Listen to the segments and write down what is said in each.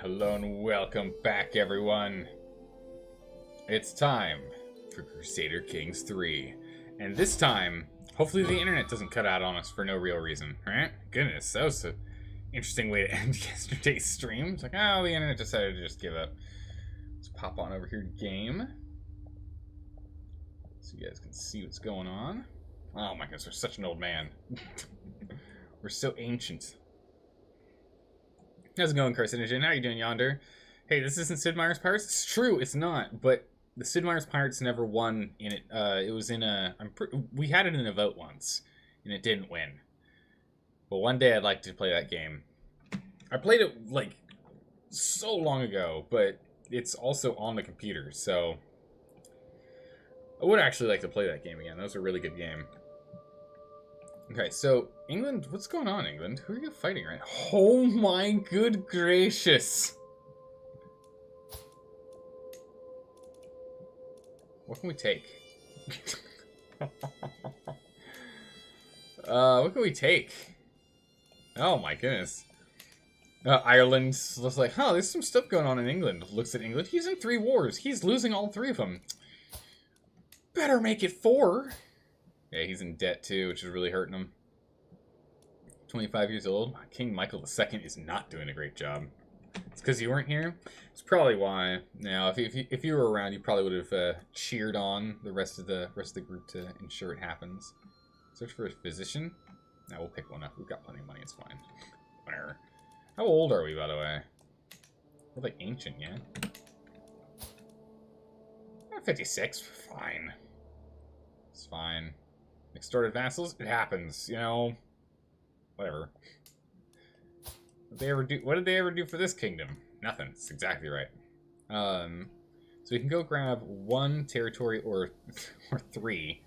Hello and welcome back, everyone. It's time for Crusader Kings 3. And this time, hopefully the internet doesn't cut out on us for no real reason, right? Goodness, that was an interesting way to end yesterday's stream. It's like, oh, the internet decided to just give up. Let's pop on over here to game, so you guys can see what's going on. Oh my goodness, we're such an old man. We're so ancient. How's it going, Carcinogen? How are you doing yonder? Hey, this isn't Sid Meier's Pirates? It's true, it's not, but the Sid Meier's Pirates never won in it. It was in a... we had it in a vote once, and it didn't win. But one day I'd like to play that game. I played it, like, so long ago, but it's also on the computer, so... I would actually like to play that game again. That was a really good game. Okay, so, England, what's going on, England? Who are you fighting right now? Oh my good gracious! What can we take? What can we take? Oh my goodness. Ireland looks like, huh, there's some stuff going on in England. Looks at England. He's in 3 wars. He's losing all 3 of them. Better make it 4. Yeah, he's in debt too, which is really hurting him. 25 years old. King Michael II is not doing a great job. It's because you weren't here? It's probably why. Now, if you were around, you probably would have cheered on the rest of the group to ensure it happens. Search for a physician? Now we'll pick one up. We've got plenty of money, it's fine. Whatever. How old are we, by the way? We're like ancient, yeah? 56. Fine. It's fine. Extorted vassals? It happens, you know. Whatever. What did they ever do for this kingdom? Nothing. It's exactly right. So we can go grab 1 territory or 3.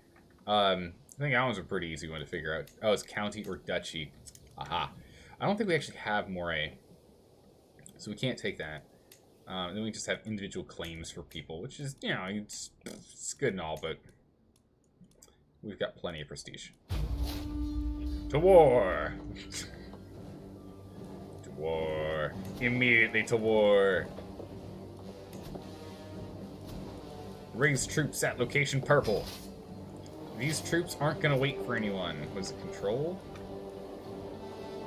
I think that one's a pretty easy one to figure out. Oh, it's county or duchy. Aha. I don't think we actually have Moray, so we can't take that. Then we just have individual claims for people, which is, you know, it's good and all, but we've got plenty of prestige. To war! To war. Immediately to war. Raise troops at location purple. These troops aren't gonna wait for anyone. Was it control?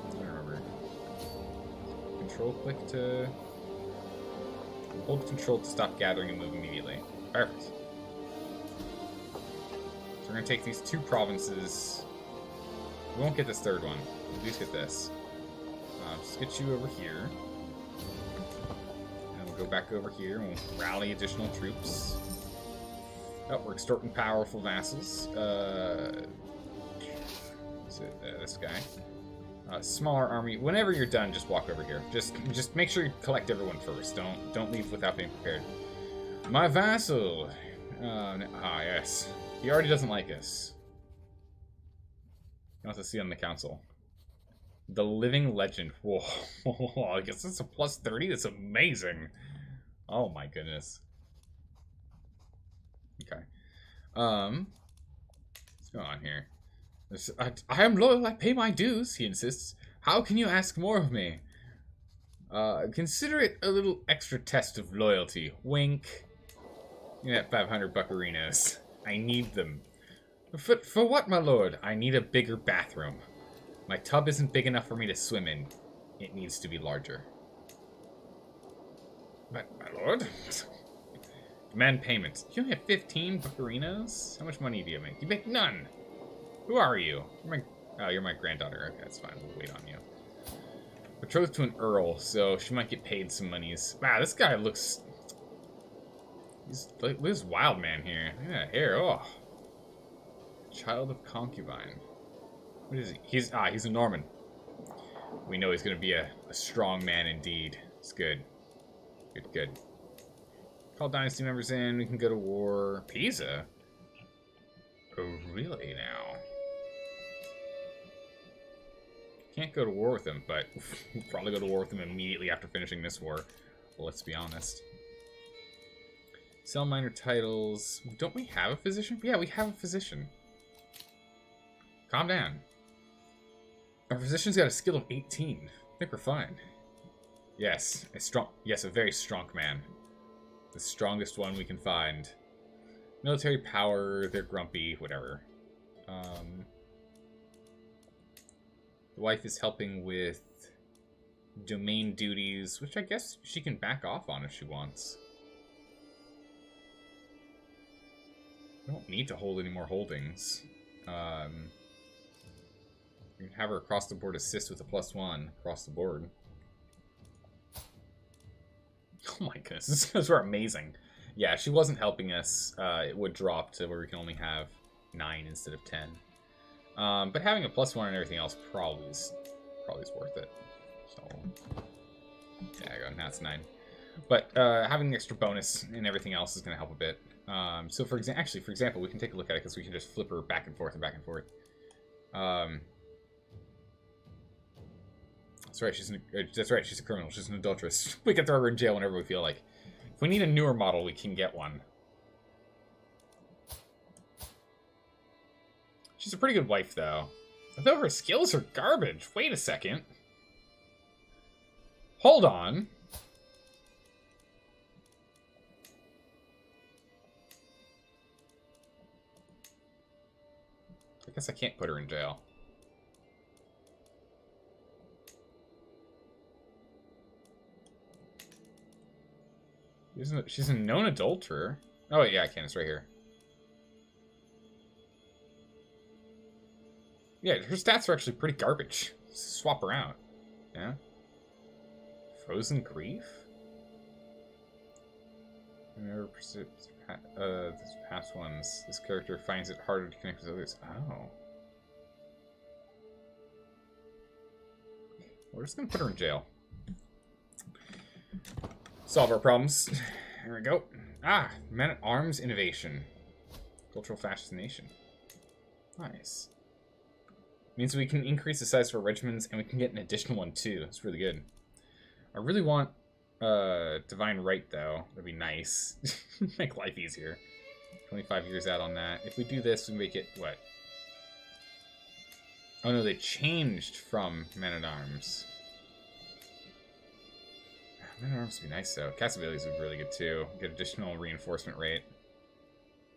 I don't remember. Control click to... Hold control to stop gathering and move immediately. Perfect. So we're gonna take these 2 provinces. We won't get this 3rd one. We'll at least get this. Just get you over here. And we'll go back over here and we'll rally additional troops. Oh, we're extorting powerful vassals. Is it this guy? Smaller army. Whenever you're done, just walk over here. Just make sure you collect everyone first. Don't leave without being prepared. My vassal. Yes. He already doesn't like us. He wants to see on the council. The Living Legend. Whoa. I guess that's a plus 30. That's amazing. Oh my goodness. Okay. What's going on here? I am loyal, I pay my dues, he insists. How can you ask more of me? Consider it a little extra test of loyalty. Wink. You got 500 buccarinos. I need them. For what, my lord? I need a bigger bathroom. My tub isn't big enough for me to swim in. It needs to be larger. My lord? Demand payments. You only have 15 buccarinos? How much money do you make? You make none. Who are you? You're my granddaughter. Okay, that's fine. We'll wait on you. Betrothed to an earl, so she might get paid some monies. Wow, this guy looks... Look at this wild man here. Look at that hair. Oh. Child of concubine. What is he? He's a Norman. We know he's going to be a strong man indeed. It's good. Good. Call dynasty members in. We can go to war. Pisa? Oh, really now? Can't go to war with him, but we'll probably go to war with him immediately after finishing this war. Well, let's be honest. Sell minor titles. Don't we have a physician? Yeah, we have a physician. Calm down. Our physician's got a skill of 18. I think we're fine. Yes, a very strong man. The strongest one we can find. Military power, they're grumpy, whatever. The wife is helping with domain duties, which I guess she can back off on if she wants. I don't need to hold any more holdings. We can have her across the board assist with a +1 across the board. Oh my goodness, these guys were amazing. Yeah, if she wasn't helping us, it would drop to where we can only have 9 instead of 10. But having a +1 and everything else probably is worth it. So, yeah, now it's 9. But having the extra bonus and everything else is going to help a bit. So for example, we can take a look at it because we can just flip her back and forth and back and forth. That's right. She's a criminal. She's an adulteress. We can throw her in jail whenever we feel like. If we need a newer model, we can get one. She's a pretty good wife, though. Although her skills are garbage. Wait a second. Hold on. I guess I can't put her in jail. She's a known adulterer. Oh, yeah, I can. It's right here. Yeah, her stats are actually pretty garbage. Swap her out. Yeah. Frozen Grief? These past ones. This character finds it harder to connect with others. Oh. We're just gonna put her in jail. Solve our problems. Here we go. Ah, Men-at-Arms Innovation. Cultural Fascination. Nice. Means we can increase the size of our regiments, and we can get an additional one, too. That's really good. I really want Divine Right, though. That'd be nice. Make life easier. 25 years out on that. If we do this, we make it, what? Oh, no, they changed from Men-at-Arms. Men-at-Arms would be nice, though. Cast abilities would be really good, too. Get additional reinforcement rate.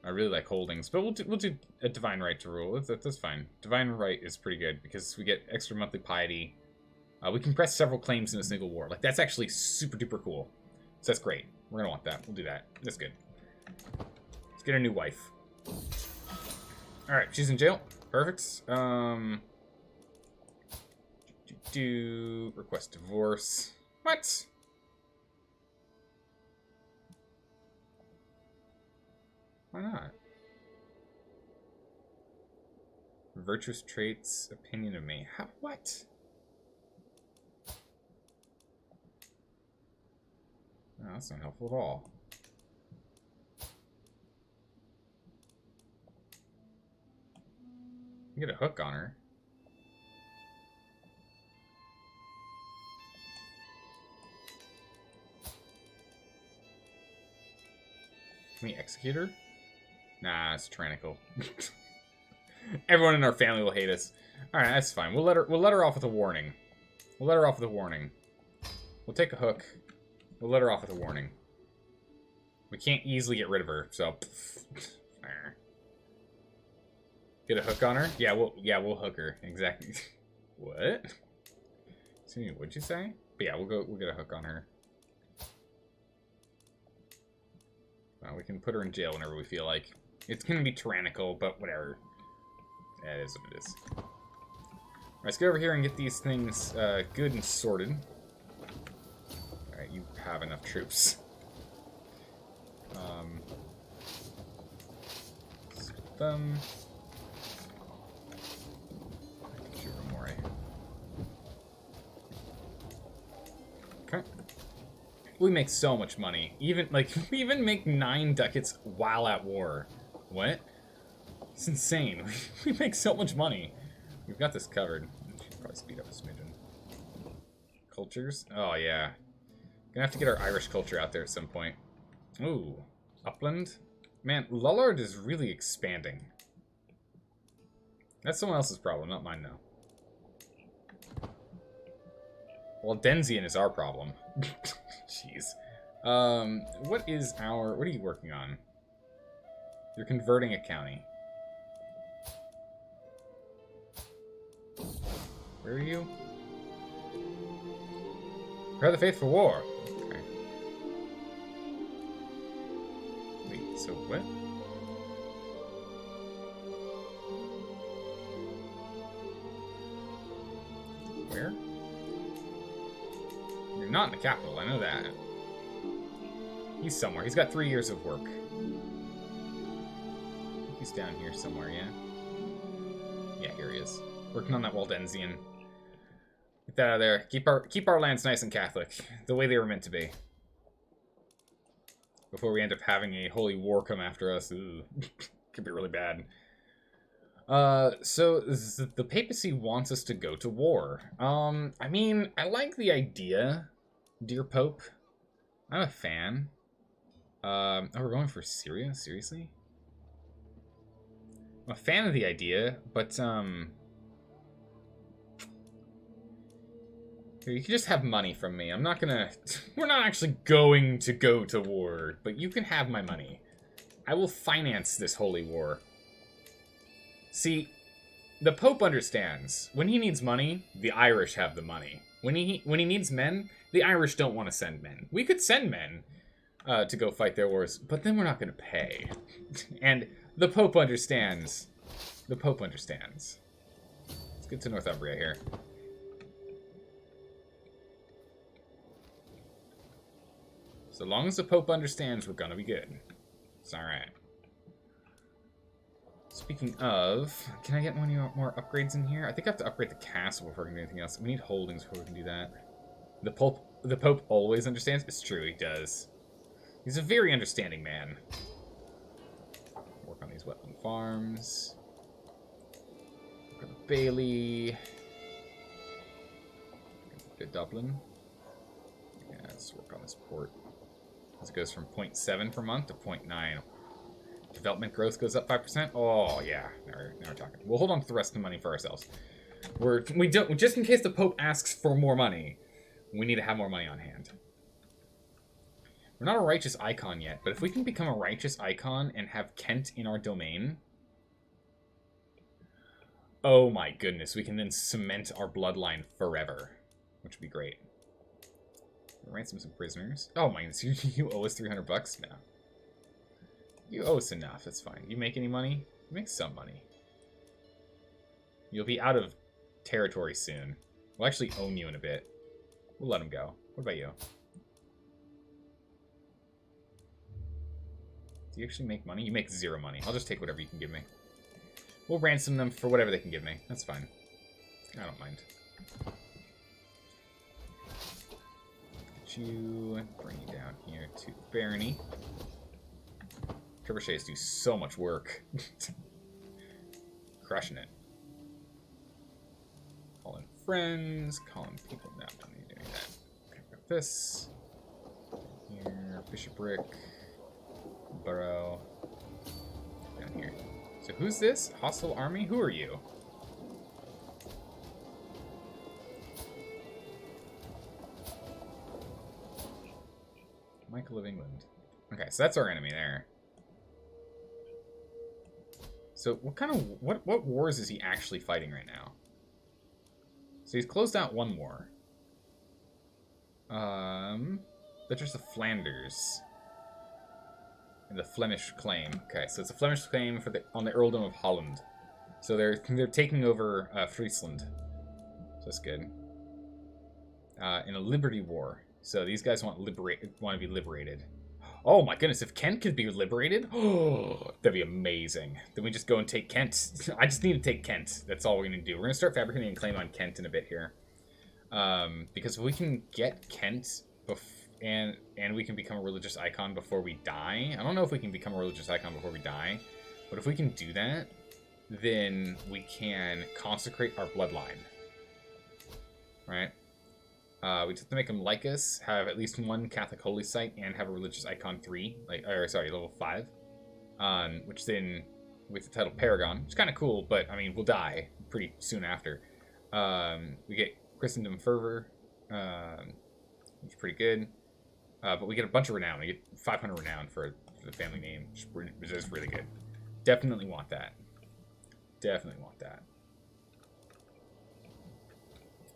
I really like holdings, but we'll do a Divine Right to rule. That's fine. Divine Right is pretty good, because we get extra monthly piety. We can press several claims in a single war. Like, that's actually super duper cool. So that's great. We're gonna want that. We'll do that. That's good. Let's get a new wife. Alright, she's in jail. Perfect. Request divorce. What? Why not? Virtuous traits, opinion of me. How, what? No, that's not helpful at all. You get a hook on her. Can we execute her? Nah, it's tyrannical. Everyone in our family will hate us. All right, that's fine. We'll let her off with a warning. We'll let her off with a warning. We'll take a hook. We'll let her off with a warning. We can't easily get rid of her, so get a hook on her. Yeah, we'll hook her. Exactly. What? Excuse me, what'd you say? But yeah, we'll get a hook on her. We can put her in jail whenever we feel like. It's gonna be tyrannical, but whatever. That is what it is. Alright, let's go over here and get these things good and sorted. Alright, you have enough troops. Split them. Okay. We make so much money. Even, like, we even make 9 ducats while at war. What? It's insane. We make so much money. We've got this covered. Should probably speed up a smidgen. Cultures? Oh, yeah. Gonna have to get our Irish culture out there at some point. Ooh. Upland? Man, Lullard is really expanding. That's someone else's problem, not mine, though. Denzian is our problem. Jeez. What are you working on? You're converting a county. Where are you? Prepare the faith for war. Okay. Wait, so what? Where? You're not in the capital, I know that. He's somewhere. He's got 3 years of work. I think he's down here somewhere, yeah? Yeah, here he is. Working on that Waldensian. Get that out of there. Keep our lands nice and Catholic. The way they were meant to be. Before we end up having a holy war come after us. Ooh. Could be really bad. So the papacy wants us to go to war. I mean, I like the idea, dear Pope. I'm a fan. Oh, we're going for Syria? Seriously? I'm a fan of the idea, but, here, you can just have money from me. I'm not gonna... We're not actually going to go to war, but you can have my money. I will finance this holy war. See, the Pope understands. When he needs money, the Irish have the money. When he needs men, the Irish don't want to send men. We could send men to go fight their wars, but then we're not going to pay. And the Pope understands. The Pope understands. Let's get to Northumbria here. So long as the Pope understands, we're going to be good. It's alright. Speaking of, can I get more upgrades in here? I think I have to upgrade the castle before we can do anything else. We need holdings before we can do that. The Pope always understands. It's true, he does. He's a very understanding man. Work on these wetland farms. Work on the Bailey. Good Dublin. Yeah, let's work on this port. This goes from 0.7 per month to 0.9. Development growth goes up 5%. Oh yeah, now we're talking. We'll hold on to the rest of the money for ourselves. We don't, just in case the Pope asks for more money, we need to have more money on hand. We're not a righteous icon yet, but if we can become a righteous icon and have Kent in our domain, oh my goodness, we can then cement our bloodline forever, which would be great. Ransom some prisoners. Oh my goodness, you owe us 300 bucks now. You owe us enough, that's fine. You make any money? You make some money. You'll be out of territory soon. We'll actually own you in a bit. We'll let him go. What about you? Do you actually make money? You make 0 money. I'll just take whatever you can give me. We'll ransom them for whatever they can give me. That's fine. I don't mind. Get you, bring you down here to Barony. Trebuchets do so much work. Crushing it. Calling friends, calling people. No, don't need to do that. Okay, got this. Here, bishopric. Borough. Down here. So who's this? Hostile army? Who are you? Michael of England. Okay, so that's our enemy there. So what kind of what wars is he actually fighting right now? So he's closed out one war. That's just the Flanders. And the Flemish claim. Okay, so it's a Flemish claim for on the earldom of Holland. So they're taking over Friesland. So that's good. In a liberty war. So these guys want to be liberated. Oh my goodness, if Kent could be liberated, oh, that'd be amazing. Then we just go and take Kent. I just need to take Kent. That's all we're going to do. We're going to start fabricating a claim on Kent in a bit here. Because if we can get Kent and we can become a religious icon before we die. I don't know if we can become a religious icon before we die. But if we can do that, then we can consecrate our bloodline. Right? We just have to make them like us, have at least one Catholic holy site, and have a religious icon 3, level 5. Which then, with the title Paragon, which is kind of cool, but I mean, we'll die pretty soon after. We get Christendom Fervor, which is pretty good. But we get a bunch of renown. We get 500 renown for the family name, which is really good. Definitely want that. Definitely want that.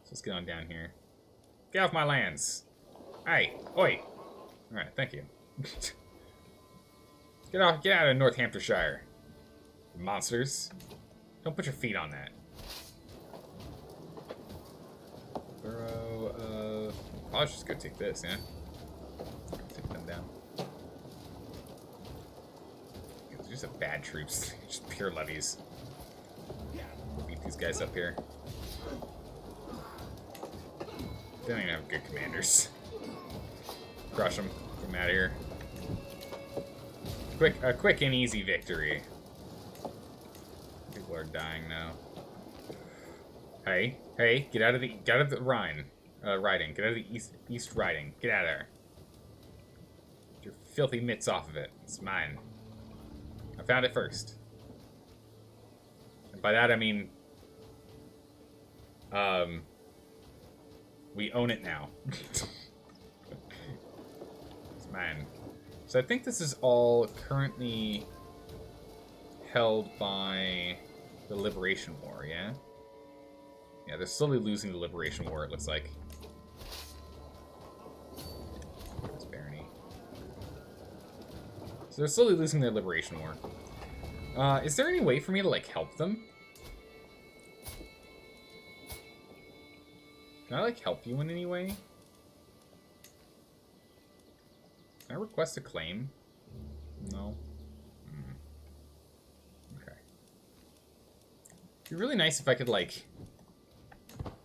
So let's get on down here. Get off my lands. Hey, oi. Alright, thank you. Get out of Northamptonshire. Monsters. Don't put your feet on that. Borough, I'll just go take this, yeah? Take them down. These are bad troops. Just pure levies. We'll beat these guys up here. They don't even have good commanders. Crush them. Get them out of here. Quick and easy victory. People are dying now. Hey, get out of the Rhine. Riding. Get out of the east riding. Get out of there. Get your filthy mitts off of it. It's mine. I found it first. And by that I mean, we own it now. It's mine. So I think this is all currently held by the Liberation War, yeah? Yeah, they're slowly losing the Liberation War, it looks like. There's Barony. So they're slowly losing their Liberation War. Is there any way for me to, like, help them? Can I, like, help you in any way? Can I request a claim? No. Okay. It'd be really nice if I could, like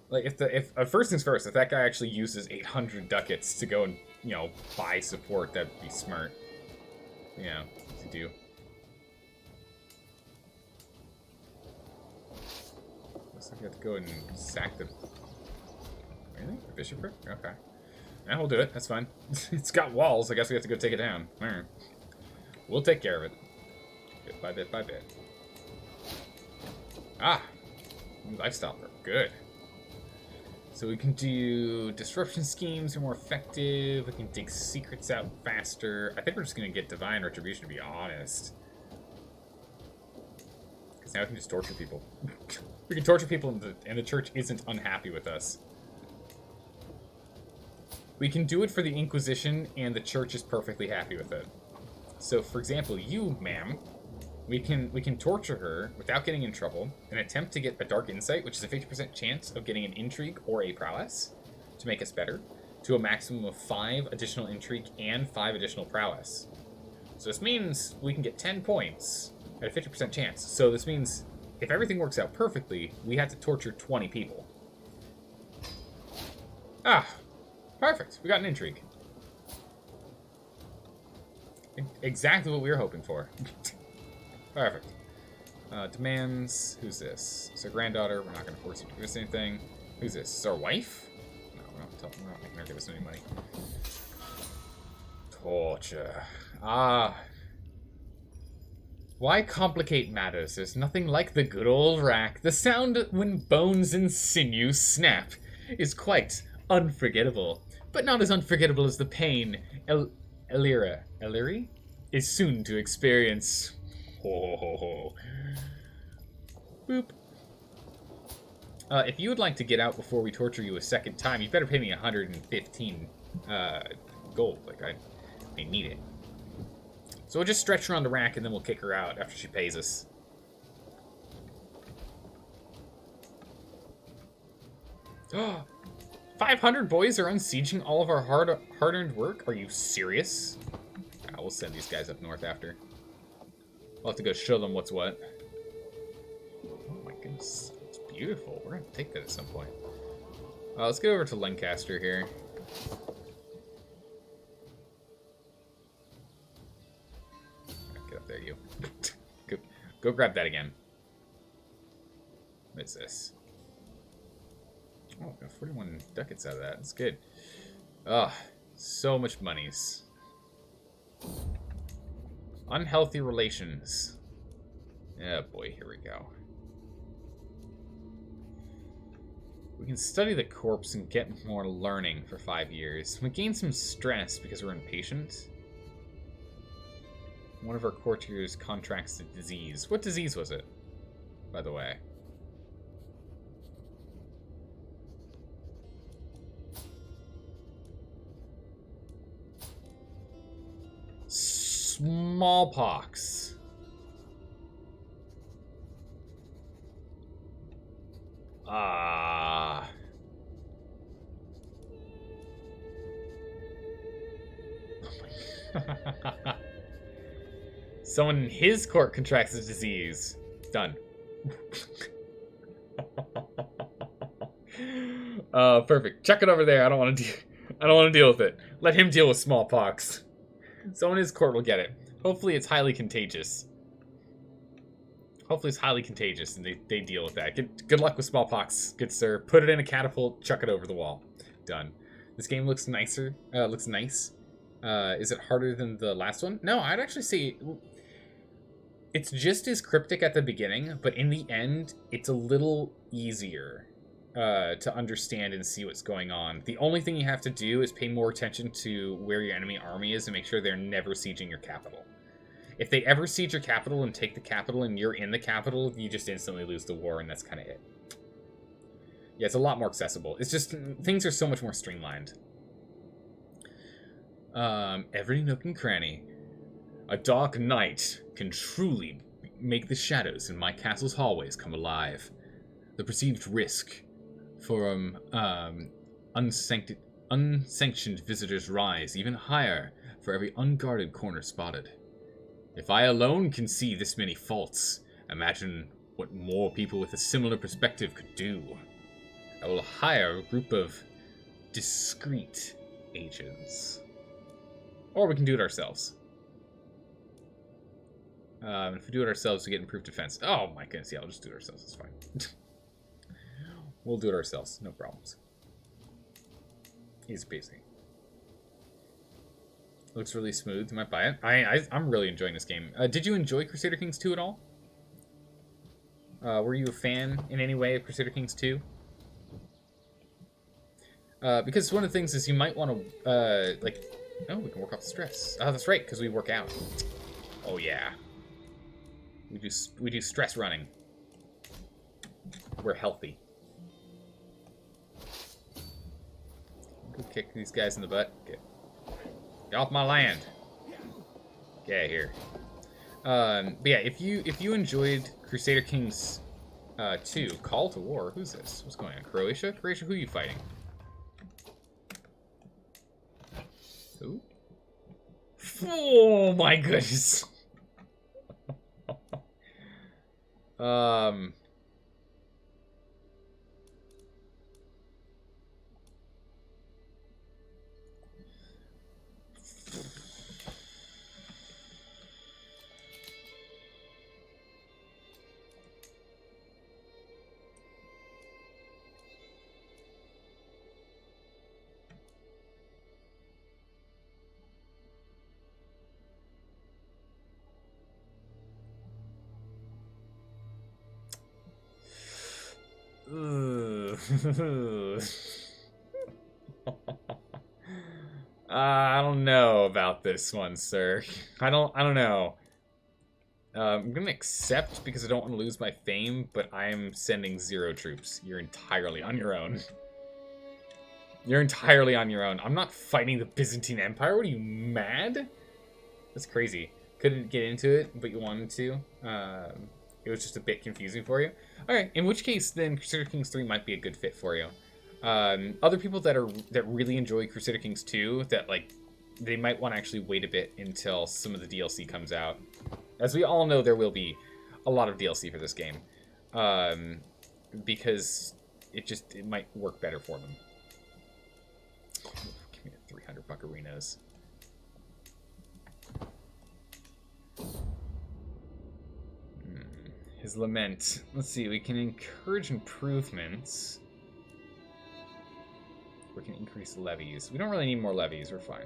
if first things first, if that guy actually uses 800 ducats to go and, you know, buy support, that'd be smart. Yeah, to do. Looks like I have to go and sack the... Really? The bishopric? Okay. Yeah, we'll do it. That's fine. It's got walls. I guess we have to go take it down. Alright. We'll take care of it. Bit by bit by bit. Ah! New lifestyle perk. Good. So we can do disruption schemes are more effective. We can dig secrets out faster. I think we're just going to get divine retribution, to be honest. Because now we can just torture people. We can torture people and the church isn't unhappy with us. We can do it for the Inquisition, and the church is perfectly happy with it. So, for example, you, ma'am, we can torture her without getting in trouble, and attempt to get a dark insight, which is a 50% chance of getting an intrigue or a prowess to make us better, to a maximum of 5 additional intrigue and 5 additional prowess. So this means we can get 10 points at a 50% chance. So this means if everything works out perfectly, we have to torture 20 people. Ah, perfect. We got an intrigue. Exactly what we were hoping for. Perfect. Demands. Who's this? It's our granddaughter. We're not going to force her to give us anything. Who's this? Is our wife? No, we're not making her give us any money. Torture. Ah. Why complicate matters? There's nothing like the good old rack. The sound when bones and sinew snap is quite unforgettable. But not as unforgettable as the pain Eliri is soon to experience. Ho, ho, ho. Boop. If you would like to get out before we torture you a second time, you better pay me 115 gold. Like, I need it. So we'll just stretch her on the rack and then we'll kick her out after she pays us. Oh, 500 boys are unsieging all of our hard-earned work? Are you serious? We'll send these guys up north after. We'll have to go show them what's what. Oh my goodness, it's beautiful. We're gonna take that at some point. Let's go over to Lancaster here. Get up there, you. Go grab that again. What is this? Oh, got 41 ducats out of that. That's good. Ugh, so much monies. Unhealthy relations. Yeah, boy, here we go. We can study the corpse and get more learning for 5 years. We gain some stress because we're impatient. One of our courtiers contracts a disease. What disease was it, by the way? Smallpox. Ah. Someone in his court contracts a disease. Done. Perfect. Chuck it over there. I don't want to deal with it. Let him deal with smallpox. Someone in his court will get it. Hopefully it's highly contagious. Hopefully it's highly contagious and they deal with that. Good luck with smallpox, good sir. Put it in a catapult, chuck it over the wall. Done. This game looks nicer. Looks nice. Is it harder than the last one? No, I'd actually say it's just as cryptic at the beginning, but in the end, it's a little easier to understand and see what's going on. The only thing you have to do is pay more attention to where your enemy army is and make sure they're never sieging your capital. If they ever siege your capital and take the capital and you're in the capital, you just instantly lose the war, and that's kind of it. Yeah, it's a lot more accessible. It's just, things are so much more streamlined. Every nook and cranny. A dark night can truly make the shadows in my castle's hallways come alive. The perceived risk from unsanctioned visitors rise even higher for every unguarded corner spotted. If I alone can see this many faults, imagine what more people with a similar perspective could do. I will hire a group of discreet agents. Or we can do it ourselves. If we do it ourselves, we get improved defense. Oh my goodness, yeah, I'll just do it ourselves. It's fine. We'll do it ourselves. No problems. Easy peasy. Looks really smooth. You might buy it. I'm really enjoying this game. Did you enjoy Crusader Kings 2 at all? Were you a fan in any way of Crusader Kings 2? Because one of the things is you might want to, like... Oh, we can work off the stress. Oh, that's right, because we work out. Oh, yeah. We do stress running. We're healthy. Go kick these guys in the butt. Get off my land. Get out of here. But yeah, if you enjoyed Crusader Kings 2, Call to War. Who's this? What's going on? Croatia? Croatia, who are you fighting? Who? Oh my goodness. I don't know about this one, sir. I don't know. I'm gonna accept because I don't want to lose my fame, but I'm sending 0 troops. You're entirely on your own. You're entirely on your own. I'm not fighting the Byzantine Empire. What are you, mad? That's crazy. Couldn't get into it, but you wanted to. It was just a bit confusing for you. Alright, in which case, then Crusader Kings 3 might be a good fit for you. Other people that really enjoy Crusader Kings 2, that, like, they might want to actually wait a bit until some of the DLC comes out. As we all know, there will be a lot of DLC for this game. Because it might work better for them. Give me 300 buccarinos. His lament. Let's see, we can encourage improvements. We can increase levies. We don't really need more levies, we're fine.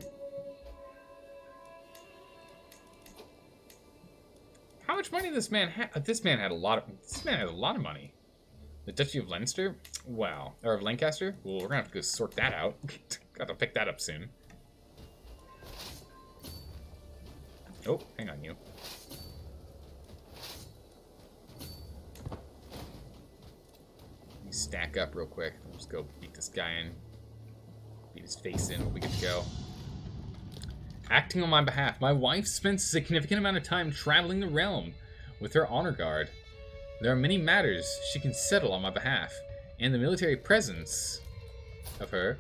How much money this man had? This man has a lot of money. The Duchy of Leinster? Wow. Or of Lancaster? Well, we're gonna have to go sort that out. Gotta pick that up soon. Oh, hang on, you. Let me stack up real quick. We'll just go beat this guy in. Beat his face in. We'll be good to go. Acting on my behalf, my wife spends a significant amount of time traveling the realm with her honor guard. There are many matters she can settle on my behalf, and the military presence of her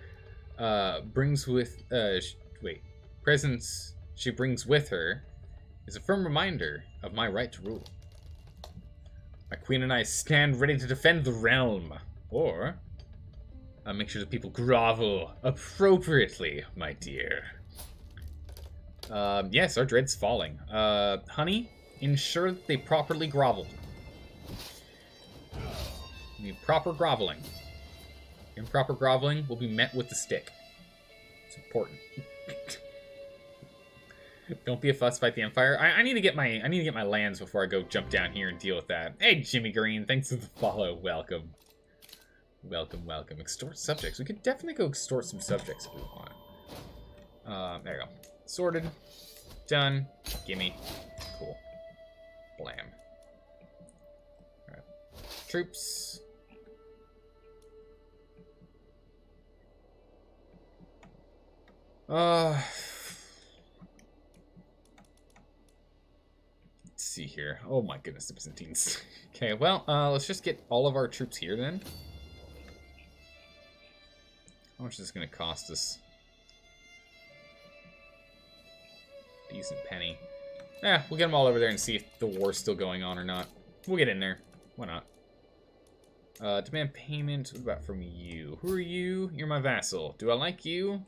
presence she brings with her is a firm reminder of my right to rule. My queen and I stand ready to defend the realm, or I'll make sure the people grovel appropriately, my dear. Yes, our dread's falling. Honey, ensure that they properly grovel. We need proper groveling. Improper groveling will be met with the stick. It's important. Don't be a fuss, fight the Empire. I need to get my lands before I go jump down here and deal with that. Hey, Jimmy Green, thanks for the follow. Welcome. Welcome, welcome. Extort subjects. We could definitely go extort some subjects if we want. There you go. Sorted. Done. Gimme. Cool. Blam. Alright. Troops. Let's see here. Oh my goodness, the Byzantines. Okay, well, let's just get all of our troops here then. How much is this going to cost us? Decent penny. Yeah, we'll get them all over there and see if the war's still going on or not. We'll get in there. Why not? Demand payment. What about from you? Who are you? You're my vassal. Do I like you?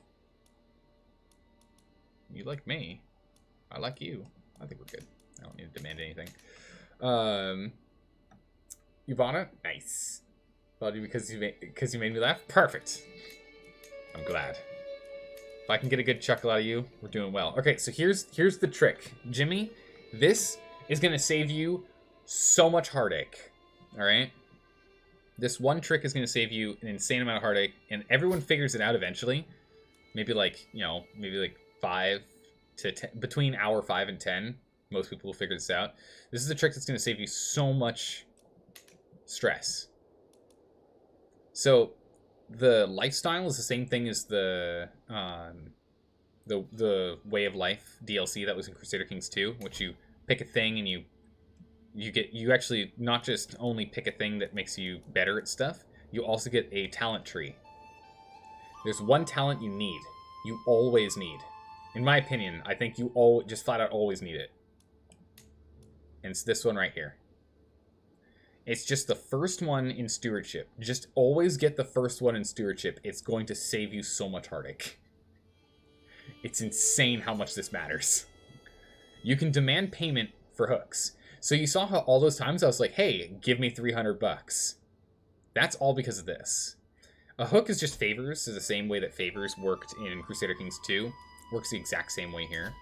You like me. I like you. I think we're good. I don't need to demand anything. Ivana? Nice. Thought you because you made me laugh? Perfect. I'm glad. If I can get a good chuckle out of you, we're doing well. Okay, so here's the trick. Jimmy, this is going to save you so much heartache. All right? This one trick is going to save you an insane amount of heartache, and everyone figures it out eventually. Maybe like, maybe like 5 to 10, between hour 5 and 10. Most people will figure this out. This is a trick that's going to save you so much stress. So the lifestyle is the same thing as the Way of Life DLC that was in Crusader Kings 2, which you pick a thing and you actually not just only pick a thing that makes you better at stuff, you also get a talent tree. There's one talent you need. You always need. In my opinion, I think you just flat out always need it. And it's this one right here. It's just the first one in Stewardship. Just always get the first one in Stewardship. It's going to save you so much heartache. It's insane how much this matters. You can demand payment for hooks. So you saw how all those times I was like, hey, give me $300. That's all because of this. A hook is just favors, is the same way that favors worked in Crusader Kings 2. Works the exact same way here.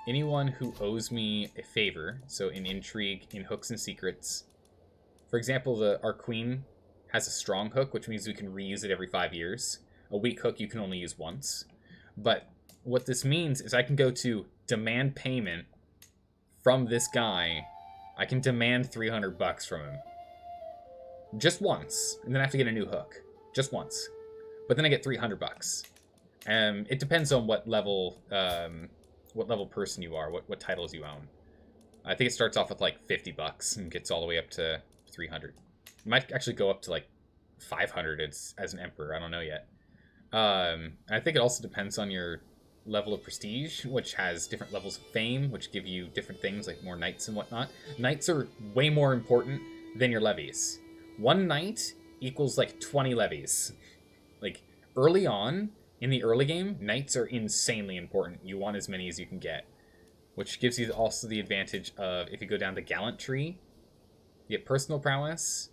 Anyone who owes me a favor, so in intrigue, in hooks and secrets. For example, our queen has a strong hook, which means we can reuse it every 5 years. A weak hook you can only use once. But what this means is I can go to demand payment from this guy. I can demand $300 from him. Just once, and then I have to get a new hook. Just once. But then I get $300. It depends on what level person you are, what titles you own. I think it starts off with like $50 and gets all the way up to 300. It might actually go up to like 500 as an emperor. I don't know yet. I think it also depends on your level of prestige, which has different levels of fame, which give you different things like more knights and whatnot. Knights are way more important than your levies. One knight equals like 20 levies. Like early on, in the early game, knights are insanely important. You want as many as you can get. Which gives you also the advantage of, if you go down the gallant tree, you get personal prowess,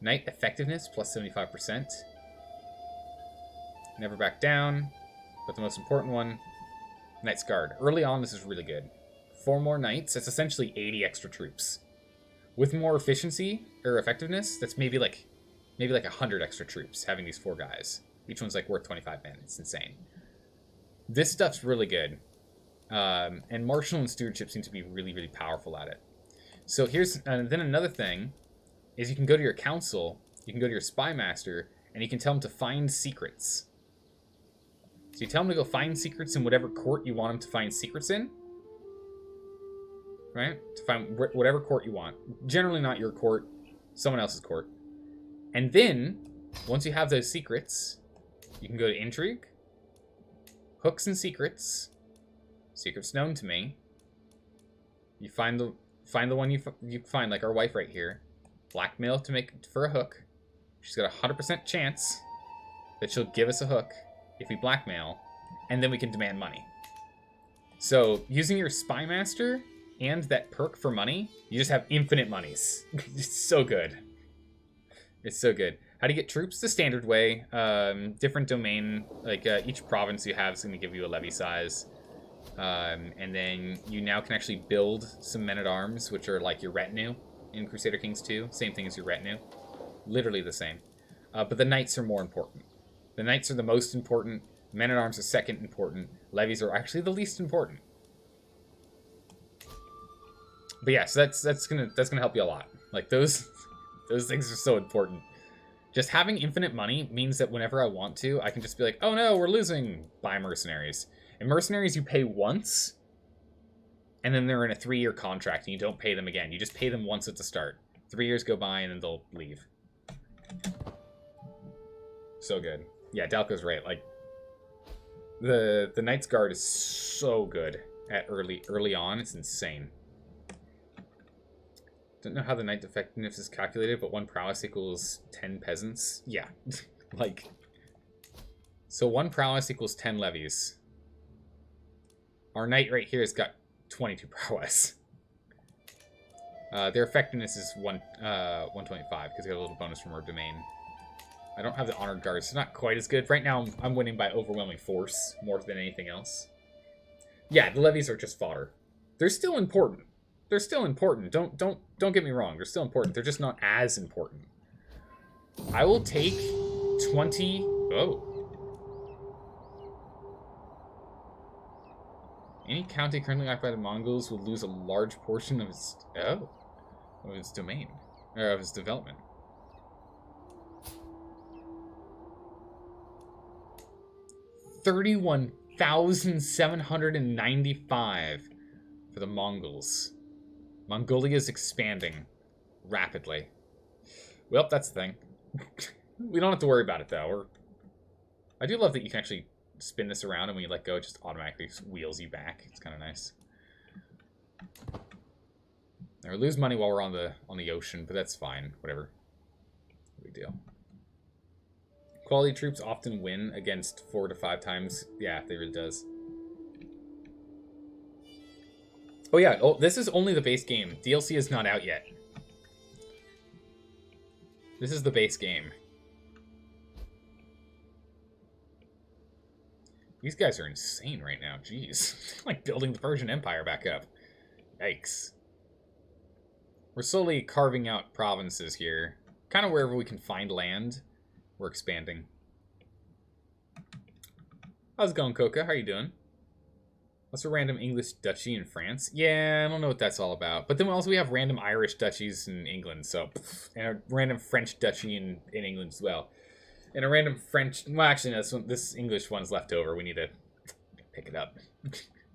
knight effectiveness plus 75%. Never back down. But the most important one, Knight's Guard. Early on, this is really good. 4 more knights, that's essentially 80 extra troops. With more efficiency or effectiveness, that's maybe like 100 extra troops having these 4 guys. Each one's like worth 25 men. It's insane. This stuff's really good. And Marshal and Stewardship seem to be really, really powerful at it. So here's then another thing is you can go to your council, you can go to your spy master, and you can tell them to find secrets. So you tell them to go find secrets in whatever court you want them to find secrets in. Right? To find whatever court you want. Generally not your court, someone else's court. And then, once you have those secrets, you can go to Intrigue, Hooks and Secrets, Secrets Known to Me. You find the one you find, like our wife right here. Blackmail to make for a hook. She's got a 100% chance that she'll give us a hook if we blackmail, and then we can demand money. So, using your Spy Master and that perk for money, you just have infinite monies. It's so good. It's so good. How do you get troops? The standard way. Different domain, like each province you have is going to give you a levy size. And then you now can actually build some men-at-arms, which are like your retinue in Crusader Kings 2. Same thing as your retinue. Literally the same. But the knights are more important. The knights are the most important. Men-at-arms are second important. Levies are actually the least important. But yeah, so that's gonna help you a lot. Like those things are so important. Just having infinite money means that whenever I want to, I can just be like, oh no, we're losing, buy mercenaries. And mercenaries you pay once, and then they're in a 3-year contract, and you don't pay them again. You just pay them once at the start. 3 years go by, and then they'll leave. So good. Yeah, Dalco's right. Like the Knight's Guard is so good at early on. It's insane. Don't know how the knight effectiveness is calculated, but 1 prowess equals 10 peasants. Yeah, like, so 1 prowess equals 10 levies. Our knight right here has got 22 prowess. Their effectiveness is 125 because they got a little bonus from our domain. I don't have the honored guards, so not quite as good. Right now, I'm winning by overwhelming force more than anything else. Yeah, the levies are just fodder. They're still important. They're still important. Don't get me wrong. They're still important. They're just not as important. I will take 20. Oh. Any county currently occupied by the Mongols will lose a large portion of its domain or of its development. $31,795 for the Mongols. Mongolia is expanding rapidly. Well, that's the thing. We don't have to worry about it, though. I do love that you can actually spin this around, and when you let go, it just automatically wheels you back. It's kind of nice. Now, we lose money while we're on the ocean, but that's fine. Whatever. No big deal. Quality troops often win against 4 to 5 times. Yeah, they really does. Oh yeah, this is only the base game. DLC is not out yet. This is the base game. These guys are insane right now, jeez. Like building the Persian Empire back up. Yikes. We're slowly carving out provinces here. Kind of wherever we can find land, we're expanding. How's it going, Coca? How you doing? What's a random English duchy in France? Yeah, I don't know what that's all about. But then also we have random Irish duchies in England, so... And a random French duchy in England as well. And a random French... Well, actually, no, this English one's left over. We need to pick it up.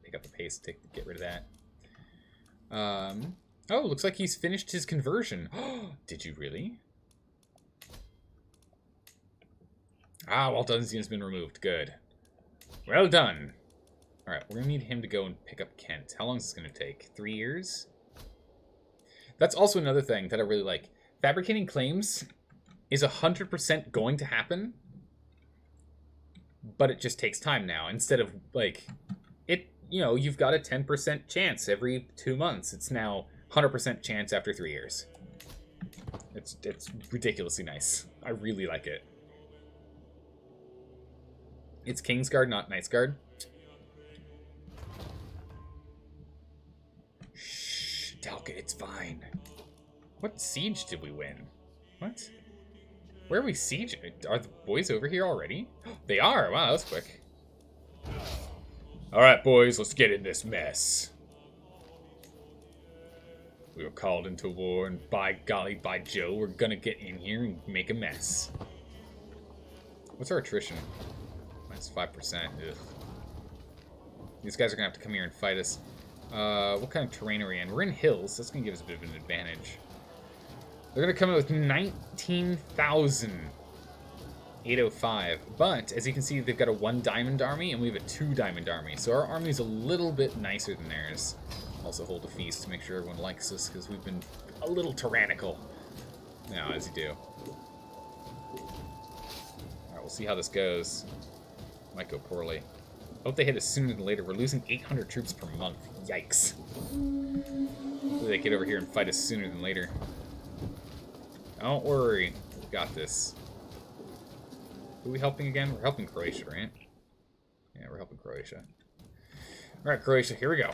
Pick up the pace to get rid of that. Oh, looks like he's finished his conversion. Did you really? Ah, Waldensian's been removed. Good. Well done. Alright, we're going to need him to go and pick up Kent. How long is this going to take? 3 years? That's also another thing that I really like. Fabricating claims is 100% going to happen, but it just takes time now. Instead of, like, you've got a 10% chance every 2 months. It's now 100% chance after 3 years. It's ridiculously nice. I really like it. It's Kingsguard, not Knightsguard. Shh, Dalka, it's fine. What siege did we win? What? Where are we sieging? Are the boys over here already? They are! Wow, that was quick. Alright, boys, let's get in this mess. We were called into war, and by golly, by Joe, we're gonna get in here and make a mess. What's our attrition? Minus 5%. Ugh. These guys are gonna have to come here and fight us. What kind of terrain are we in? We're in hills, so that's gonna give us a bit of an advantage. They're gonna come out with 19,805. But, as you can see, they've got a 1 diamond army, and we have a 2 diamond army. So our army's a little bit nicer than theirs. Also hold a feast to make sure everyone likes us, because we've been a little tyrannical. Now, as you do. Alright, we'll see how this goes. Might go poorly. Hope they hit us sooner than later. We're losing 800 troops per month. Yikes. Hopefully they get over here and fight us sooner than later. Don't worry. We got this. Who are we helping again? We're helping Croatia, right? Yeah, we're helping Croatia. Alright, Croatia, here we go.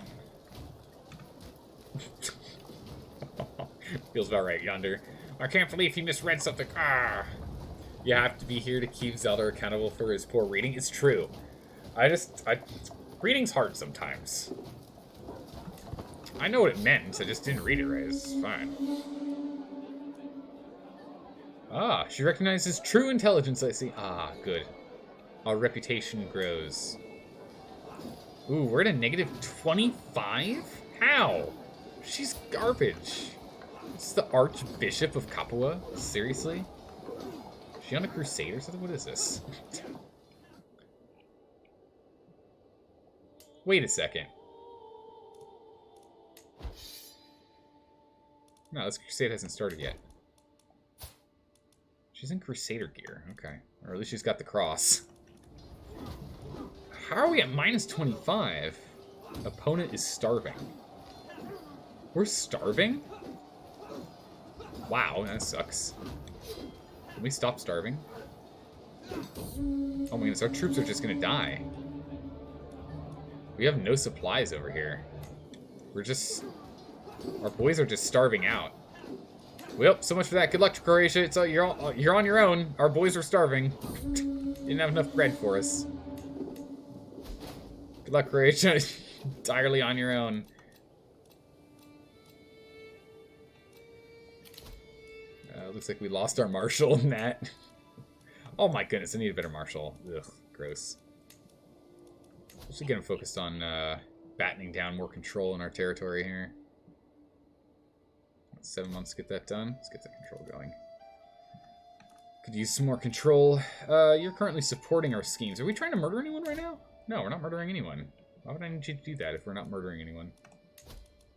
Feels about right, Yonder. I can't believe he misread something. Ah! You have to be here to keep Zelda accountable for his poor reading. It's true. Reading's hard sometimes. I know what it meant, I just didn't read it right. It's fine. Ah, she recognizes true intelligence, I see. Ah, good. Our reputation grows. Ooh, we're at a negative 25? How? She's garbage. It's the Archbishop of Capua? Seriously? Is she on a crusade or something? What is this? Wait a second. No, this crusade hasn't started yet. She's in Crusader gear. Okay. Or at least she's got the cross. How are we at minus 25? Opponent is starving. We're starving? Wow, that sucks. Can we stop starving? Oh my goodness, our troops are just gonna die. We have no supplies over here. We're just... Our boys are just starving out. Well, so much for that. Good luck to Croatia. It's you're on your own. Our boys are starving. Didn't have enough bread for us. Good luck, Croatia. Entirely on your own. Looks like we lost our marshal in that. Oh my goodness, I need a better marshal. Ugh, gross. We should get him focused on battening down more control in our territory here. 7 months to get that done. Let's get that control going. Could use some more control. You're currently supporting our schemes. Are we trying to murder anyone right now? No, we're not murdering anyone. Why would I need you to do that if we're not murdering anyone?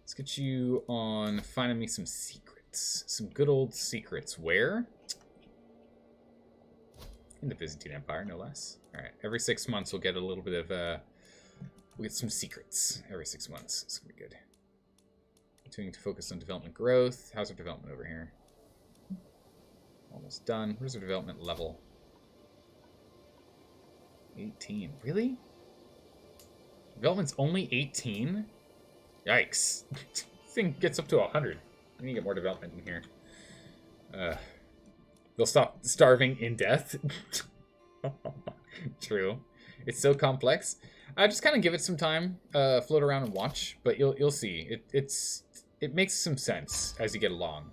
Let's get you on finding me some secrets. Some good old secrets. Where? In the Byzantine Empire, no less. Alright, every 6 months we'll get a little bit of, we'll get some secrets every 6 months. It's gonna be good. Continuing to focus on development growth. How's our development over here? Almost done. Where's our development level? 18. Really? Development's only 18? Yikes. This thing gets up to 100. We need to get more development in here. They'll stop starving in death. True. It's so complex. Just kind of give it some time. Float around and watch, but you'll see. It makes some sense as you get along.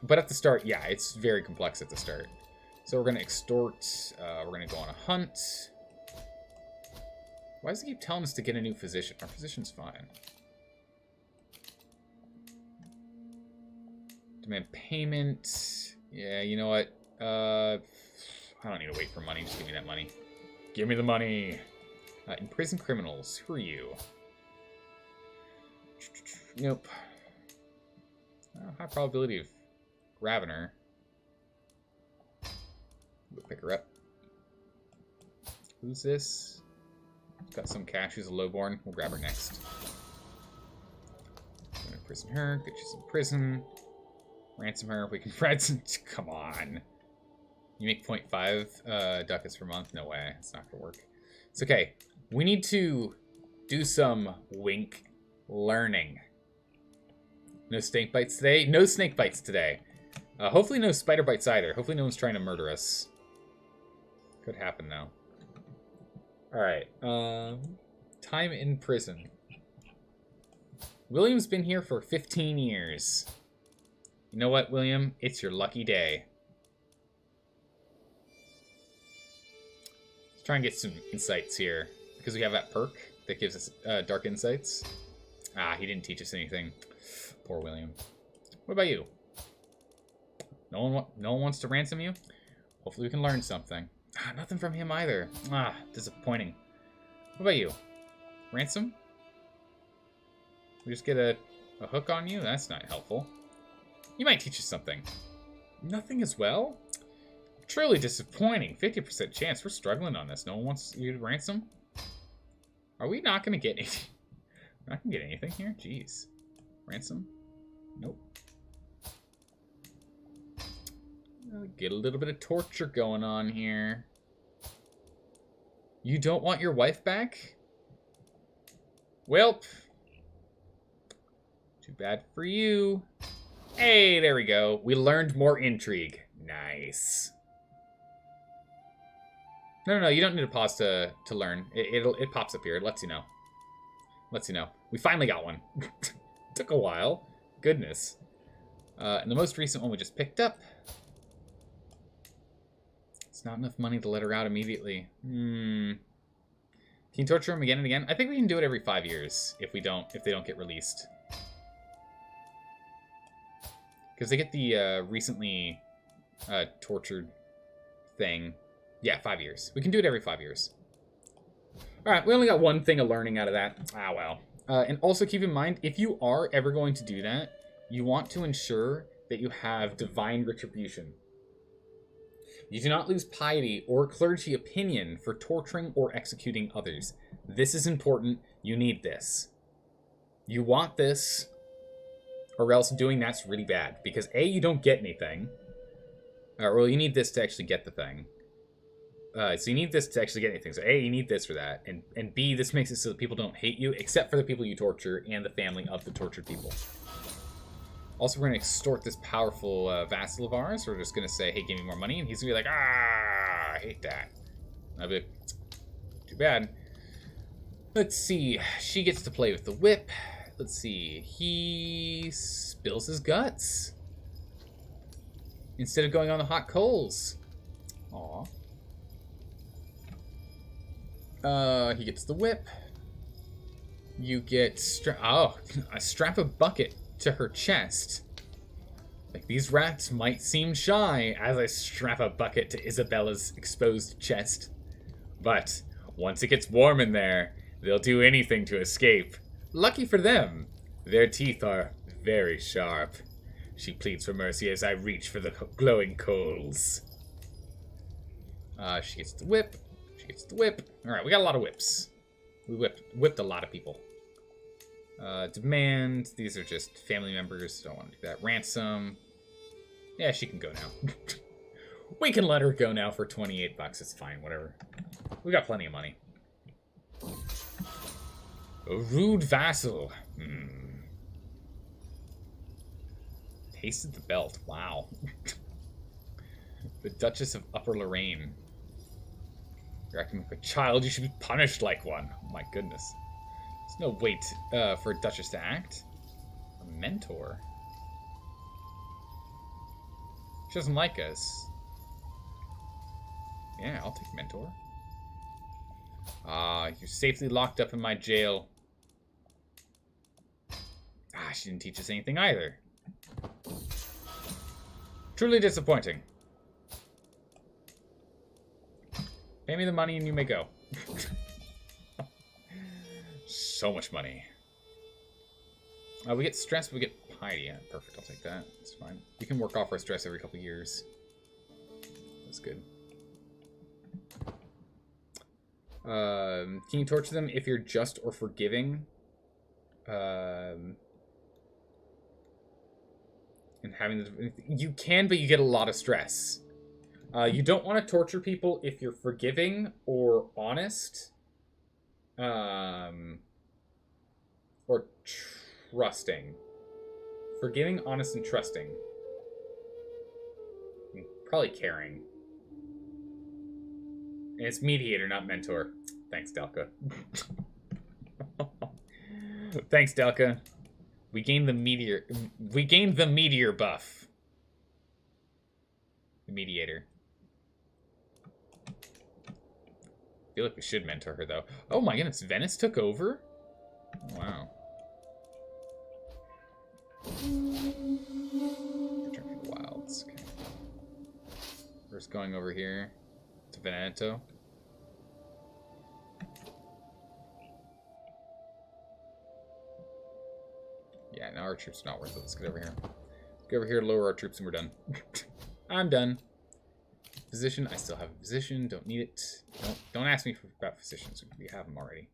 But at the start, yeah, it's very complex at the start. So we're gonna extort. We're gonna go on a hunt. Why does it keep telling us to get a new physician? Our physician's fine. Demand payment. Yeah, you know what? I don't need to wait for money. Just give me that money. Give me the money. Imprison criminals. Who are you? Nope. High probability of grabbing her. We'll pick her up. Who's this? Got some cash. She's a lowborn. We'll grab her next. Gonna imprison her. Get you some prison. Ransom her if we can ransom. Come on. You make 0.5 ducats per month? No way. It's not gonna work. It's okay. We need to do some wink learning. No snake bites today. No snake bites today. Hopefully no spider bites either. Hopefully no one's trying to murder us. Could happen now. Alright. Time in prison. William's been here for 15 years. You know what, William? It's your lucky day. Let's try and get some insights here. Because we have that perk that gives us dark insights. Ah, he didn't teach us anything. Poor William. What about you? No one wants to ransom you? Hopefully we can learn something. Ah, nothing from him either. Ah, disappointing. What about you? Ransom? We just get a hook on you? That's not helpful. You might teach us something. Nothing as well? Truly disappointing. 50% chance. We're struggling on this. No one wants you to ransom? Are we not going to get anything? We're not going to get anything here? Jeez. Ransom? Nope. Get a little bit of torture going on here. You don't want your wife back? Welp. Too bad for you. Hey, there we go. We learned more intrigue. Nice. No, you don't need to pause to learn. It pops up here. It lets you know. Lets you know. We finally got one. Took a while. Goodness. And the most recent one we just picked up. It's not enough money to let her out immediately. Can you torture him again and again? I think we can do it every 5 years if they don't get released. Because they get the recently tortured thing. Yeah, 5 years. We can do it every 5 years. Alright, we only got one thing of learning out of that. Ah, well. And also keep in mind, if you are ever going to do that, you want to ensure that you have divine retribution. You do not lose piety or clergy opinion for torturing or executing others. This is important. You need this. You want this, or else doing that's really bad. Because A, you don't get anything. Well, you need this to actually get the thing. So you need this to actually get anything. So A, you need this for that. And B, this makes it so that people don't hate you, except for the people you torture and the family of the tortured people. Also, we're going to extort this powerful vassal of ours. We're just going to say, hey, give me more money. And he's going to be like, ah, I hate that. I'll be like, too bad. Let's see. She gets to play with the whip. Let's see. He spills his guts instead of going on the hot coals. Aw. He gets the whip. You get I strap a bucket to her chest. Like, these rats might seem shy as I strap a bucket to Isabella's exposed chest. But once it gets warm in there, they'll do anything to escape. Lucky for them, their teeth are very sharp. She pleads for mercy as I reach for the glowing coals. She gets the whip. She gets the whip. Alright, we got a lot of whips. We whipped a lot of people. Demand. These are just family members. Don't want to do that. Ransom. Yeah, she can go now. We can let her go now for 28 bucks. It's fine, whatever. We got plenty of money. A rude vassal. Tasted the belt. Wow. The Duchess of Upper Lorraine. You're acting like a child. You should be punished like one. Oh my goodness. There's no way for a Duchess to act. A mentor. She doesn't like us. Yeah, I'll take mentor. You're safely locked up in my jail. She didn't teach us anything either. Truly disappointing. Pay me the money and you may go. So much money. We get stress, we get piety. Yeah, perfect, I'll take that. That's fine. We can work off our stress every couple years. That's good. Can you torture them if you're just or forgiving? And having the, you can, but you get a lot of stress. You don't want to torture people if you're forgiving or honest, or trusting. Forgiving, honest, and trusting. Probably caring. And it's mediator, not mentor. Thanks, Delka. Thanks, Delka. We gained the meteor. We gained the meteor buff. The mediator. I feel like we should mentor her, though. Oh my goodness, Venice took over? Wow. Return for the wilds. Okay. First going over here to Veneto. Yeah, now our troops are not worth it. Let's get over here. Go over here, lower our troops, and we're done. I'm done. Physician, I still have a physician. Don't need it. Don't ask me about physicians. We have them already.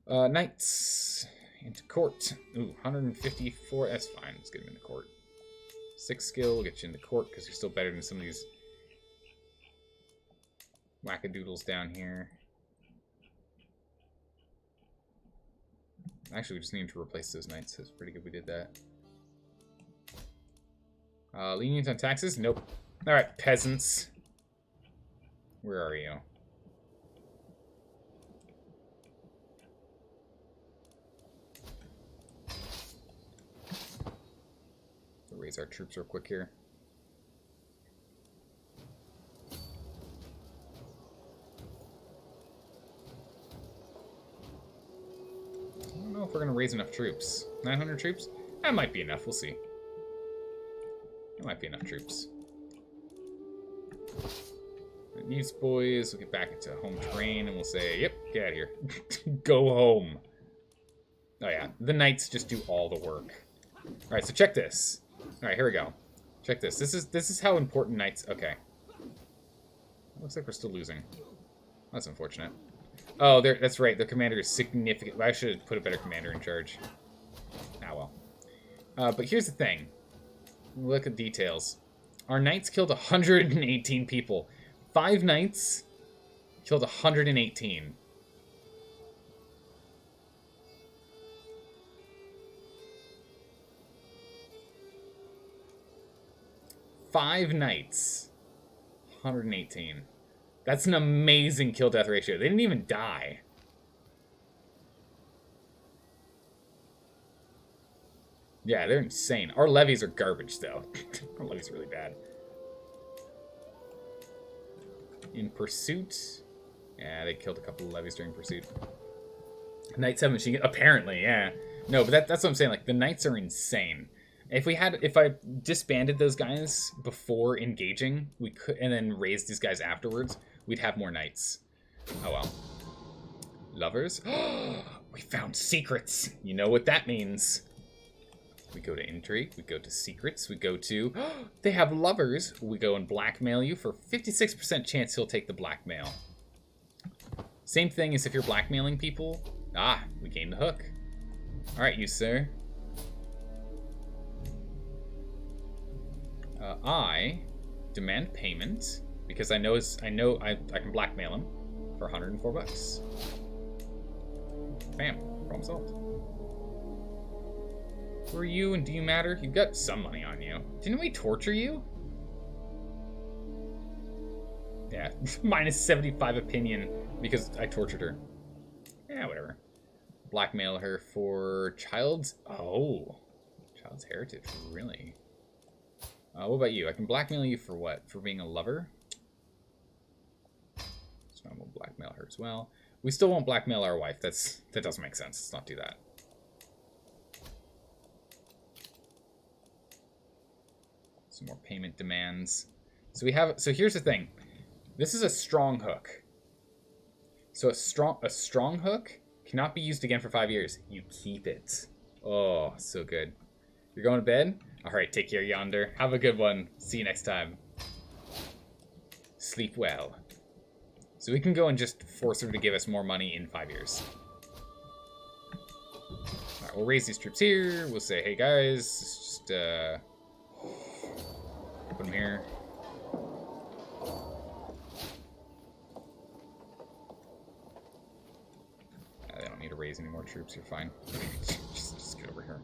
Knights into court. Ooh, 154. That's fine. Let's get him into court. 6 skill. We'll get you into court because you're still better than some of these wackadoodles down here. Actually, we just need to replace those knights. That's pretty good we did that. Lenient on taxes? Nope. Alright, peasants. Where are you? We'll raise our troops real quick here. I don't know if we're going to raise enough troops. 900 troops? That might be enough. We'll see. That might be enough troops. These boys will get back into home terrain and we'll say, yep, get out of here. Go home. Oh yeah, the knights just do all the work. Alright, so check this. Alright, here we go. Check this. This is how important knights... Okay. Looks like we're still losing. That's unfortunate. Oh, that's right. The commander is significant. I should have put a better commander in charge. Ah, well. But here's the thing. Look at details. Our knights killed 118 people. 5 knights killed 118. Five knights, 118. That's an amazing kill-death ratio. They didn't even die. Yeah, they're insane. Our levies are garbage, though. Our levies are really bad. In pursuit, yeah, they killed a couple of levies during pursuit. Knights have machine gun. Apparently, yeah. No, but that's what I'm saying. Like, the knights are insane. If I disbanded those guys before engaging, we could, and then raised these guys afterwards, we'd have more knights. Oh well. Lovers. We found secrets. You know what that means. We go to intrigue, we go to secrets, we go to, they have lovers. We go and blackmail you for 56% chance he'll take the blackmail. Same thing as if you're blackmailing people. Ah, we gained the hook. All right, you sir. I demand payment because I know I can blackmail him for 104 bucks. Bam, problem solved. Who are you and do you matter? You've got some money on you. Didn't we torture you? Yeah, minus 75 opinion because I tortured her. Yeah, whatever. Blackmail her for child's... Oh. Child's heritage, really? What about you? I can blackmail you for what? For being a lover? So I'm gonna blackmail her as well. We still won't blackmail our wife. That doesn't make sense. Let's not do that. Some more payment demands. So here's the thing. This is a strong hook. So a strong hook cannot be used again for 5 years. You keep it. Oh, so good. You're going to bed? All right, take care, Yonder. Have a good one. See you next time. Sleep well. So we can go and just force her to give us more money in 5 years. All right, we'll raise these troops here. We'll say, hey guys, just put them here. They don't need to raise any more troops. You're fine. just get over here.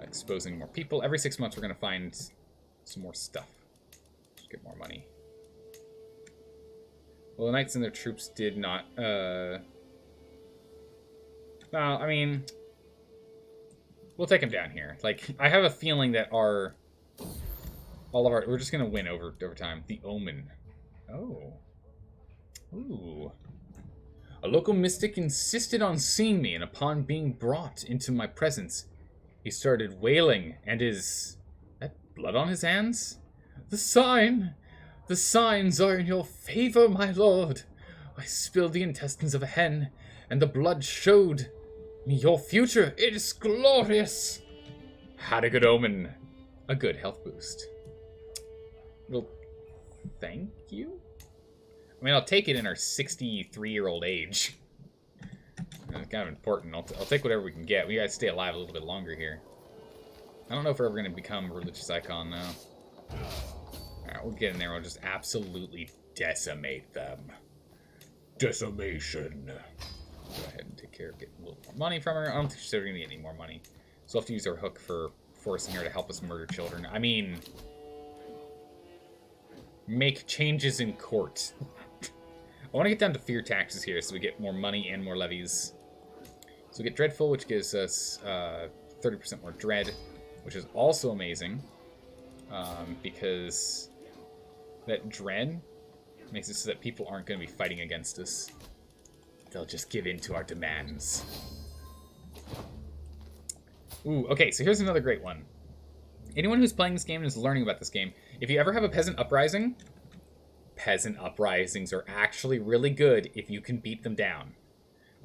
exposing more people. Every 6 months we're going to find some more stuff. Just get more money. Well, the knights and their troops did not... well, I mean... We'll take them down here. Like, I have a feeling that all of our... We're just going to win over time. The Omen. Oh. Ooh. A local mystic insisted on seeing me, and upon being brought into my presence, he started wailing, and is... that blood on his hands? The signs are in your favor, my lord. I spilled the intestines of a hen, and the blood showed me your future. It is glorious. Had a good omen. A good health boost. Well, thank you? I mean, I'll take it in our 63-year-old age. It's kind of important. I'll take whatever we can get. We gotta stay alive a little bit longer here. I don't know if we're ever going to become a religious icon, though. Alright, we'll get in there. We'll just absolutely decimate them. Decimation. Go ahead and take care of getting a little more money from her. I don't think she's ever going to get any more money. So we'll have to use our hook for forcing her to help us murder children. I mean... make changes in court. I want to get down to fear taxes here so we get more money and more levies. So we get Dreadful, which gives us 30% more dread, which is also amazing. Because that dread makes it so that people aren't going to be fighting against us. They'll just give in to our demands. Ooh, okay, so here's another great one. Anyone who's playing this game and is learning about this game, if you ever have a peasant uprising, peasant uprisings are actually really good if you can beat them down.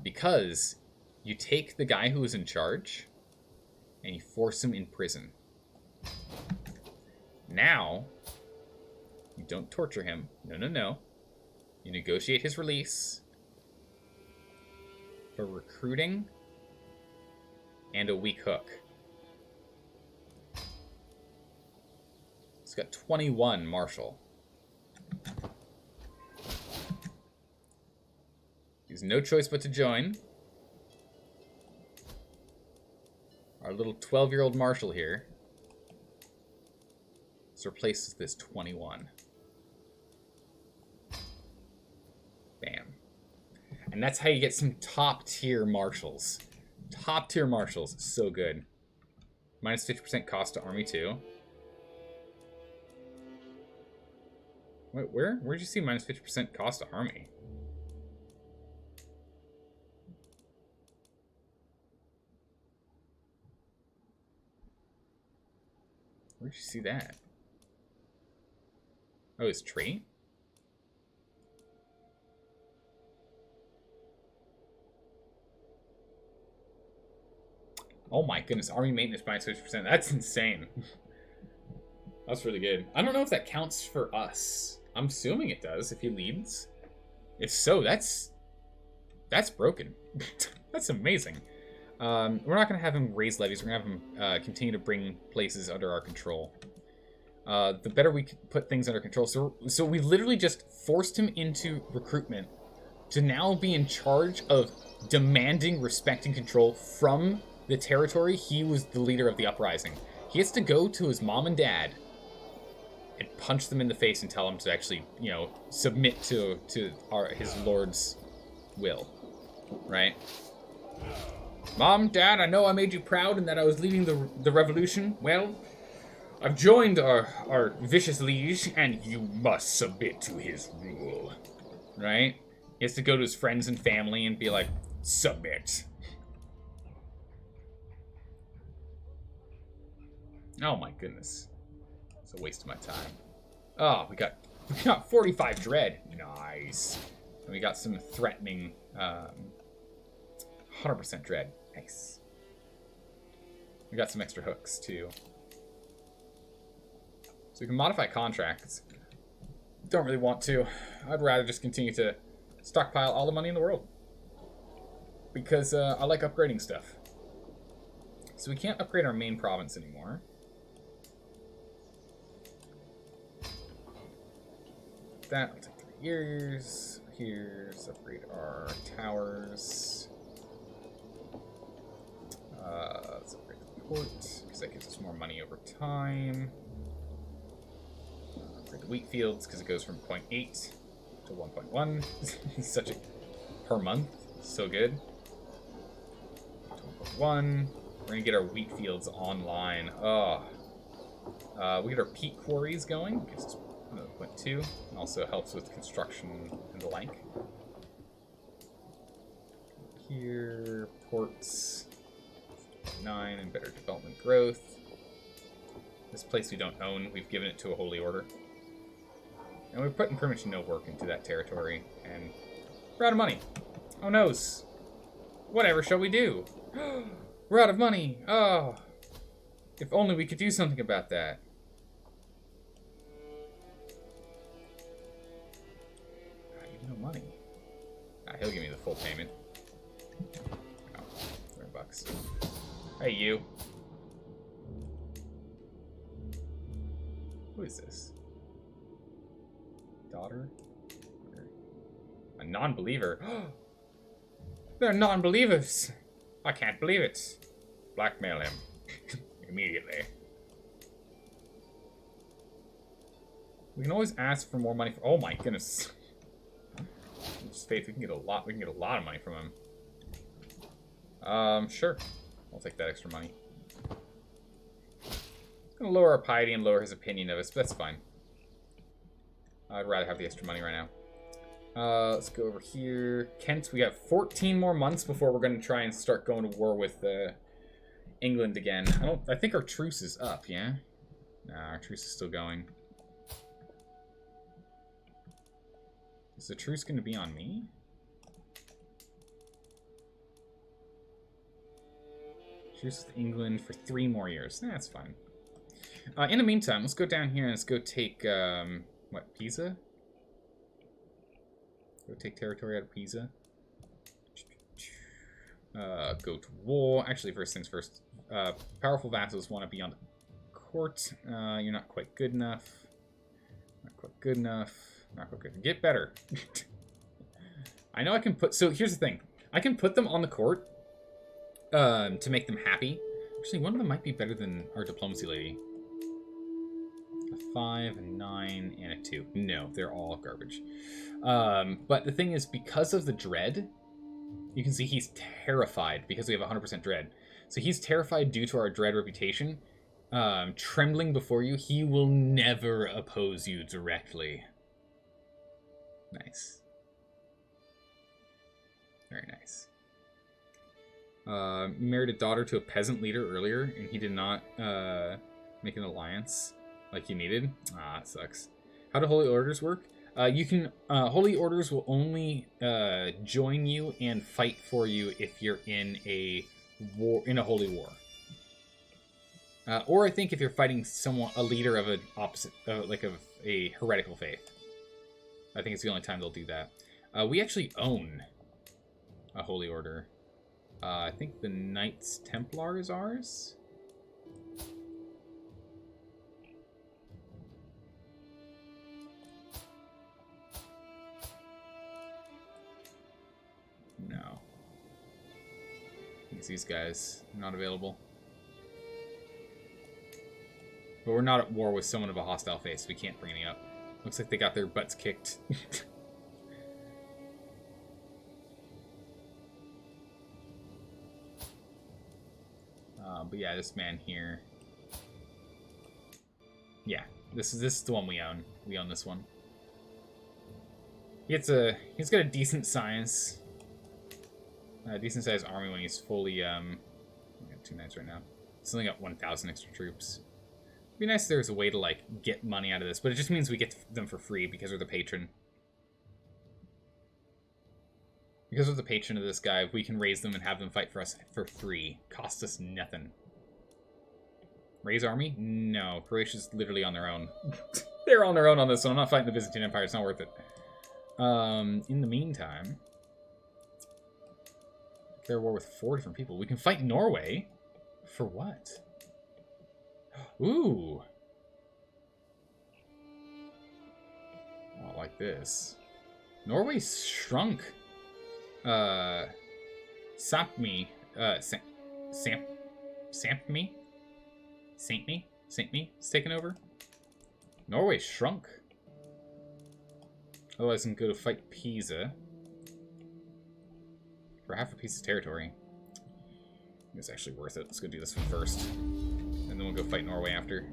Because you take the guy who is in charge and you force him in prison. Now, you don't torture him. No. You negotiate his release for recruiting and a weak hook. It's got 21 martial. He's no choice but to join. Our little 12-year-old marshal here. This replaces this 21. Bam. And that's how you get some top-tier marshals. Top-tier marshals. So good. Minus 50% cost to army, too. Wait, where'd you see minus 50% cost to army? Where'd you see that? Oh, his trait? Oh my goodness, army maintenance minus 50%. That's insane. That's really good. I don't know if that counts for us. I'm assuming it does if he leads. If so, that's broken. That's amazing. We're not going to have him raise levies. We're going to have him continue to bring places under our control. The better we put things under control. So we literally just forced him into recruitment to now be in charge of demanding respect and control from the territory he was the leader of the uprising. He has to go to his mom and dad and punch them in the face and tell them to actually, you know, submit to his lord's will, right? Mom, Dad, I know I made you proud and that I was leading the revolution. Well, I've joined our vicious liege, and you must submit to his rule, right? He has to go to his friends and family and be like, submit. Oh my goodness. It's a waste of my time. Oh, we got 45 dread. Nice. And we got some threatening 100% dread. Nice. We got some extra hooks too. So we can modify contracts. Don't really want to. I'd rather just continue to stockpile all the money in the world. Because I like upgrading stuff. So we can't upgrade our main province anymore. That will take 3 years. Here's upgrade our towers. Let's upgrade the port, because I that gives us more money over time. For the wheat fields, because it goes from 0.8 to 1.1. Such a... per month. So good. 1. We're going to get our wheat fields online. Oh. We get our peat quarries going. Gives us another 0.2. And also helps with construction and the like. Here, ports. 9 and better development growth. This place we don't own, we've given it to a holy order. And we're putting pretty much no work into that territory. And we're out of money. Oh noes. Whatever shall we do? We're out of money. Oh. If only we could do something about that. You have no money. He'll give me the full payment. Oh, $300. Hey, you. Who is this? Daughter? A non-believer? They're non-believers! I can't believe it. Blackmail him. Immediately. We can always ask for more money. Oh my goodness. Just faith, we can get a lot of money from him. Sure. I'll take that extra money. It's gonna lower our piety and lower his opinion of us, but that's fine. I'd rather have the extra money right now. Let's go over here. Kent, we got 14 more months before we're gonna try and start going to war with England again. I think our truce is up, yeah? Nah, our truce is still going. Is the truce gonna be on me? Truce with England for 3 more years. That's fine. In the meantime, let's go down here and let's go take, what, Pisa? Go take territory out of Pisa. Go to war. Actually, first things first. Powerful vassals want to be on the court. You're not quite good enough. Not quite good enough. Not quite good. Get better. I know I can put... So, here's the thing. I can put them on the court to make them happy. Actually, one of them might be better than our diplomacy lady. A 5, a 9, and a 2. No, they're all garbage. But the thing is, because of the dread, you can see he's terrified because we have 100% dread. So he's terrified due to our dread reputation. Trembling before you, he will never oppose you directly. Nice. Very nice. Married a daughter to a peasant leader earlier, and he did not make an alliance like he needed. Ah, it sucks. How do holy orders work? You can holy orders will only join you and fight for you if you're in a war, in a holy war. Or I think if you're fighting someone, a leader of an opposite, like of a heretical faith. I think it's the only time they'll do that. We actually own a holy order. I think the Knights Templar is ours. No. These guys are not available. But we're not at war with someone of a hostile faith, so we can't bring any up. Looks like they got their butts kicked. But yeah, this man here. Yeah, this is the one we own. We own this one. He's got a decent size. Decent sized army when he's fully we got 2 knights right now. It's only got 1,000 extra troops. It'd be nice if there was a way to like get money out of this, but it just means we get them for free because we're the patron. Because we're the patron of this guy, we can raise them and have them fight for us for free. Cost us nothing. Raise army? No, Croatia's literally on their own. They're on their own on this one. I'm not fighting the Byzantine Empire. It's not worth it. In the meantime, they're at war with 4 different people. We can fight Norway. For what? Ooh. Oh, like this. Norway's shrunk. Sapmi. Samp me? Saint Me? Saint Me is taken over? Norway shrunk. Otherwise, I can go to fight Pisa. For half a piece of territory. I think it's actually worth it. Let's go do this one first. And then we'll go fight Norway after.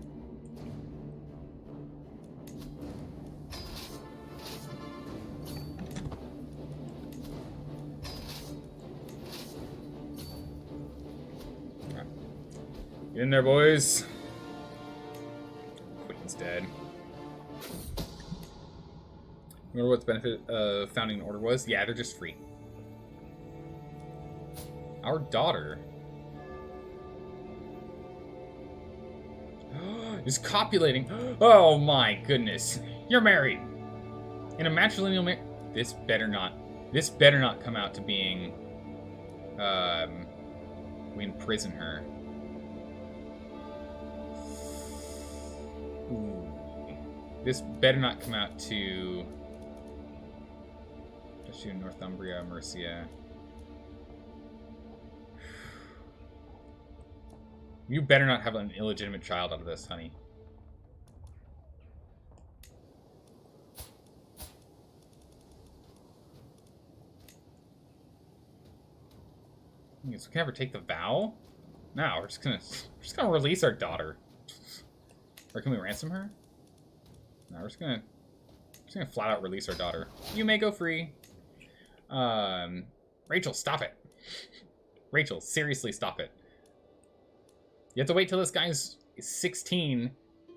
Get in there, boys. Queen's dead. Remember what the benefit of founding an order was? Yeah, they're just free. Our daughter is copulating. Oh my goodness. You're married. In a matrilineal marriage. This better not come out to being we imprison her. Ooh. This better not come out to Northumbria, Mercia. You better not have an illegitimate child out of this, honey. So we can ever take the vow? No, we're just gonna release our daughter. Or can we ransom her? No, we're just gonna flat out release our daughter. You may go free. Rachel, stop it. Rachel, seriously, stop it. You have to wait till this guy's 16,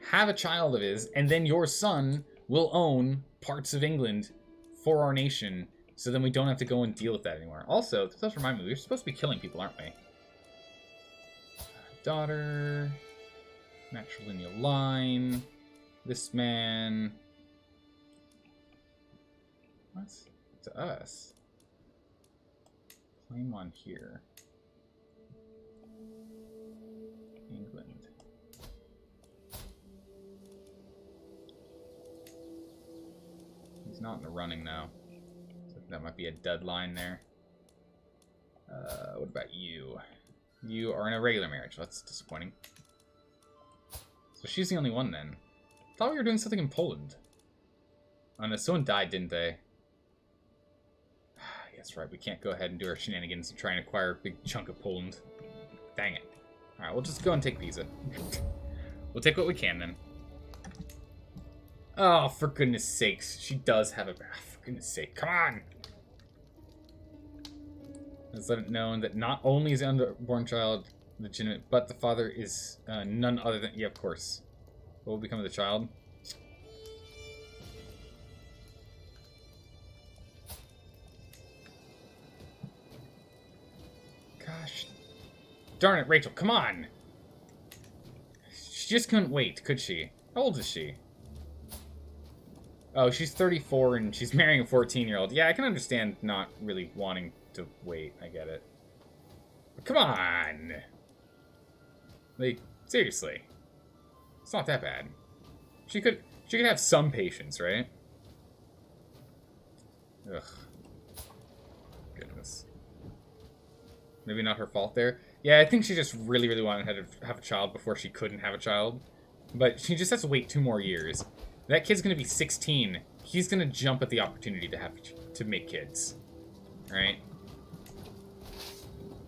have a child of his, and then your son will own parts of England for our nation, so then we don't have to go and deal with that anymore. Also, this does remind me, we're supposed to be killing people, aren't we? Daughter, matrilineal line, this man. What? To us. Claim one here. England. He's not in the running now. So that might be a dud line there. What about you? You are in a regular marriage. That's disappointing. So she's the only one then. I thought we were doing something in Poland. Oh no, someone died, didn't they? That's right, we can't go ahead and do our shenanigans and try and acquire a big chunk of Poland. Dang it. Alright, we'll just go and take Pisa. We'll take what we can then. Oh, for goodness sakes. She does have a bath. For goodness sake. Come on! Let's let it known that not only is the unborn child legitimate, but the father is none other than... Yeah, of course. What will become of the child? Gosh. Darn it, Rachel, come on! She just couldn't wait, could she? How old is she? Oh, she's 34 and she's marrying a 14-year-old. Yeah, I can understand not really wanting to wait. I get it. But come on! Like, seriously. It's not that bad. She could have some patience, right? Ugh. Goodness. Maybe not her fault there. Yeah, I think she just really, really wanted to have a child before she couldn't have a child. But she just has to wait 2 more years. That kid's gonna be 16. He's gonna jump at the opportunity to make kids. Right?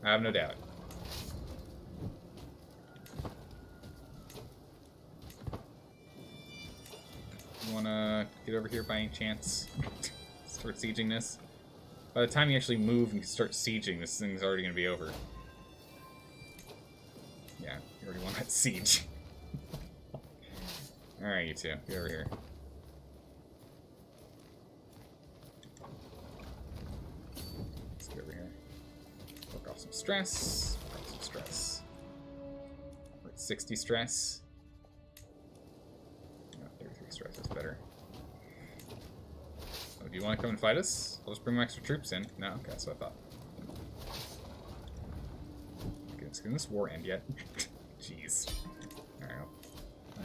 I have no doubt. You wanna get over here by any chance? Start sieging this? By the time you actually move and start sieging, this thing's already gonna be over. Yeah, you already won that siege. Alright, you two, get over here. Let's get over here. Work off some stress. Work off some stress. We're at 60 stress. No, 33 stress, that's better. Oh, do you want to come and fight us? I'll just bring my extra troops in. No? Okay, that's what I thought. Okay, can this war end yet? Jeez. Alright,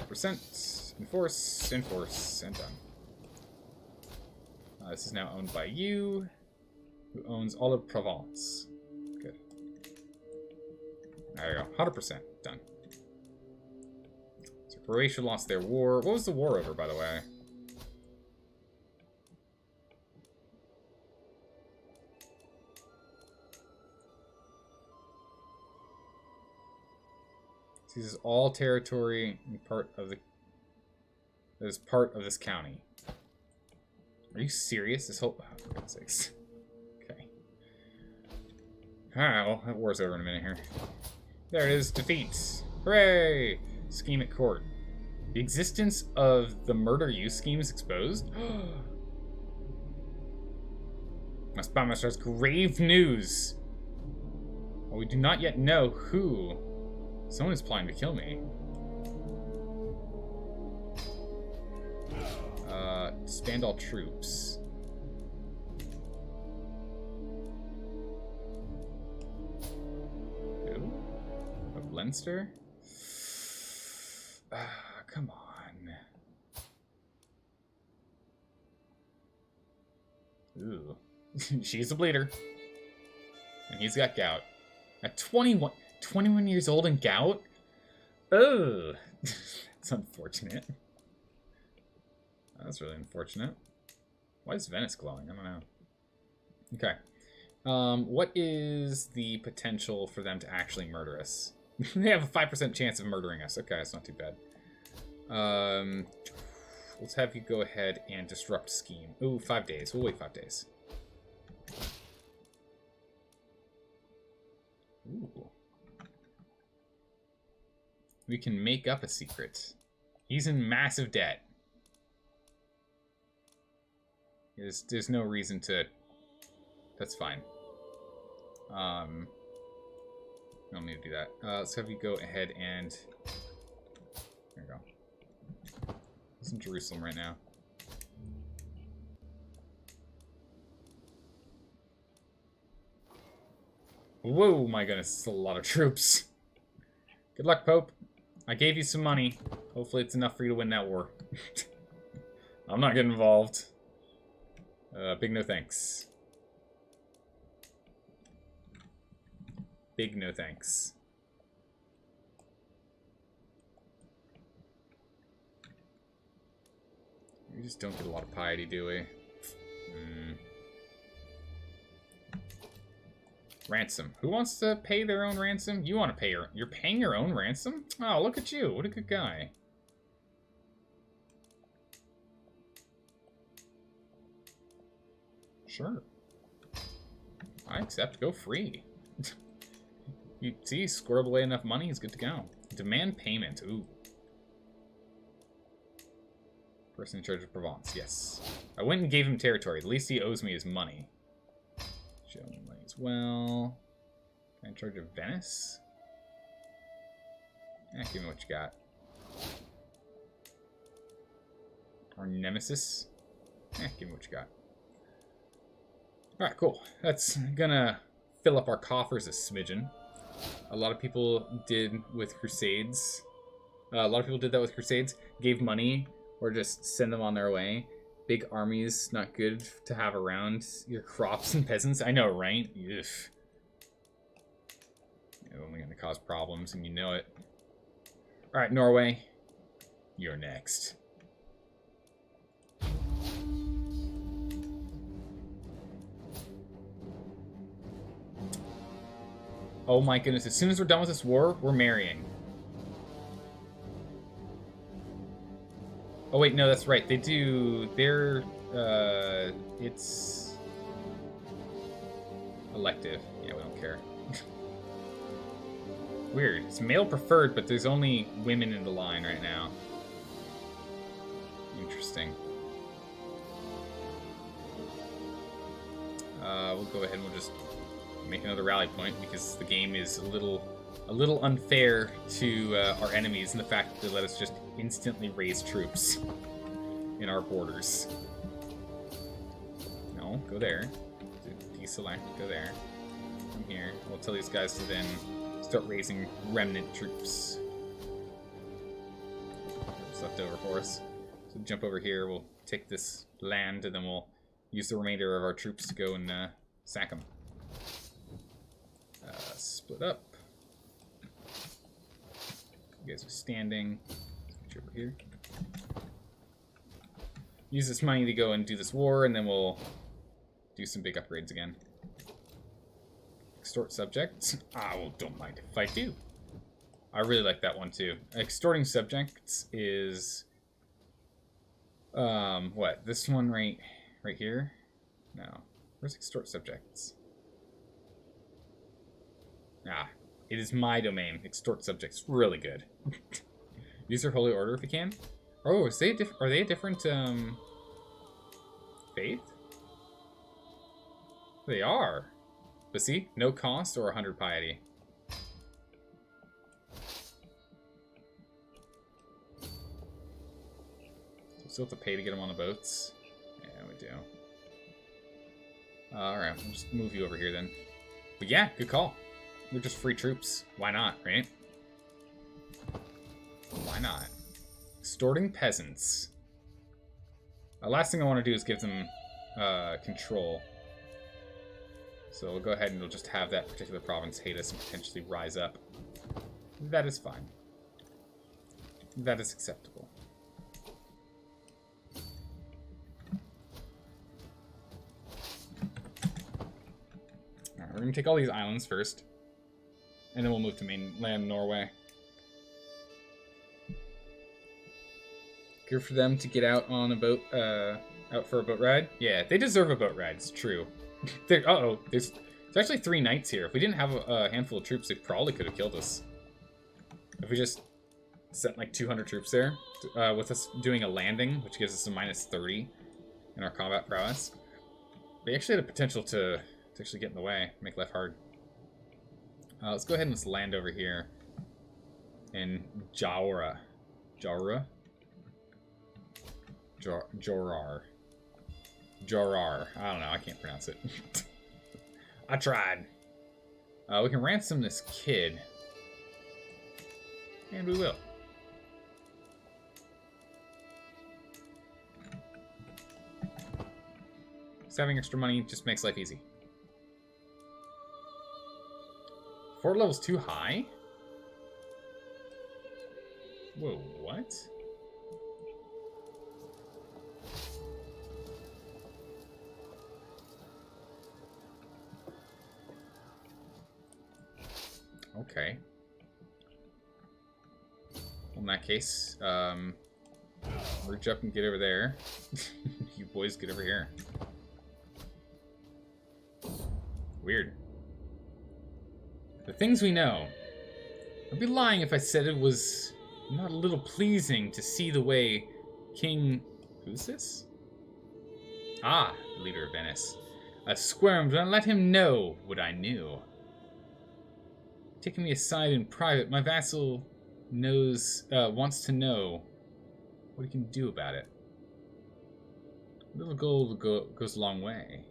100%. Enforce, and done. This is now owned by you, who owns all of Provence. Good. There you go. 100%. Done. Croatia lost their war. What was the war over, by the way? This is all territory and part of the... that is part of this county. Are you serious? This whole... oh, for God's sakes. Okay. Alright, well, that war's over in a minute here. There it is. Defeat. Hooray! Scheme at court. The existence of the murder use scheme is exposed. My spymaster has grave news. Well, we do not yet know who. Someone is planning to kill me. Disband all troops. Who? Of Leinster? Come on. Ooh. She's a bleeder. And he's got gout. At 21 years old and gout? Ugh. That's unfortunate. That's really unfortunate. Why is Venice glowing? I don't know. Okay. What is the potential for them to actually murder us? They have a 5% chance of murdering us. Okay, that's not too bad. Let's have you go ahead and disrupt scheme. Ooh, 5 days. We'll wait 5 days. Ooh. We can make up a secret. He's in massive debt. There's no reason to... That's fine. We don't need to do that. Let's have you go ahead and... There you go. He's in Jerusalem right now. Whoa, my goodness, it's a lot of troops. Good luck, Pope. I gave you some money. Hopefully it's enough for you to win that war. I'm not getting involved. Big no thanks. Big no thanks. We just don't get a lot of piety, do we? Ransom. Who wants to pay their own ransom? You want to pay your... You're paying your own ransom? Oh, look at you. What a good guy. Sure. I accept. Go free. You see, squirreled away enough money, he's good to go. Demand payment. Ooh. Person in charge of Provence. Yes. I went and gave him territory. The least he owes me is money. Show me money as well. Can I in charge of Venice? Give me what you got. Our nemesis? Give me what you got. Alright, cool. That's gonna fill up our coffers a smidgen. A lot of people did with Crusades. A lot of people did that with Crusades. Gave money or just send them on their way. Big armies, not good to have around your crops and peasants. I know, right? Ugh. It's only gonna cause problems and you know it. Alright, Norway. You're next. Oh my goodness, as soon as we're done with this war, we're marrying. Oh wait, no, that's right. They do... it's... elective. Yeah, we don't care. Weird. It's male preferred, but there's only women in the line right now. Interesting. We'll go ahead and we'll just make another rally point because the game is a little unfair to our enemies in the fact that they let us just instantly raise troops in our borders. No, go there. Deselect, go there. Come here. We'll tell these guys to then start raising remnant troops. What's left over for us? So jump over here, we'll take this land, and then we'll use the remainder of our troops to go and sack them. Split up. You guys are standing. you over here. Use this money to go and do this war, and then we'll do some big upgrades again. Extort Subjects. Ah, well, don't mind if I do. I really like that one, too. Extorting Subjects is... what? This one right here? No. Where's Extort Subjects? Ah, it is my domain. Extort Subjects. Really good. Use their holy order if you can. Oh, are they a different, faith? They are. But see, no cost or 100 piety. So we still have to pay to get them on the boats. Yeah, we do. Alright, we'll just move you over here then. But yeah, good call. They're just free troops. Why not, right? Why not? Extorting peasants. The last thing I want to do is give them control. So we'll go ahead and we'll just have that particular province hate us and potentially rise up. That is fine. That is acceptable. Alright, we're going to take all these islands first. And then we'll move to mainland Norway. Good for them to get out on a boat, out for a boat ride. Yeah, they deserve a boat ride, it's true. Uh-oh, there's actually 3 knights here. If we didn't have a handful of troops, they probably could have killed us. If we just sent like 200 troops there, with us doing a landing, which gives us a -30 in our combat prowess, they actually had a potential to actually get in the way, make life hard. Let's go ahead and let's land over here in Jawra. Jawra? Jorar. Jorar. I don't know. I can't pronounce it. I tried. We can ransom this kid. And we will. Just having extra money just makes life easy. Fort level's too high? Whoa, what? Okay. Well, in that case, reach up and get over there. You boys get over here. Weird. The things we know. I'd be lying if I said it was not a little pleasing to see the way King... Who's this? Ah, the leader of Venice. I squirmed when I let him know what I knew. Taking me aside in private, my vassal wants to know what he can do about it. A little gold goes a long way.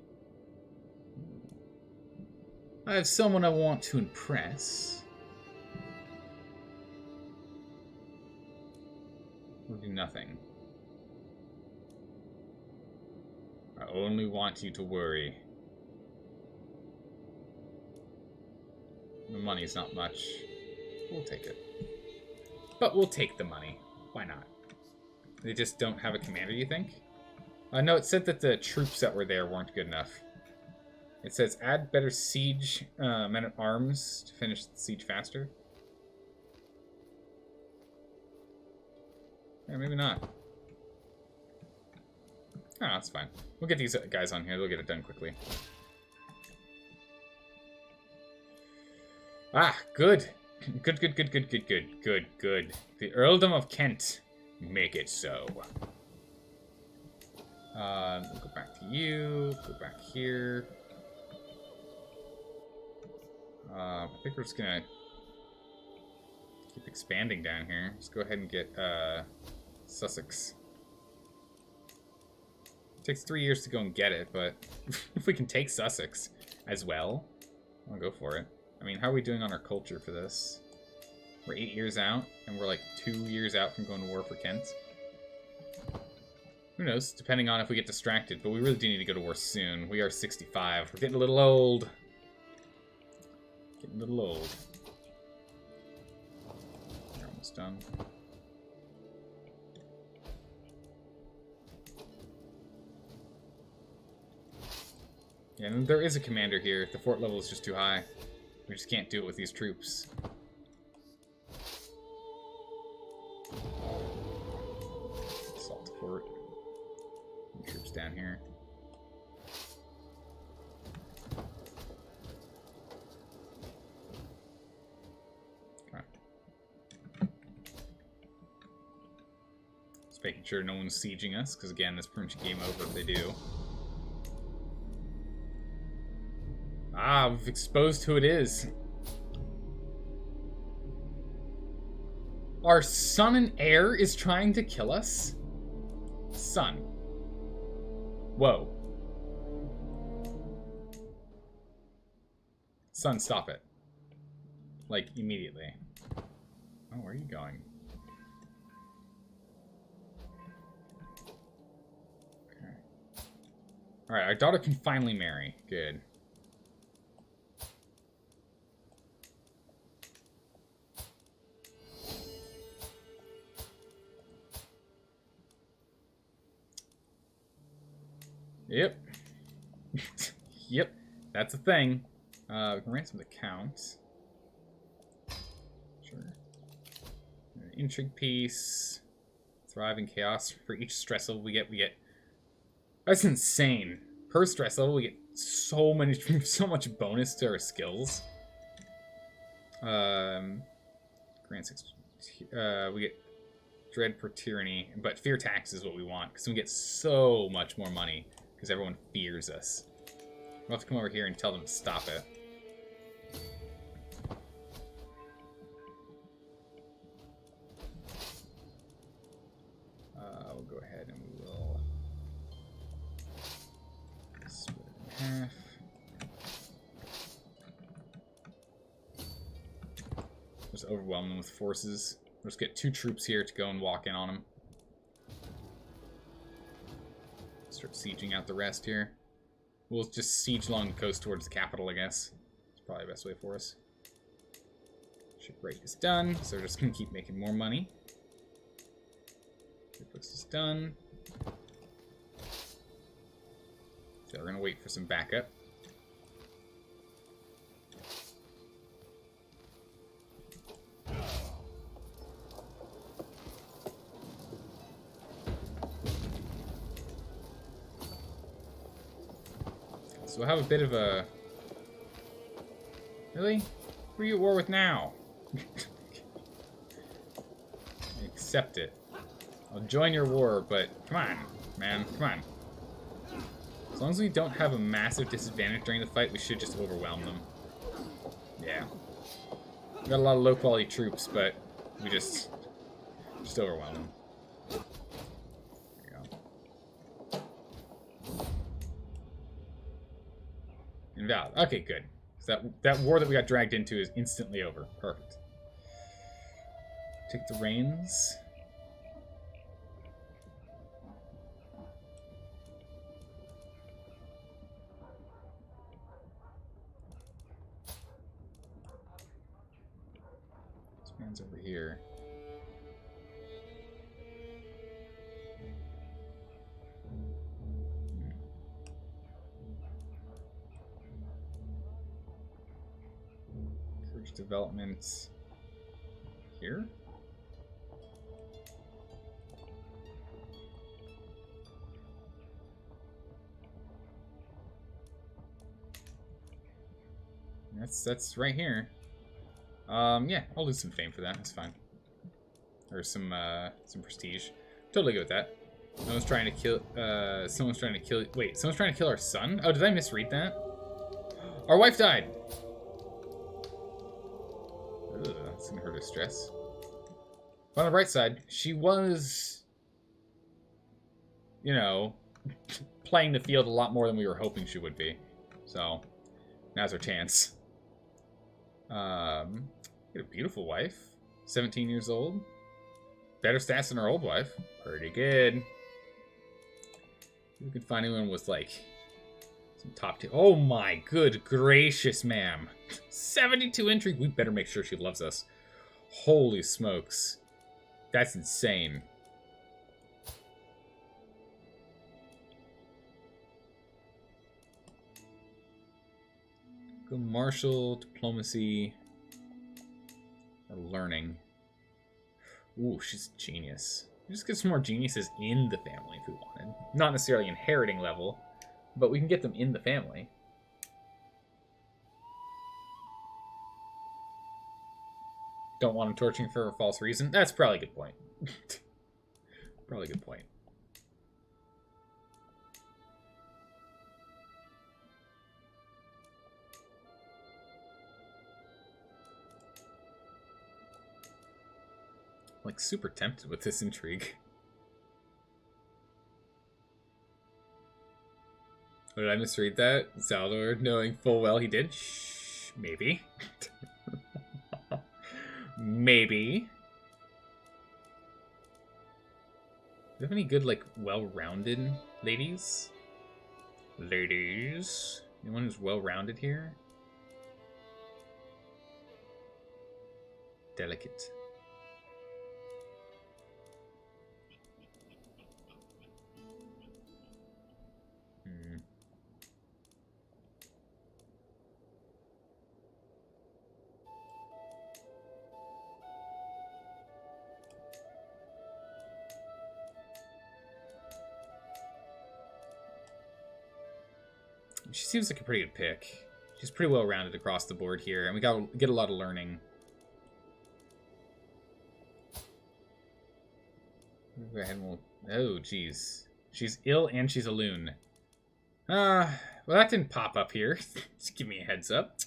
I have someone I want to impress. We'll do nothing. I only want you to worry. The money's not much. We'll take it. But we'll take the money. Why not? They just don't have a commander, you think? No, it said that the troops that were there weren't good enough. It says, add better siege men-at-arms to finish the siege faster. Yeah, maybe not. Oh, that's fine. We'll get these guys on here. They'll get it done quickly. Ah, good. Good. The Earldom of Kent. Make it so. We'll go back to you. Go back here. I think we're just gonna keep expanding down here. Let's go ahead and get Sussex. It takes 3 years to go and get it, but if we can take Sussex as well, I'll go for it. I mean, how are we doing on our culture for this? We're 8 years out, and we're like 2 years out from going to war for Kent. Who knows, depending on if we get distracted, but we really do need to go to war soon. We are 65. We're getting a little old. Getting a little old. You're almost done. Yeah, and there is a commander here. The fort level is just too high. We just can't do it with these troops. Assault the fort. Troops down here. Okay. Just making sure no one's sieging us, because again, this pretty much game over if they do. Ah, we've exposed who it is. Our son and heir is trying to kill us? Son. Whoa. Son, stop it. Like, immediately. Oh, where are you going? Okay. Alright, our daughter can finally marry. Good. Yep. Yep. That's a thing. We can ransom the count. Sure. Intrigue piece. Thrive in chaos. For each stress level we get. That's insane. Per stress level we get so much bonus to our skills. Grant 6. We get dread per tyranny, but fear tax is what we want because we get so much more money. Because everyone fears us. We'll have to come over here and tell them to stop it. We'll go ahead and we will split it in half. Just overwhelm them with forces. We'll just get 2 troops here to go and walk in on them. Start sieging out the rest here. We'll just siege along the coast towards the capital, I guess. It's probably the best way for us. Ship rate is done, so we're just going to keep making more money. Shipbooks is done. So we're going to wait for some backup. So we'll have a bit of a... Really? Who are you at war with now? Accept it. I'll join your war, but come on, man, come on. As long as we don't have a massive disadvantage during the fight, we should just overwhelm them. Yeah. We got a lot of low-quality troops, but we just overwhelm them. Invalid. Okay, good. So that war that we got dragged into is instantly over. Perfect. Take the reins. This man's over here. Developments here. That's right here. Yeah, I'll lose some fame for that. That's fine. Or some prestige. Totally good with that. Someone's trying to kill. Someone's trying to kill. Wait, someone's trying to kill our son. Oh, did I misread that? Our wife died. Ugh, that's gonna hurt her stress. But on the bright side, she was, you know, playing the field a lot more than we were hoping she would be. So, now's our chance. Got a beautiful wife. 17 years old. Better stats than our old wife. Pretty good. We could find anyone with, like, some top tier. Oh my good gracious, ma'am. 72 intrigue. We better make sure she loves us. Holy smokes. That's insane. Go martial, diplomacy, or learning. Ooh, she's a genius. Just get some more geniuses in the family if we wanted. Not necessarily inheriting level, but we can get them in the family. Don't want him torturing for a false reason. That's probably a good point. Probably a good point. Like, super tempted with this intrigue. Did I misread that? Zaldor knowing full well he did? Shh, maybe. Maybe. Do you have any good, like, well-rounded ladies? Ladies? Anyone who's well-rounded here? Delicate. She seems like a pretty good pick. She's pretty well rounded across the board here, and we got to get a lot of learning. Go ahead and we'll... Oh, jeez. She's ill and she's a loon. Well, that didn't pop up here. Just give me a heads up.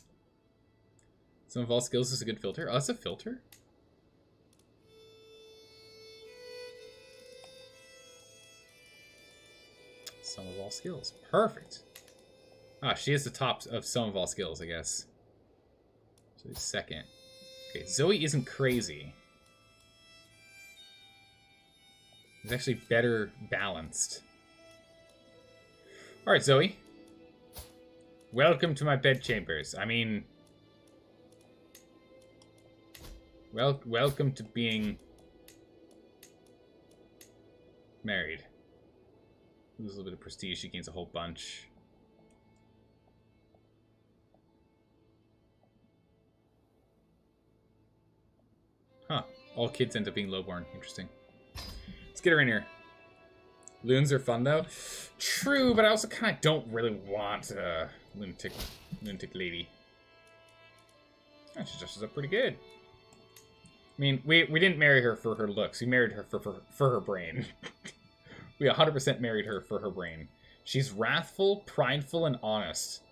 Some of all skills is a good filter. Oh, that's a filter? Some of all skills. Perfect. Ah, she is the top of some of all skills, I guess. So second. Okay, Zoe isn't crazy. It's actually better balanced. Alright, Zoe. Welcome to my bedchambers. I mean... welcome to being... married. Lose a little bit of prestige, she gains a whole bunch. Huh. All kids end up being lowborn. Interesting. Let's get her in here. Loons are fun, though. True, but I also kind of don't really want a lunatic lady. Oh, she dresses up pretty good. I mean, we didn't marry her for her looks. We married her for her brain. We 100% married her for her brain. She's wrathful, prideful, and honest.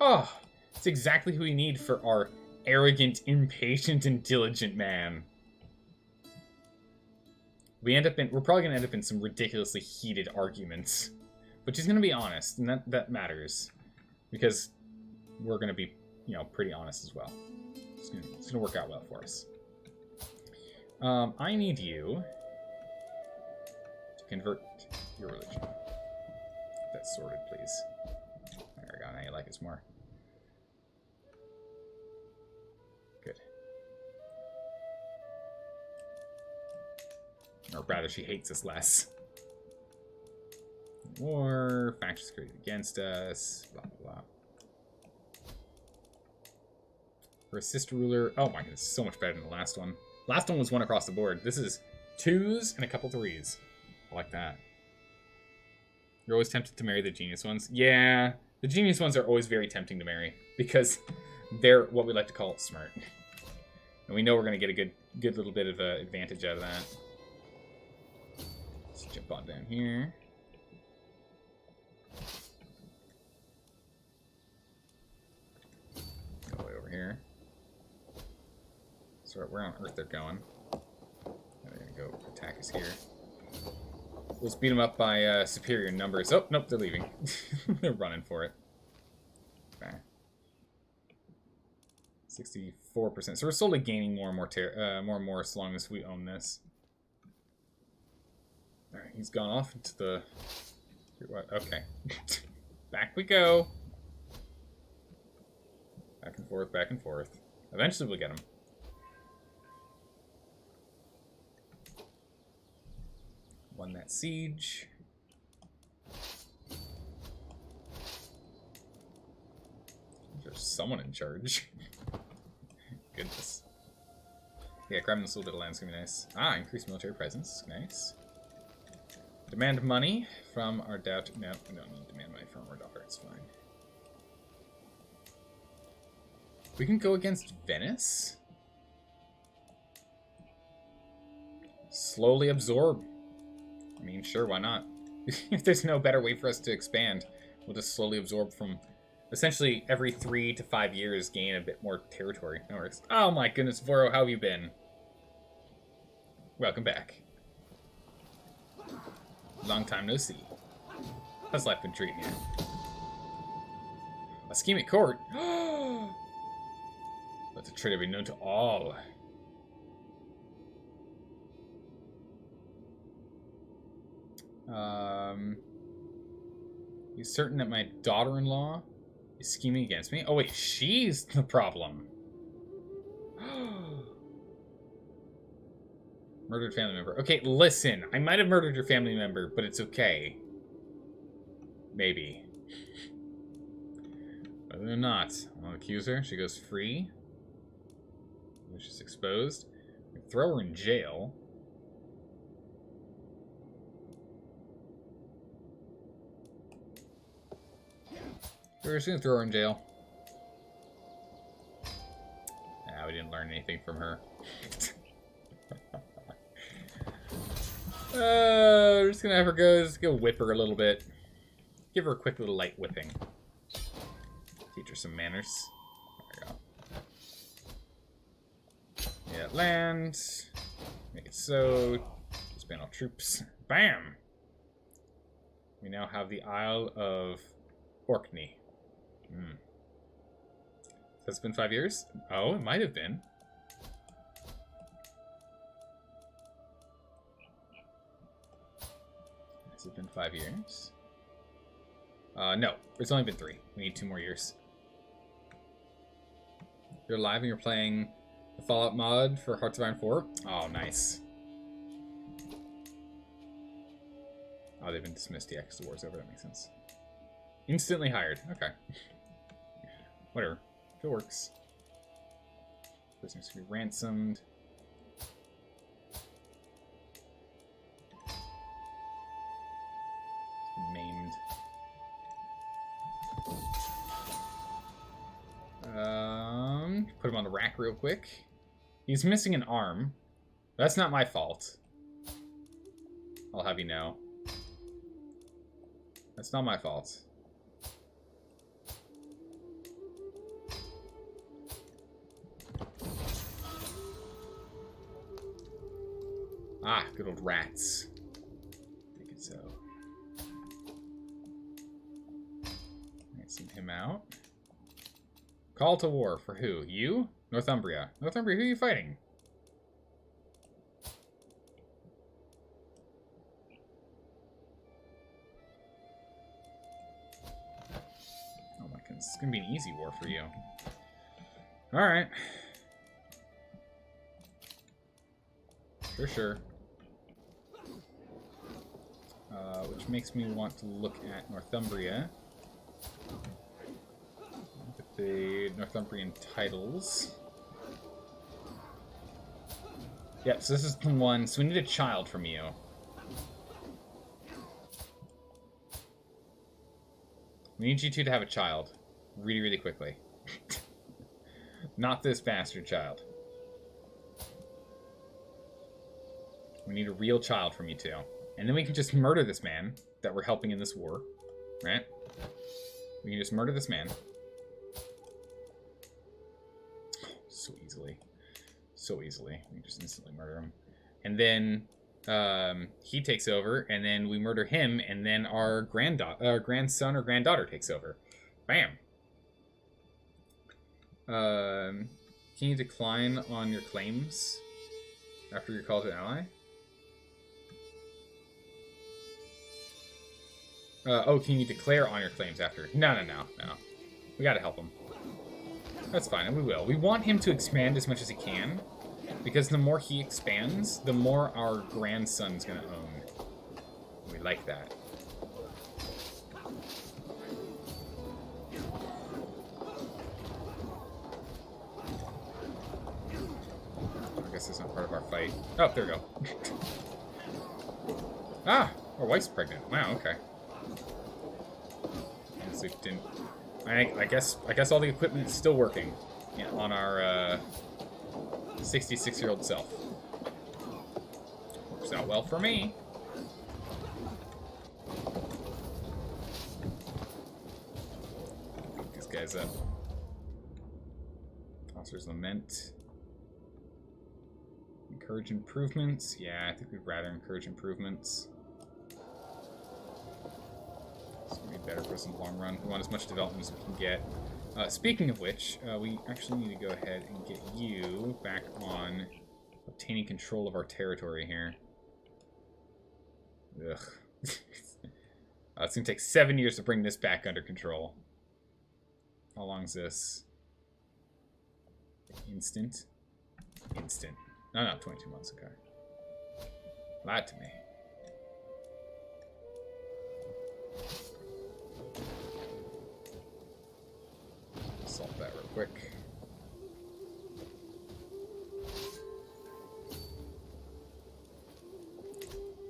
Oh, it's exactly who we need for our arrogant, impatient, and diligent man. We're probably gonna end up in some ridiculously heated arguments, but she's gonna be honest, and that matters, because we're gonna be, pretty honest as well. It's gonna work out well for us. I need you to convert your religion. Get that sorted, please. There we go. Now you like us more. Good. Or rather, she hates us less. War, factions created against us, blah, blah, blah. For a sister ruler, oh my goodness, so much better than the last one. Last one was one across the board. This is 2s and a couple 3s. I like that. You're always tempted to marry the genius ones. Yeah, the genius ones are always very tempting to marry because they're what we like to call smart. And we know we're going to get a good little bit of advantage out of that. Let's jump on down here. Go way over here. So where on earth they're going? They're going to go attack us here. We'll speed them up by superior numbers. Oh, nope, they're leaving. They're running for it. Okay. 64%. So we're slowly gaining more and more as long as we own this. Alright, he's gone off into the... Okay. Back we go. Back and forth, back and forth. Eventually we'll get him. Won that siege. There's someone in charge. Goodness. Yeah, grabbing this little bit of land's gonna be nice. Ah, increased military presence. Nice. Demand money from our daughter. No, we don't need to demand money from our daughter. It's fine. We can go against Venice? Slowly absorb. I mean, sure, why not? If there's no better way for us to expand, we'll just slowly absorb from... Essentially, every 3 to 5 years, gain a bit more territory. No worries. Oh my goodness, Voro, how have you been? Welcome back. Long time no see. How's life been treating you? A scheme at court? Let the traitor be known to all. You certain that my daughter-in-law is scheming against me? Oh wait, she's the problem. Murdered family member. Okay, listen, I might have murdered your family member, but it's okay. Maybe. Other than not, I'll accuse her. She goes free. She's exposed. We throw her in jail. We're just gonna throw her in jail. Nah, we didn't learn anything from her. We're just gonna have her go whip her a little bit. Give her a quick little light whipping. Teach her some manners. There we go. Yeah, land. Make it so. Disband all troops. Bam! We now have the Isle of Orkney. Has it been 5 years? Oh, it might have been. Has it been 5 years? No, it's only been 3. We need 2 more years. You're live and you're playing the Fallout mod for Hearts of Iron 4? Oh, nice. Oh, they've been dismissed. Yeah, because the war's over. That makes sense. Instantly hired. Okay. Whatever. If it works. Prisoners can be ransomed. Maimed. Put him on the rack real quick. He's missing an arm. That's not my fault. I'll have you know. That's not my fault. Ah, good old rats. Make it so. Send him out. Call to war for who? You? Northumbria. Northumbria, who are you fighting? Oh my goodness, it's gonna be an easy war for you. Alright. Sure. Which makes me want to look at Northumbria. Look at the Northumbrian Titles. Yep, so this is the one. So we need a child from you. We need you two to have a child. Really, really quickly. Not this bastard child. We need a real child from you two. And then we can just murder this man that we're helping in this war. Right? We can just murder this man. So easily. So easily. We can just instantly murder him. And then he takes over, and then we murder him, and then our grandson or granddaughter takes over. Bam! Can you decline on your claims after you're called an ally? Oh, can you declare on your claims after? No. We gotta help him. That's fine, and we will. We want him to expand as much as he can, because the more he expands, the more our grandson's gonna own. We like that. guess it's not part of our fight. Oh, there we go. Ah! Our wife's pregnant. Wow, okay. So it didn't... I guess all the equipment is still working, yeah, on our 66-year-old self. Works out well for me. Pick these guys up. Officer's Lament. Encourage improvements. Yeah, I think we'd rather encourage improvements. It's going to be better for us in the long run. We want as much development as we can get. Speaking of which, we actually need to go ahead and get you back on obtaining control of our territory here. Ugh. It's going to take 7 years to bring this back under control. How long is this? Instant? Instant. No, 22 months, okay. Lied to me. Solve that real quick.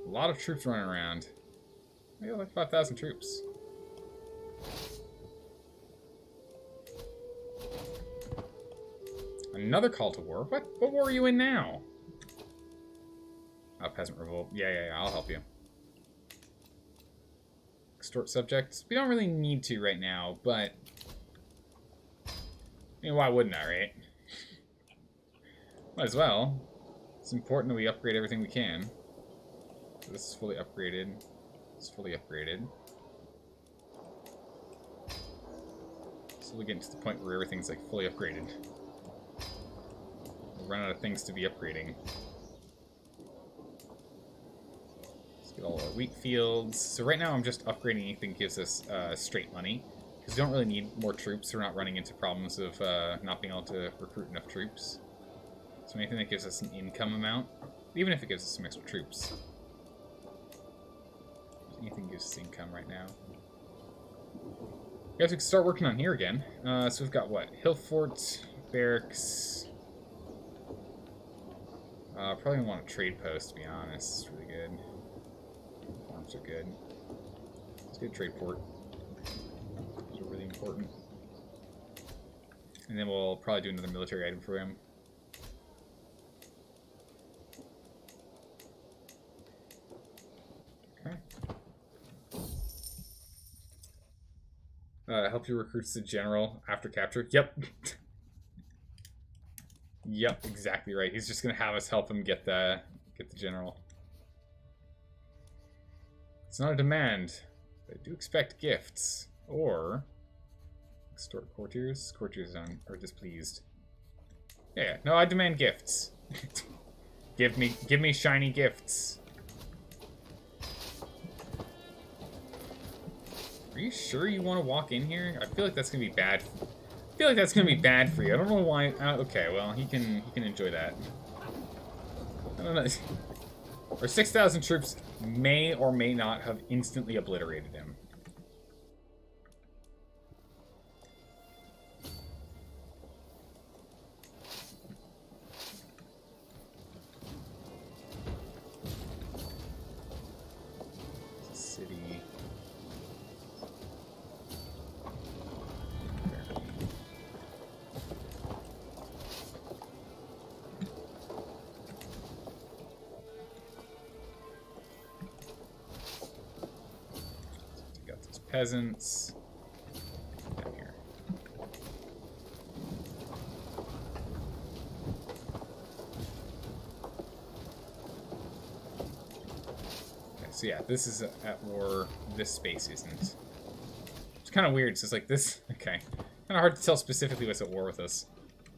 A lot of troops running around. I got like 5,000 troops. Another call to war? What war are you in now? Oh, Peasant Revolt. Yeah, I'll help you. Extort Subjects. We don't really need to right now, but... I mean, why wouldn't I, right? Might as well. It's important that we upgrade everything we can. So this is fully upgraded. This is fully upgraded. So we're getting to the point where everything's like fully upgraded. Run out of things to be upgrading. Let's get all our wheat fields. So right now I'm just upgrading anything that gives us straight money. Because we don't really need more troops. We're not running into problems of not being able to recruit enough troops. So anything that gives us an income amount, even if it gives us some extra troops. Anything gives us income right now. I guess we can start working on here again. So we've got what? Hill Fort, Barracks... probably want a trade post, to be honest. It's really good. Farms are good. Let's get a trade port. Those are really important. And then we'll probably do another military item for him. Okay. Help your recruits to general after capture. Yep. Yep, exactly right. He's just gonna have us help him get the general. It's not a demand. They do expect gifts. Or extort courtiers. Courtiers are displeased. Yeah, no, I demand gifts. give me shiny gifts. Are you sure you want to walk in here? I feel like that's gonna be bad. I feel like that's gonna be bad for you. I don't know why. Okay, well he can enjoy that. I don't know. Our 6,000 troops may or may not have instantly obliterated him. City. Peasants. Down here. Okay, so yeah, this is at war. This space isn't. It's kind of weird. So it's like this. Okay, kind of hard to tell specifically what's at war with us.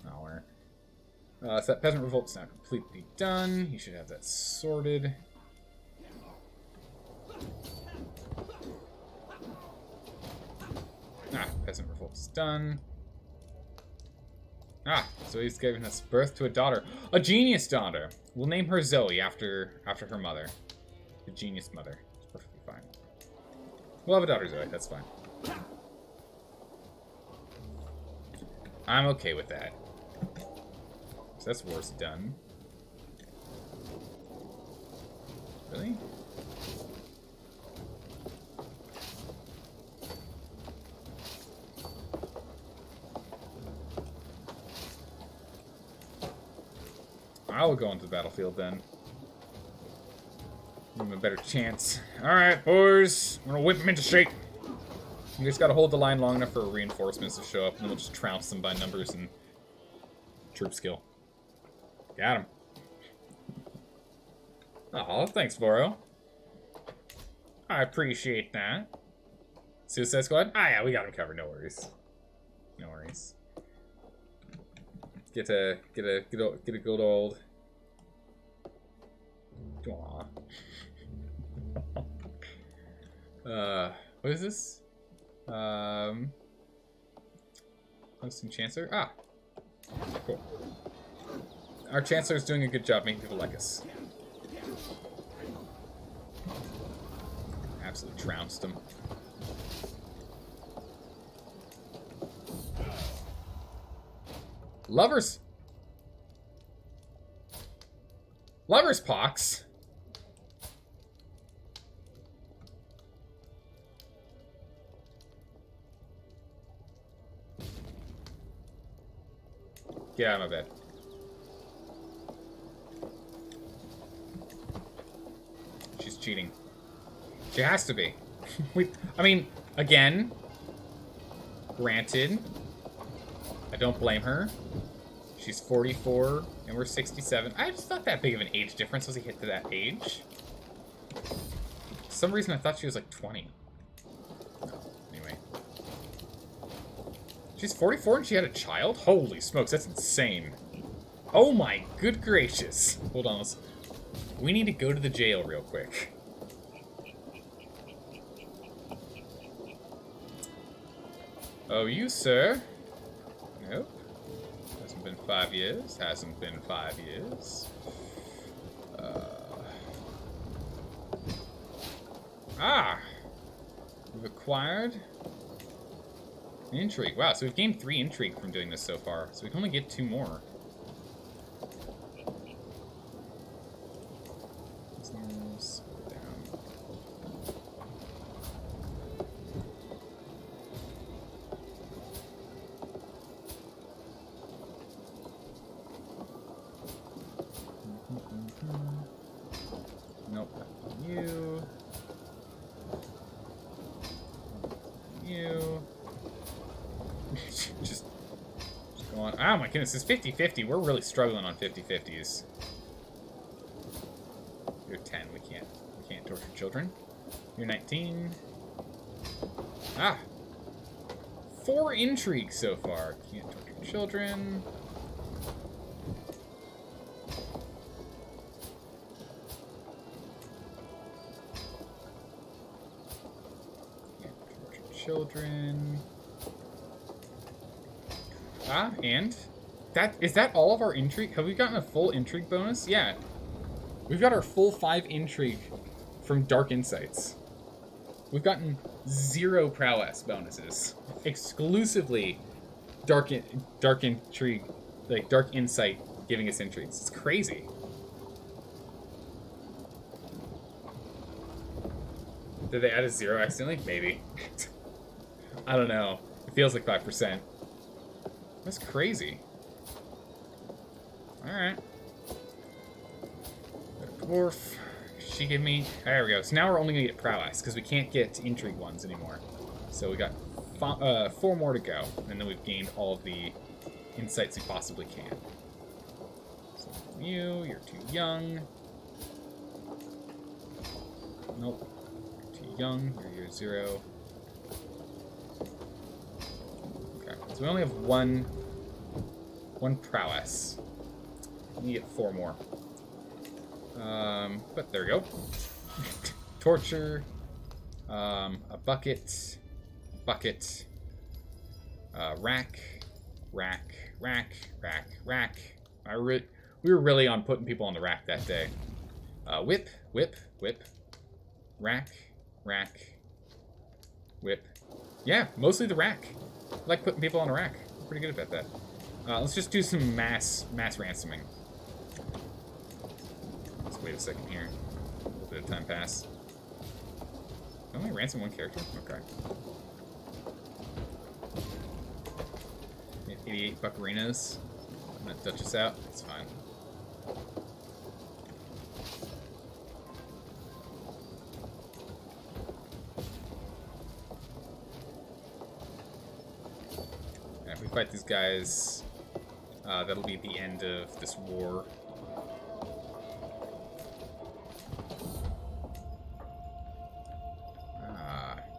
Oh, where? So that Peasant Revolt's now completely done. You should have that sorted. Peasant Revolt's done. So he's given us birth to a daughter. A genius daughter! We'll name her Zoe after her mother. The genius mother. It's perfectly fine. We'll have a daughter, Zoe. That's fine. I'm okay with that. So that's war's done. Really? I will go into the battlefield then. Give him a better chance. Alright, boys. I'm gonna whip him into shape. You just gotta hold the line long enough for reinforcements to show up, and then we'll just trounce them by numbers and troop skill. Got him. Aw, thanks, Voro. I appreciate that. Suicide Squad? Ah, yeah, we got him covered. No worries. No worries. Get a good old. Aw. What is this? Hosting Chancellor? Ah. Cool. Our Chancellor's doing a good job making people like us. Absolutely trounced him. Lovers pox. Get out of my bed. She's cheating. She has to be. I mean, again, granted, I don't blame her. She's 44, and we're 67. I just thought that big of an age difference was a hit to that age. For some reason, I thought she was like 20. Anyway. She's 44 and she had a child? Holy smokes, that's insane. Oh my good gracious. Hold on, we need to go to the jail real quick. Oh, you, sir? Nope. Hasn't been 5 years. Hasn't been 5 years. We've acquired intrigue. Wow, so we've gained 3 intrigue from doing this so far. So we can only get 2 more. Business, down. Nope, not you. You. just go on. Oh my goodness, it's 50-50. We're really struggling on 50-50s. You're 10. We can't torture children. You're 19. Ah. 4 intrigue so far. Can't torture children. Children. Ah, and is that all of our intrigue? Have we gotten a full intrigue bonus? Yeah. We've got our full 5 intrigue from Dark Insights. We've gotten 0 prowess bonuses. Exclusively Dark Intrigue, like Dark Insight giving us intrigues. It's crazy. Did they add a 0 accidentally? Maybe. I don't know. It feels like 5%. That's crazy. Alright. Dwarf. She give me... There we go. So now we're only going to get prowess, because we can't get intrigue ones anymore. So we got 4 more to go, and then we've gained all of the insights we possibly can. So you're too young. Nope. You're too young. You're 0. So we only have one prowess. We get 4 more. But there we go. Torture. A bucket. Rack. We were really on putting people on the rack that day. Whip. Rack. Whip. Yeah, mostly the rack. I like putting people on a rack. I'm pretty good about that. Let's just do some mass ransoming. Let's wait a second here. A little bit of time pass. Only ransom one character? Okay. 88 buccarinas. I'm gonna Dutch us out. It's fine. And if we fight these guys, that'll be the end of this war.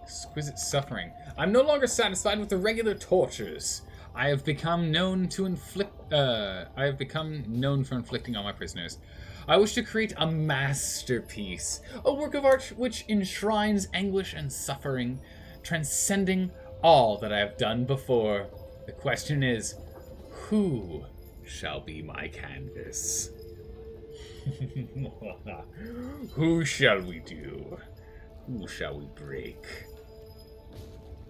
Exquisite suffering. I'm no longer satisfied with the regular tortures. I have become known for inflicting on my prisoners. I wish to create a masterpiece, a work of art which enshrines anguish and suffering, transcending all that I have done before. The question is, who shall be my canvas? Who shall we do? Who shall we break?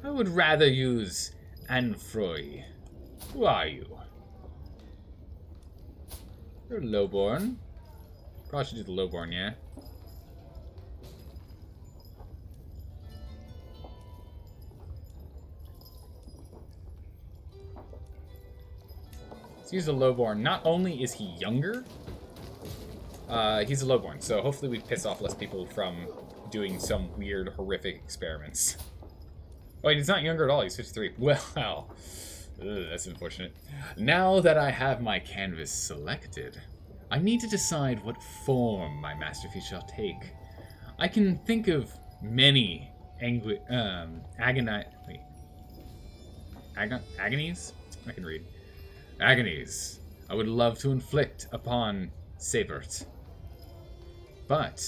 I would rather use Anfroy. Who are you? You're lowborn. Probably should do the lowborn, yeah? Let's use the lowborn. Not only is he younger, he's a lowborn, so hopefully we piss off less people from doing some weird, horrific experiments. Oh, he's not younger at all. He's 53. Well, that's unfortunate. Now that I have my canvas selected, I need to decide what form my masterpiece shall take. I can think of many agonies? I can read. Agonies I would love to inflict upon Sabert. But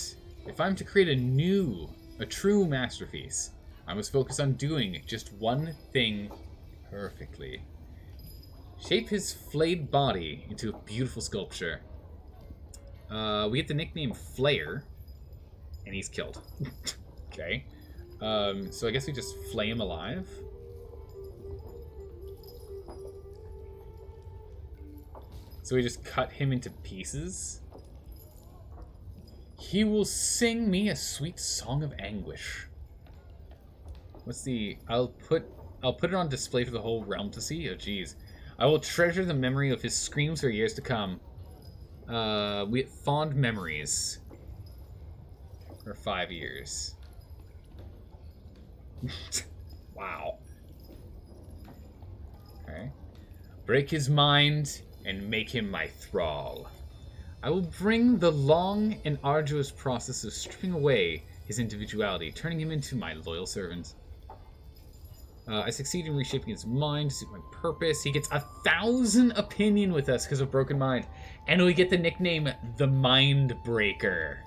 if I'm to create a true masterpiece, I must focus on doing just one thing perfectly. Shape his flayed body into a beautiful sculpture. We get the nickname Flayer, and he's killed. Okay. So I guess we just flay him alive. So we just cut him into pieces. He will sing me a sweet song of anguish. What's the... I'll put it on display for the whole realm to see. Oh, jeez. I will treasure the memory of his screams for years to come. We have fond memories. For 5 years. Wow. Okay. Break his mind and make him my thrall. I will bring the long and arduous process of stripping away his individuality, turning him into my loyal servant. I succeed in reshaping his mind to suit my purpose. He gets 1,000 opinion with us because of Broken Mind. And we get the nickname the Mind Breaker.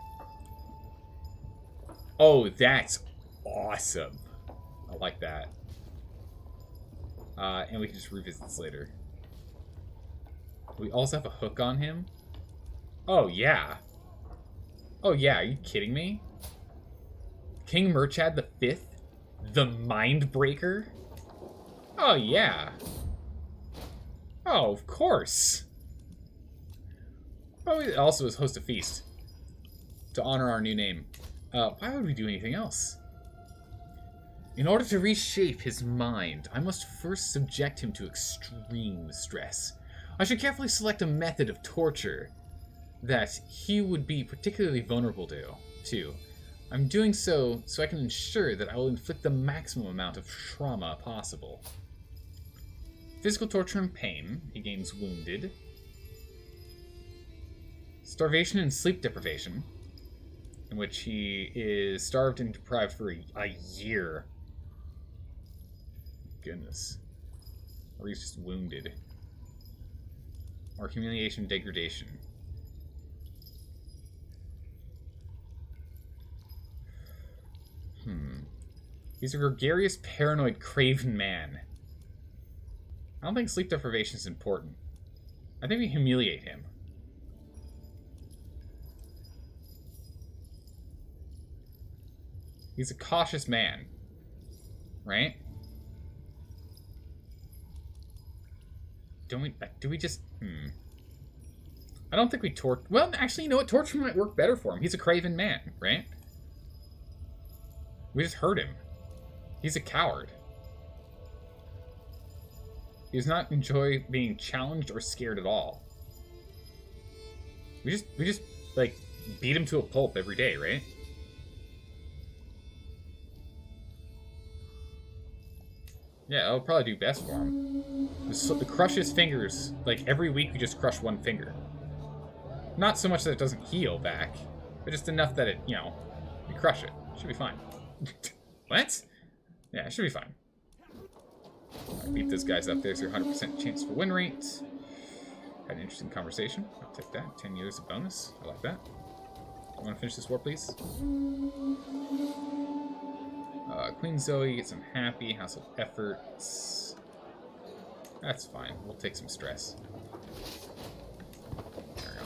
Oh, that's awesome. I like that. And we can just revisit this later. We also have a hook on him. Oh, yeah. Oh, yeah. Are you kidding me? King Murchad the Fifth? The Mind Breaker? Oh, yeah. Oh, of course. Oh, it also is host a feast. To honor our new name. Why would we do anything else? In order to reshape his mind, I must first subject him to extreme stress. I should carefully select a method of torture that he would be particularly vulnerable to. I'm doing so I can ensure that I will inflict the maximum amount of trauma possible. Physical torture and pain. He gains wounded. Starvation and sleep deprivation, in which he is starved and deprived for a year. Goodness. Or he's just wounded. Or humiliation and degradation. He's a gregarious, paranoid, craven man. I don't think sleep deprivation is important. I think we humiliate him. He's a cautious man. Right? Do we just... I don't think we torture... Well, actually, you know what? Torture might work better for him. He's a craven man, right? We just hurt him. He's a coward. He does not enjoy being challenged or scared at all. We just like, beat him to a pulp every day, right? Yeah, that'll probably do best for him. So, crush his fingers. Like, every week we just crush one finger. Not so much that it doesn't heal back, but just enough that it, you know, we crush it. Should be fine. What? Yeah, it should be fine. Beat those guys up. There's your 100% chance for win rate. Had an interesting conversation. I'll take that. 10 years of bonus. I like that. You want to finish this war, please? Queen Zoe gets unhappy. Household efforts. That's fine. We'll take some stress. There we go.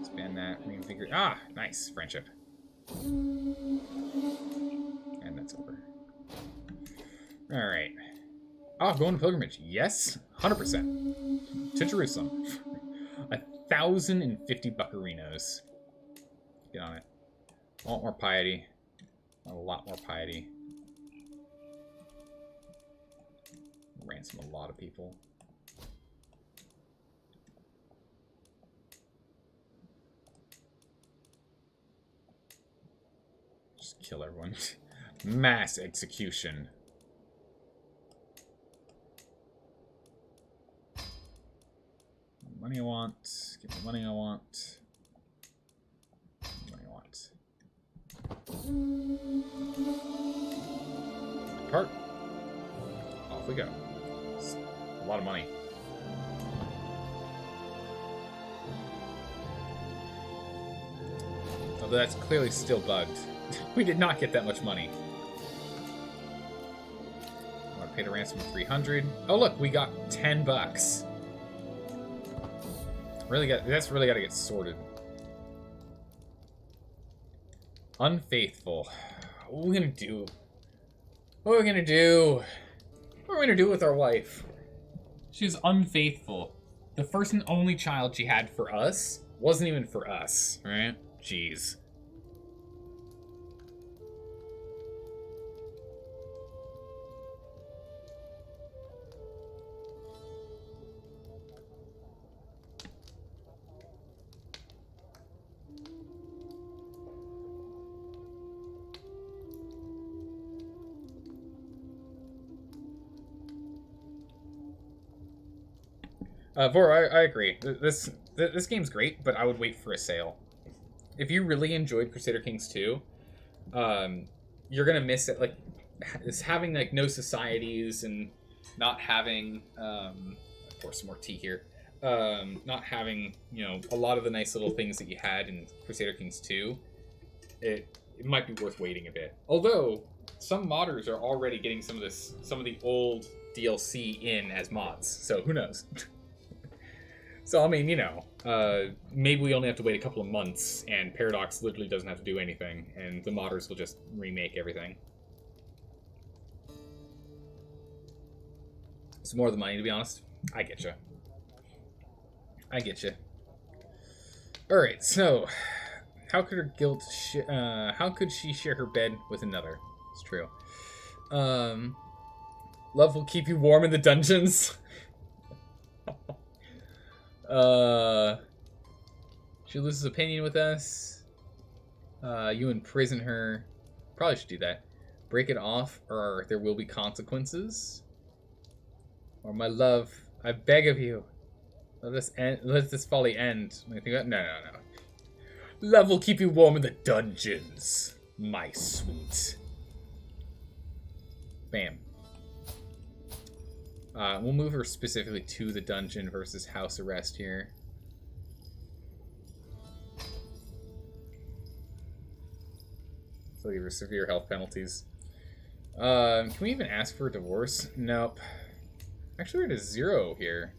Expand that. Reinvigorate. Ah, nice. Friendship. And that's over. Alright. Oh, going to pilgrimage. Yes. 100%. To Jerusalem. 1,050 buccarinos. Get on it. I want more piety. A lot more piety. Ransom a lot of people. Just kill everyone. Mass execution. Money I want. Give me the money I want. Money I want. Depart. Off we go. It's a lot of money. Although that's clearly still bugged. We did not get that much money. I want to pay the ransom of 300. Oh look, we got 10 bucks. That's really got to get sorted. Unfaithful. What are we gonna do? What are we gonna do? What are we gonna do with our wife? She was unfaithful. The first and only child she had for us wasn't even for us, right? Jeez. Vor, I agree. This game's great, but I would wait for a sale. If you really enjoyed Crusader Kings 2, you're gonna miss it. Like, it's having like no societies and not having, pour some more tea here. Not having, you know, a lot of the nice little things that you had in Crusader Kings 2. It might be worth waiting a bit. Although some modders are already getting some of the old DLC in as mods, so who knows. So, I mean, you know, maybe we only have to wait a couple of months, and Paradox literally doesn't have to do anything, and the modders will just remake everything. It's more of the money, to be honest. I get you. I get you. Alright, so, how could her guilt how could she share her bed with another? It's true. Love will keep you warm in the dungeons. She loses opinion with us. You imprison her. Probably should do that. Break it off, or there will be consequences. Or my love, I beg of you, let this folly end. No. Love will keep you warm in the dungeons, my sweet. Bam. We'll move her specifically to the dungeon versus house arrest here. So give her severe health penalties. Can we even ask for a divorce? Nope. Actually, we're at a 0 here.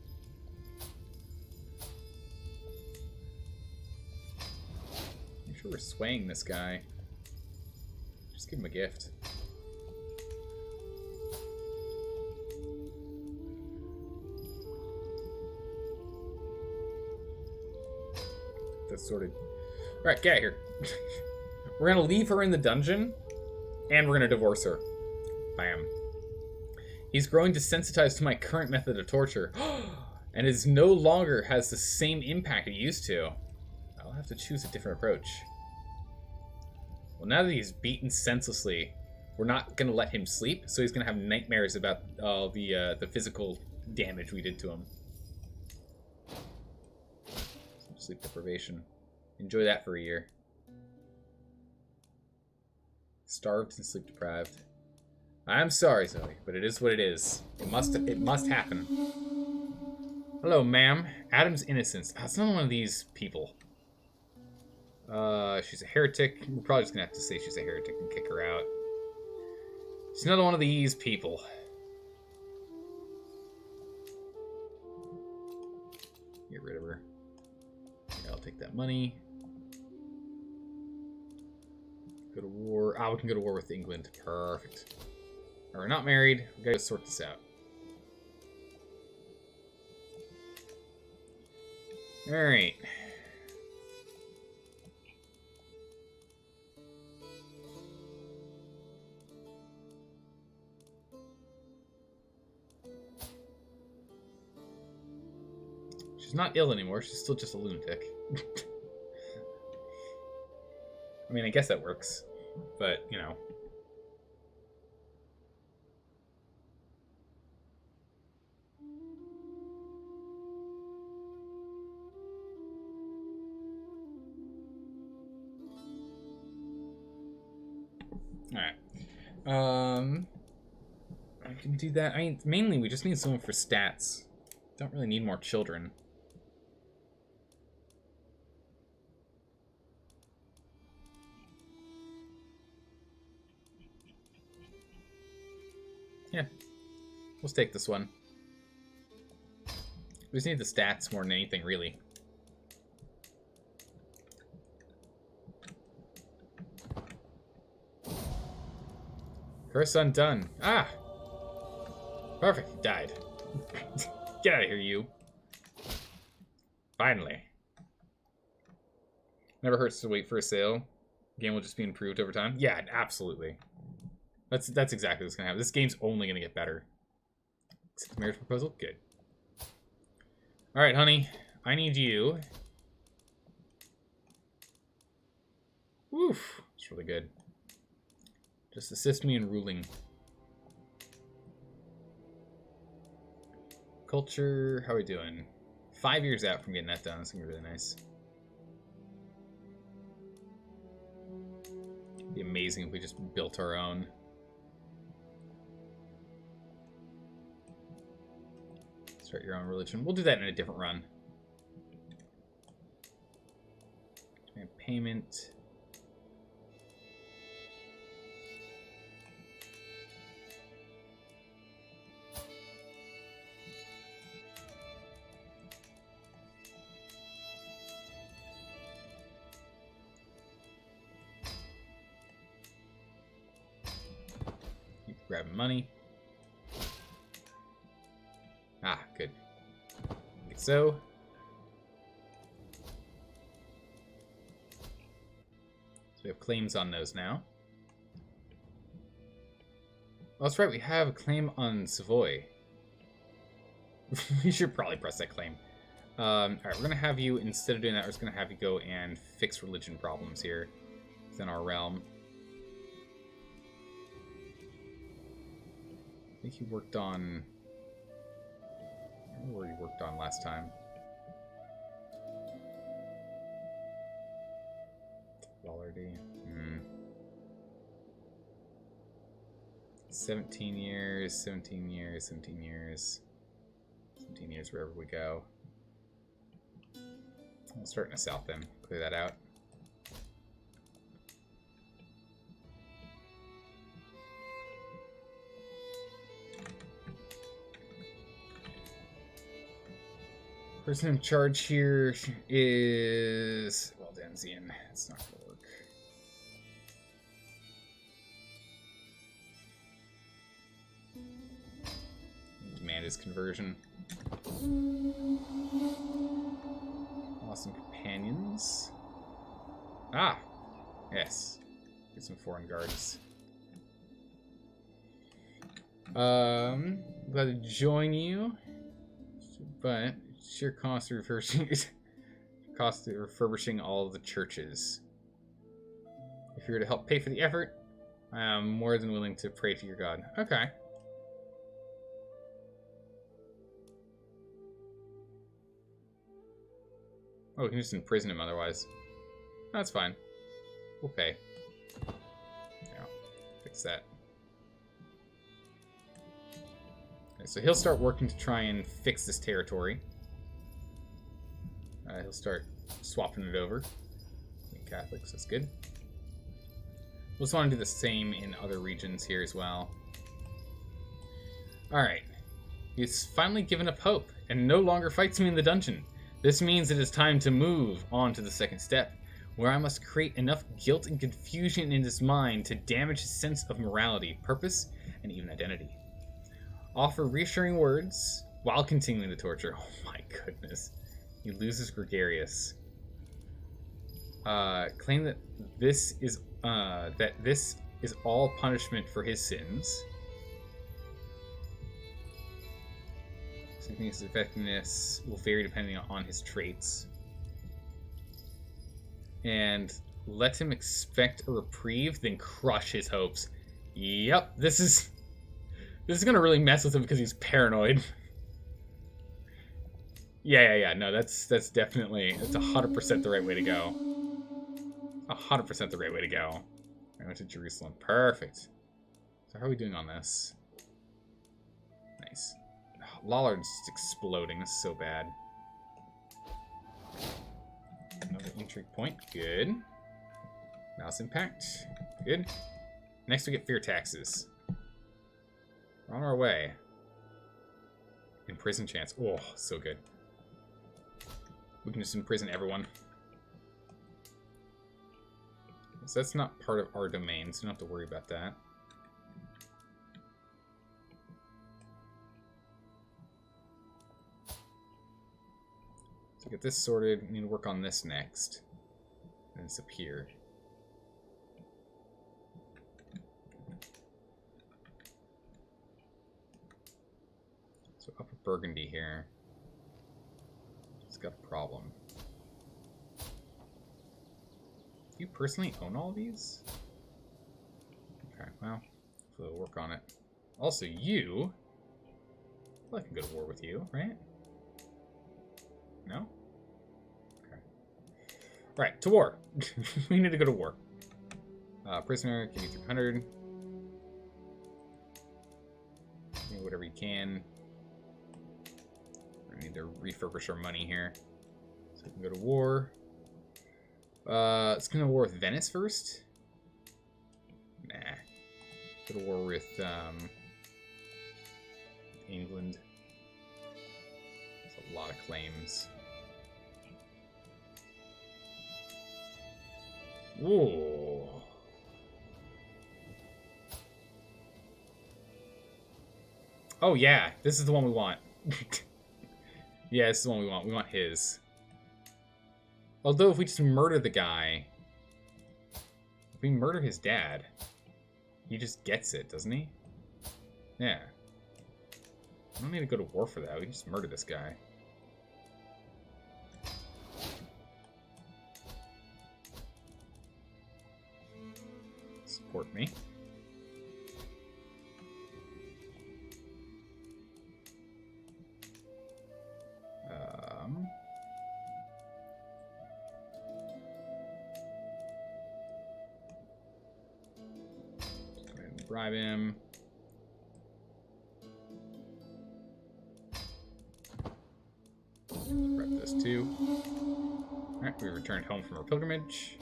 I'm sure we're swaying this guy. Just give him a gift. that's sorted. Alright, get out of here. We're gonna leave her in the dungeon, and we're gonna divorce her. Bam. He's growing desensitized to my current method of torture, and is no longer has the same impact it used to. I'll have to choose a different approach. Well, now that he's beaten senselessly, we're not gonna let him sleep, so he's gonna have nightmares about all the physical damage we did to him. Sleep deprivation. Enjoy that for a year. Starved and sleep deprived. I'm sorry, Zoe, but it is what it is. It must happen. Hello, ma'am. Adam's innocence. It's not one of these people. She's a heretic. We're probably just gonna have to say she's a heretic and kick her out. She's another one of these people. Get rid of her. Yeah, I'll take that money. Go to war. Ah, we can go to war with England. Perfect. We're not married. We gotta sort this out. Alright. She's not ill anymore. She's still just a lunatic. I mean, I guess that works. But, you know. Alright. I can do that. I mean, mainly we just need someone for stats. Don't really need more children. Yeah. Let's take this one. We just need the stats more than anything, really. Curse undone. Ah! Perfect. He died. Get out of here, you. Finally. Never hurts to wait for a sale. Game will just be improved over time. Yeah, absolutely. That's exactly what's gonna happen. This game's only gonna get better. Accept the marriage proposal? Good. Alright, honey. I need you. Woof. It's really good. Just assist me in ruling. Culture, how are we doing? 5 years out from getting that done. It's gonna be really nice. It'd be amazing if we just built our own. Start your own religion. We'll do that in a different run. Payment. Grabbing money. Ah, good. Like so. So we have claims on those now. Oh, that's right, we have a claim on Savoy. We should probably press that claim. Alright, we're gonna have you, instead of doing that, we're just gonna have you go and fix religion problems here within our realm. I think he worked on... I don't know where he worked on last time. $D. 17 years, 17 years, 17 years. 17 years wherever we go. We'll start in the south then. Clear that out. Person in charge here is... well, Danzian. It's not going to work. Demand his conversion. Awesome companions. Ah! Yes. Get some foreign guards. Glad to join you. But sheer cost of refurbishing all of the churches. If you were to help pay for the effort, I am more than willing to pray to your God. Okay. Oh, we can just imprison him otherwise. That's fine. We'll pay. Yeah, fix that. Okay, so he'll start working to try and fix this territory. He'll start swapping it over. Catholics, that's good. We'll just want to do the same in other regions here as well. Alright. He's finally given up hope and no longer fights me in the dungeon. This means it is time to move on to the second step, where I must create enough guilt and confusion in his mind to damage his sense of morality, purpose, and even identity. Offer reassuring words while continuing the torture. Oh my goodness. He loses gregarious. Claim that this is all punishment for his sins. His effectiveness will vary depending on his traits. And let him expect a reprieve, then crush his hopes. Yep, this is gonna really mess with him because he's paranoid. Yeah. No, that's definitely 100% the right way to go. 100% the right way to go. I went to Jerusalem. Perfect. So how are we doing on this? Nice. Lollard's just exploding. This is so bad. Another intrigue point. Good. Mouse impact. Good. Next we get fear taxes. We're on our way. Imprison chance. Oh, so good. We can just imprison everyone. So that's not part of our domain, so we don't have to worry about that. So get this sorted. We need to work on this next. And it's up here. So Upper Burgundy here. It's got a problem. You personally own all these? Okay, well, we'll work on it. Also, you... Well, I can go to war with you, right? No? Okay. Right, to war. We need to go to war. Prisoner, give me 300. Give me whatever you can. We need to refurbish our money here. So we can go to war. Let's go to war with Venice first. Nah. Go to war with England. There's a lot of claims. Ooh. Oh yeah, this is the one we want. Yeah, this is the one we want. We want his. Although if we just murder the guy, if we murder his dad, he just gets it, doesn't he? Yeah. I don't need to go to war for that. We can just murder this guy. Support me. Bribe him. Bribe this too. Alright, we returned home from our pilgrimage.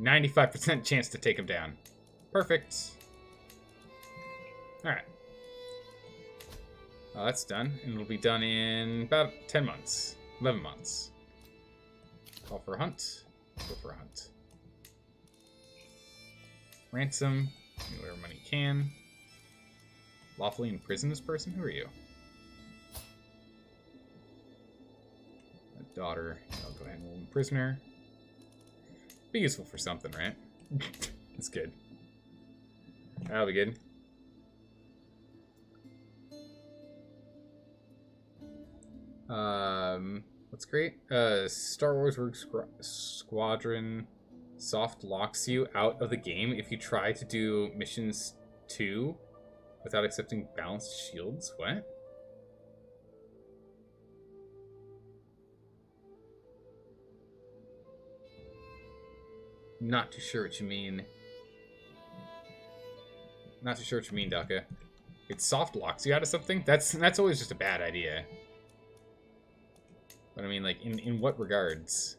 95% chance to take him down. Perfect. Alright. That's done, and it'll be done in about 10 months. 11 months. Call for a hunt. Go for a hunt. Ransom, whatever money you can. Lawfully imprison this person? Who are you? A daughter. I'll go ahead and hold him prisoner. Be useful for something, right? That's good. That'll be good. What's great? Star Wars Rogue Squadron soft locks you out of the game if you try to do missions 2 without accepting balanced shields. What? Not too sure what you mean. Not too sure what you mean, Daka. It soft locks you out of something? That's always just a bad idea. But I mean, like, in what regards?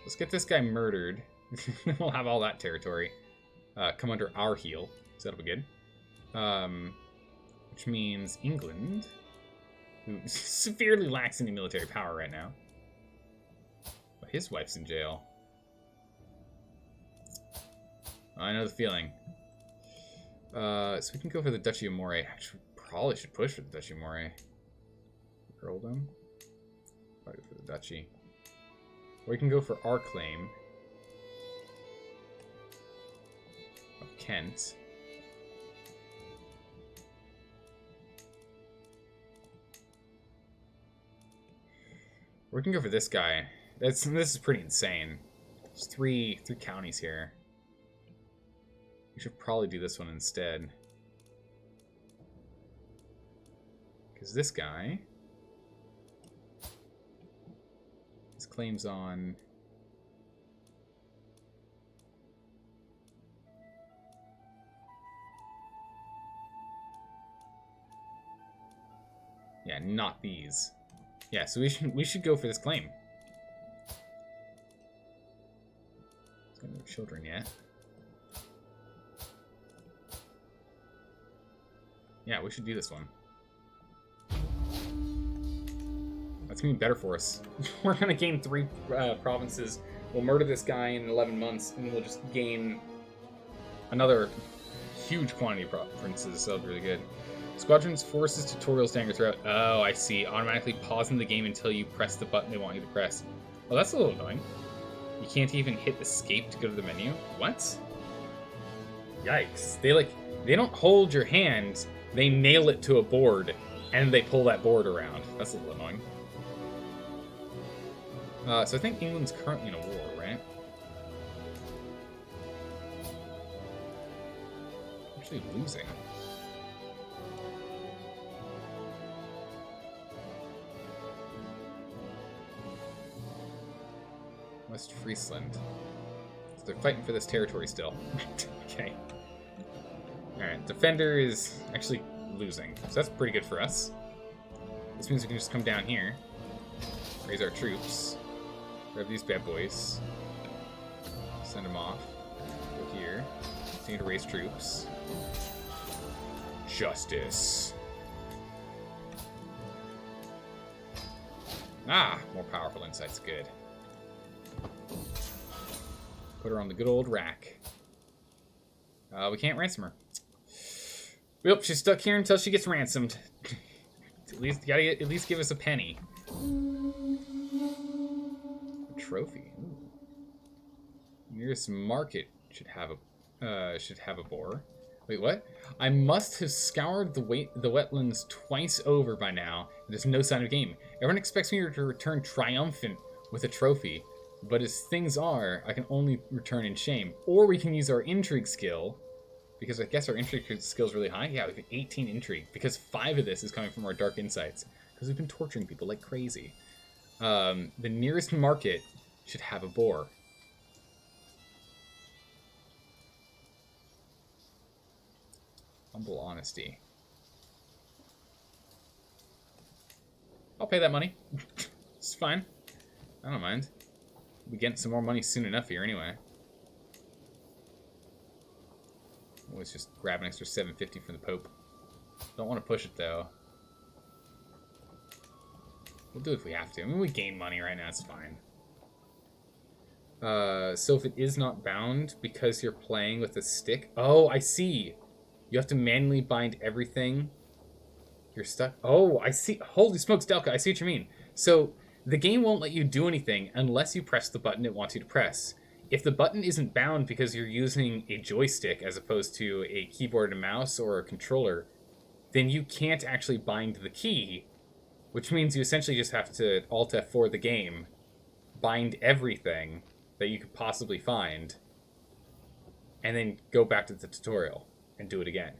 Let's get this guy murdered. We'll have all that territory come under our heel. So that'll be good. Which means England, who severely lacks any military power right now. But his wife's in jail. I know the feeling. So we can go for the Duchy of Moray. Actually, we probably should push for the Duchy of Moray. Earldom. Probably for the Duchy. Or we can go for our claim of Kent. Or we can go for this guy. This is pretty insane. There's three counties here. We should probably do this one instead. Because this guy... his claims on... yeah, not these. Yeah, so we should go for this claim. He's got no children yet. Yeah, we should do this one. That's gonna be better for us. We're gonna gain 3 provinces. We'll murder this guy in 11 months, and we'll just gain another huge quantity of provinces. So that'll be really good. Squadron's forces tutorials dagger throughout. Oh, I see. Automatically pausing the game until you press the button they want you to press. Oh, that's a little annoying. You can't even hit escape to go to the menu. What? Yikes. They don't hold your hand. They nail it to a board, and they pull that board around. That's a little annoying. So I think England's currently in a war, right? Actually losing. West Friesland. So they're fighting for this territory still. Okay. Alright, Defender is actually losing, so that's pretty good for us. This means we can just come down here, raise our troops, grab these bad boys, send them off, go here, continue to raise troops. Justice. Ah, more powerful insight's good. Put her on the good old rack. We can't ransom her. Yep, she's stuck here until she gets ransomed. At least give us a penny. A trophy. Ooh. Nearest market should have a boar. Wait, what? I must have scoured the wetlands twice over by now. There's no sign of game. Everyone expects me to return triumphant with a trophy, but as things are, I can only return in shame. Or we can use our intrigue skill. Because I guess our intrigue skill is really high. Yeah, we have 18 intrigue. Because 5 of this is coming from our dark insights. Because we've been torturing people like crazy. The nearest market should have a boar. Humble honesty. I'll pay that money. It's fine. I don't mind. We'll be getting some more money soon enough here anyway. Let's just grab an extra 750 from the Pope. Don't want to push it though. We'll do it if we have to. I mean, we gain money right now, it's fine. So if it is not bound because you're playing with a stick... Oh, I see! You have to manually bind everything You're stuck. Oh, I see. Holy smokes, Delka, I see what you mean. So the game won't let you do anything unless you press the button it wants you to press. If the button isn't bound because you're using a joystick as opposed to a keyboard and mouse or a controller, then you can't actually bind the key, which means you essentially just have to Alt F4 the game, bind everything that you could possibly find, and then go back to the tutorial and do it again.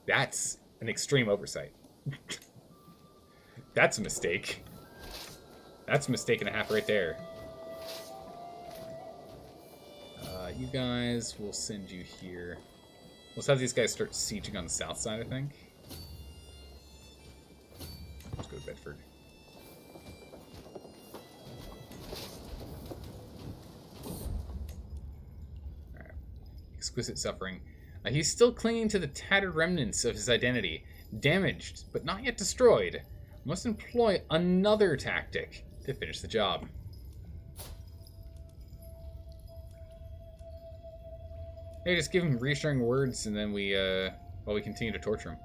That's an extreme oversight. That's a mistake. That's a mistake and a half right there. You guys, we'll send you here. Let's have these guys start sieging on the south side, I think. Let's go to Bedford. Alright. Exquisite suffering. He's still clinging to the tattered remnants of his identity. Damaged, but not yet destroyed. Must employ another tactic to finish the job. Hey, just give him reassuring words, and then we continue to torture him.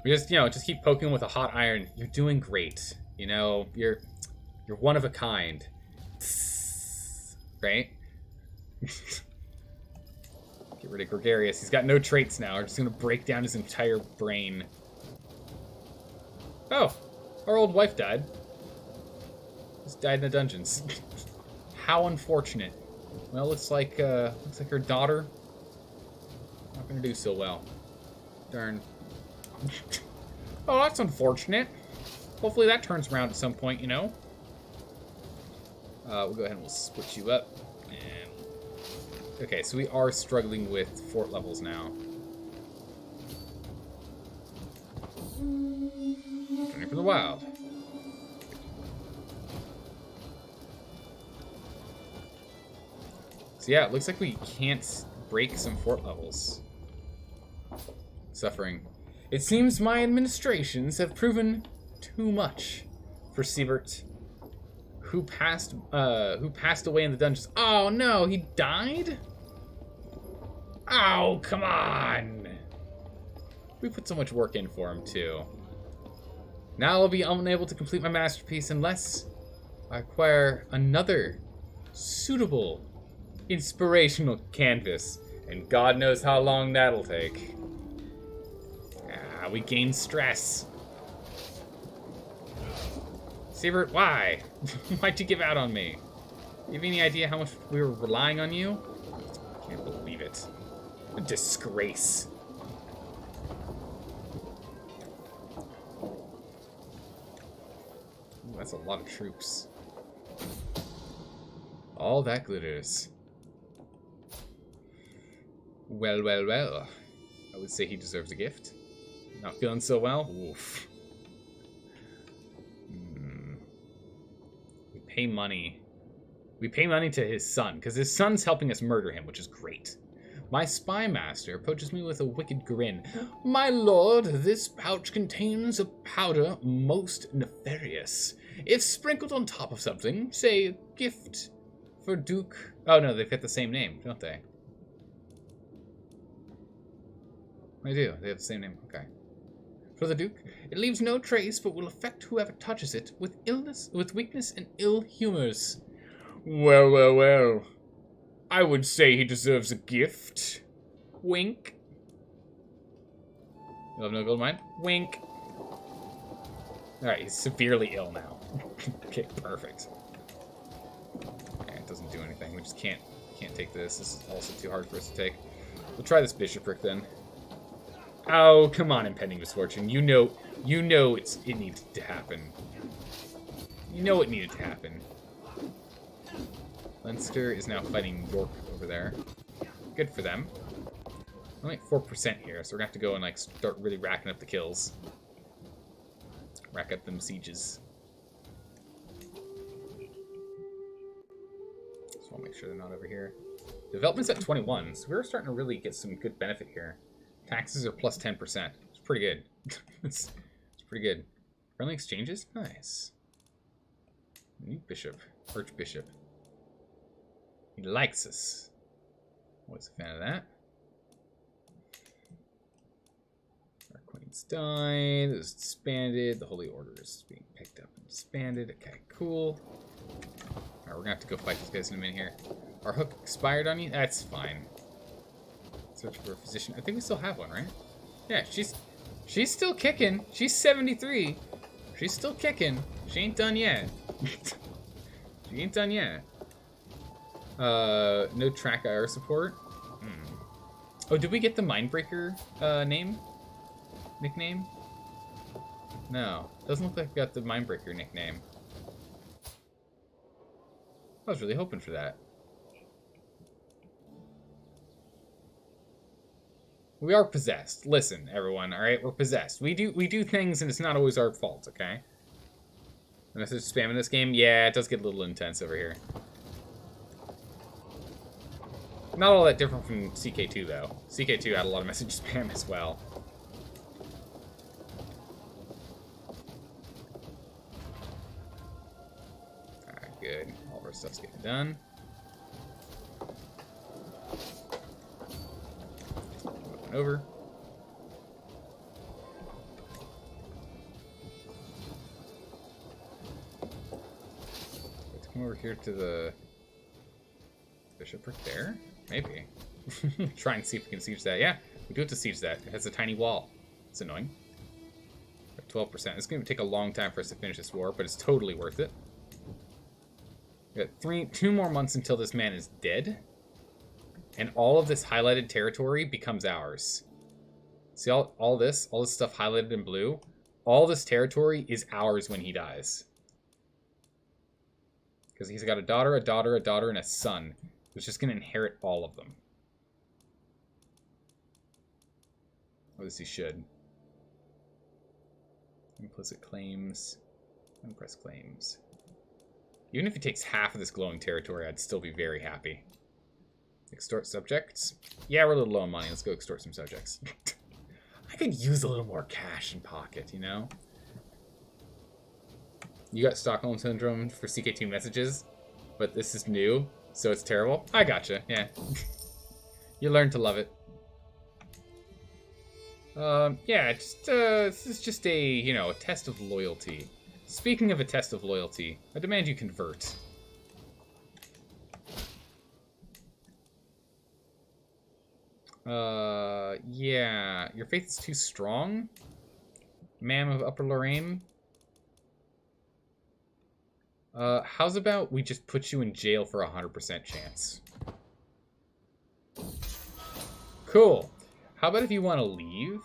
We just, just keep poking him with a hot iron. You're doing great. You're one of a kind. Right? Get rid of Gregarious. He's got no traits now. We're just gonna break down his entire brain. Oh, our old wife died. Just died in the dungeons. How unfortunate. Well, looks like her daughter not gonna do so well. Darn. Oh, that's unfortunate. Hopefully that turns around at some point, We'll go ahead and we'll switch you up. And okay, so we are struggling with fort levels now. Turning from the wild. So yeah, it looks like we can't break some fort levels. Suffering. It seems my administrations have proven too much for Siebert, who passed away in the dungeons. Oh no, he died? Oh, come on! We put so much work in for him too. Now I'll be unable to complete my masterpiece unless I acquire another suitable inspirational canvas, and God knows how long that'll take. We gain stress. Siebert, why? Why'd you give out on me? You have any idea how much we were relying on you? I can't believe it. A disgrace. Ooh, that's a lot of troops. All that glitters. Well, well, well. I would say he deserves a gift. Not feeling so well? Oof. We pay money. We pay money to his son, because his son's helping us murder him, which is great. My spy master approaches me with a wicked grin. My lord, this pouch contains a powder most nefarious. If sprinkled on top of something, say a gift for Duke... Oh no, they've got the same name, don't they? They do. They have the same name. Okay. For the Duke, it leaves no trace, but will affect whoever touches it with weakness and ill humors. Well, well, well. I would say he deserves a gift. Wink. You have no gold mine? Wink. Alright, he's severely ill now. Okay, perfect. Okay, it doesn't do anything. We just can't take this. This is also too hard for us to take. We'll try this bishopric then. Oh, come on, impending misfortune. You know it needed to happen. You know it needed to happen. Leinster is now fighting York over there. Good for them. Only 4% here, so we're gonna have to go and start really racking up the kills. Rack up them sieges. Just want to make sure they're not over here. Development's at 21, so we're starting to really get some good benefit here. Taxes are plus 10%. It's pretty good. it's pretty good. Friendly exchanges? Nice. New bishop. Archbishop. He likes us. Always a fan of that. Our Queen It's died. It's disbanded. The Holy Order is being picked up and disbanded. Okay, cool. Alright, we're gonna have to go fight these guys in a minute here. Our hook expired on you? That's fine. Search for a physician. I think we still have one, right? Yeah, she's still kicking. She's 73. She's still kicking. She ain't done yet. She ain't done yet. No track IR support. Oh, did we get the Mindbreaker nickname? No, doesn't look like we got the Mindbreaker nickname. I was really hoping for that. We are possessed. Listen, everyone, all right? We're possessed. We do things, and it's not always our fault, okay? Unless it's spamming this game, yeah, it does get a little intense over here. Not all that different from CK2, though. CK2 had a lot of message spam as well. Alright, good. All of our stuff's getting done. Moving over. Let's come over here to the bishopric there. Maybe. Try and see if we can siege that. Yeah, we do have to siege that. It has a tiny wall. It's annoying. 12%. It's going to take a long time for us to finish this war, but it's totally worth it. We got 2 more months until this man is dead. And all of this highlighted territory becomes ours. See all this stuff highlighted in blue? All this territory is ours when he dies. Because he's got a daughter, and a son who's just going to inherit all of them. At least he should. Implicit claims. Unpressed claims. Even if he takes half of this glowing territory, I'd still be very happy. Extort subjects. Yeah, we're a little low on money. Let's go extort some subjects. I could use a little more cash in pocket, you know? You got Stockholm Syndrome for CK2 messages, but this is new, so it's terrible. I gotcha, yeah. You learn to love it. Yeah, just, this is just a, you know, a test of loyalty. Speaking of a test of loyalty, I demand you convert. Yeah, your faith is too strong, ma'am of Upper Lorraine. How's about we just put you in jail for 100% chance? Cool. How about if you want to leave?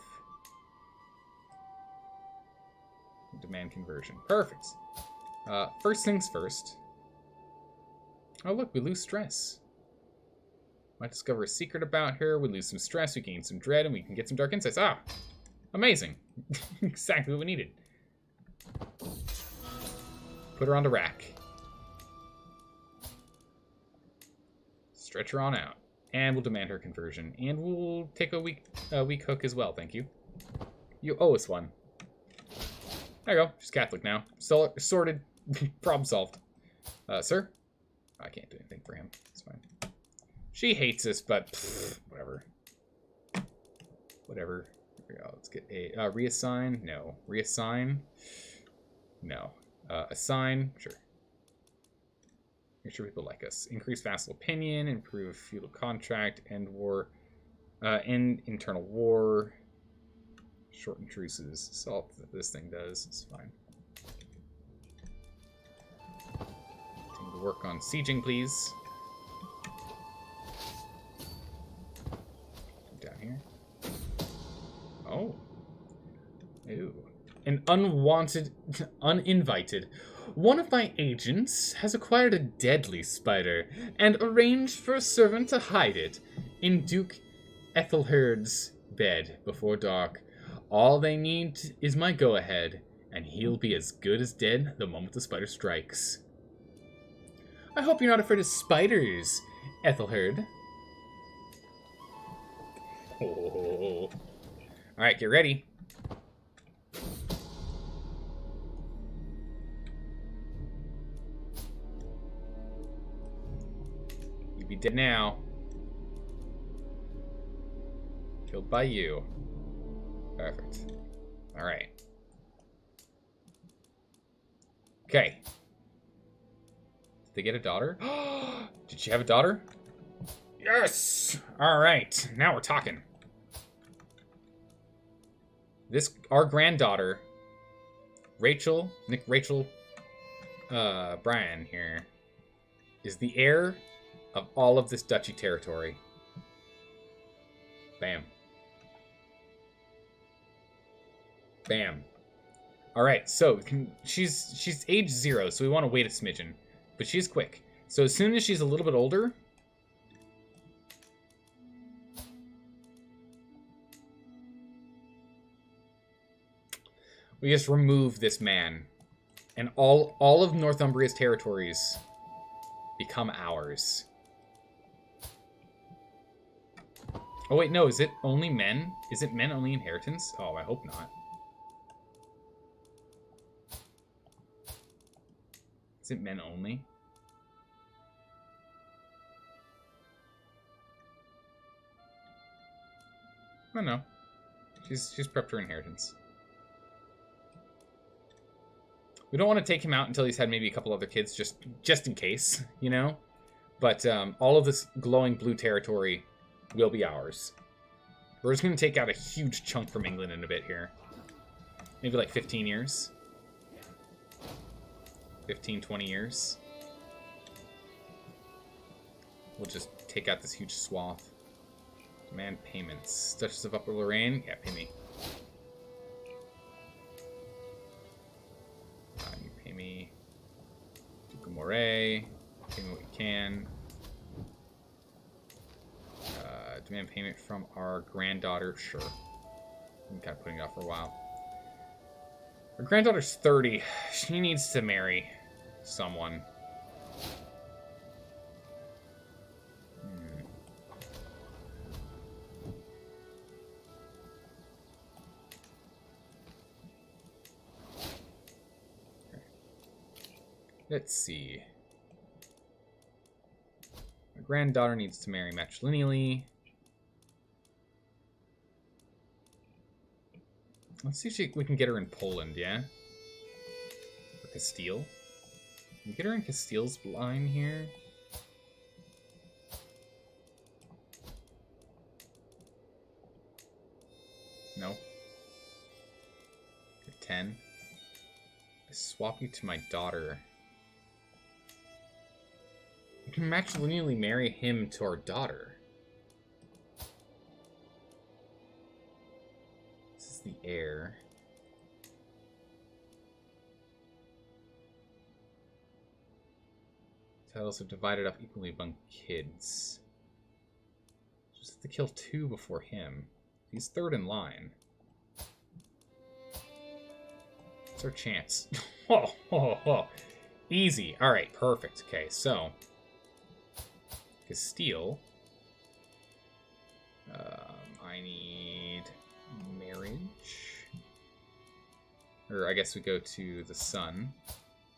Demand conversion. Perfect. First things first. Oh, look, we lose stress. Might discover a secret about her. We lose some stress, we gain some dread, and we can get some dark insights. Ah! Amazing. Exactly what we needed. Put her on the rack. Stretch her on out. And we'll demand her conversion. And we'll take a weak hook as well, thank you. You owe us one. There you go. She's Catholic now. Sorted. Problem solved. Sir? I can't do anything for him. It's fine. She hates us, but pff, whatever. Whatever. Here we go. Let's get a reassign. No. Reassign. No. Assign. Sure. Make sure people like us. Increase vassal opinion. Improve feudal contract. End war. End internal war. Shorten truces. That's all this thing does. It's fine. Continue to work on sieging, please. Down here. Oh. Ew. An unwanted, uninvited. One of my agents has acquired a deadly spider and arranged for a servant to hide it in Duke Ethelherd's bed before dark. All they need is my go-ahead, and he'll be as good as dead the moment the spider strikes. I hope you're not afraid of spiders, Ethelherd. Oh. Alright, get ready. You'd be dead now. Killed by you. Perfect. Alright. Okay. Did they get a daughter? Did she have a daughter? Yes! Alright, now we're talking. Our granddaughter, Rachel Bryan here, is the heir of all of this duchy territory. Bam. Bam. Alright, so she's age 0, so we want to wait a smidgen. But she's quick. So as soon as she's a little bit older, we just remove this man. And all of Northumbria's territories become ours. Oh wait, no, is it only men? Is it men only inheritance? Oh, I hope not. Is it men only? Oh no. She's prepped her inheritance. We don't want to take him out until he's had maybe a couple other kids, just in case, you know? But all of this glowing blue territory will be ours. We're just going to take out a huge chunk from England in a bit here. Maybe like 15 years. 15, 20 years. We'll just take out this huge swath. Demand payments. Duchess of Upper Lorraine? Yeah, pay me. You pay me. Duke of Moray. Pay me what you can. Demand payment from our granddaughter. Sure. I'm kind of putting it off for a while. Our granddaughter's 30. She needs to marry someone. Let's see. My granddaughter needs to marry matrilineally. Let's see if we can get her in Poland, yeah? Or Castile. Can we get her in Castile's line here? No. You're 10. I swap you to my daughter. We can matrilineally marry him to our daughter. This is the heir. Titles are divided up equally among kids. Just have to kill 2 before him. He's 3rd in line. What's our chance? Oh. Easy. Alright, perfect. Okay, so Castile. I need marriage. Or I guess we go to the son.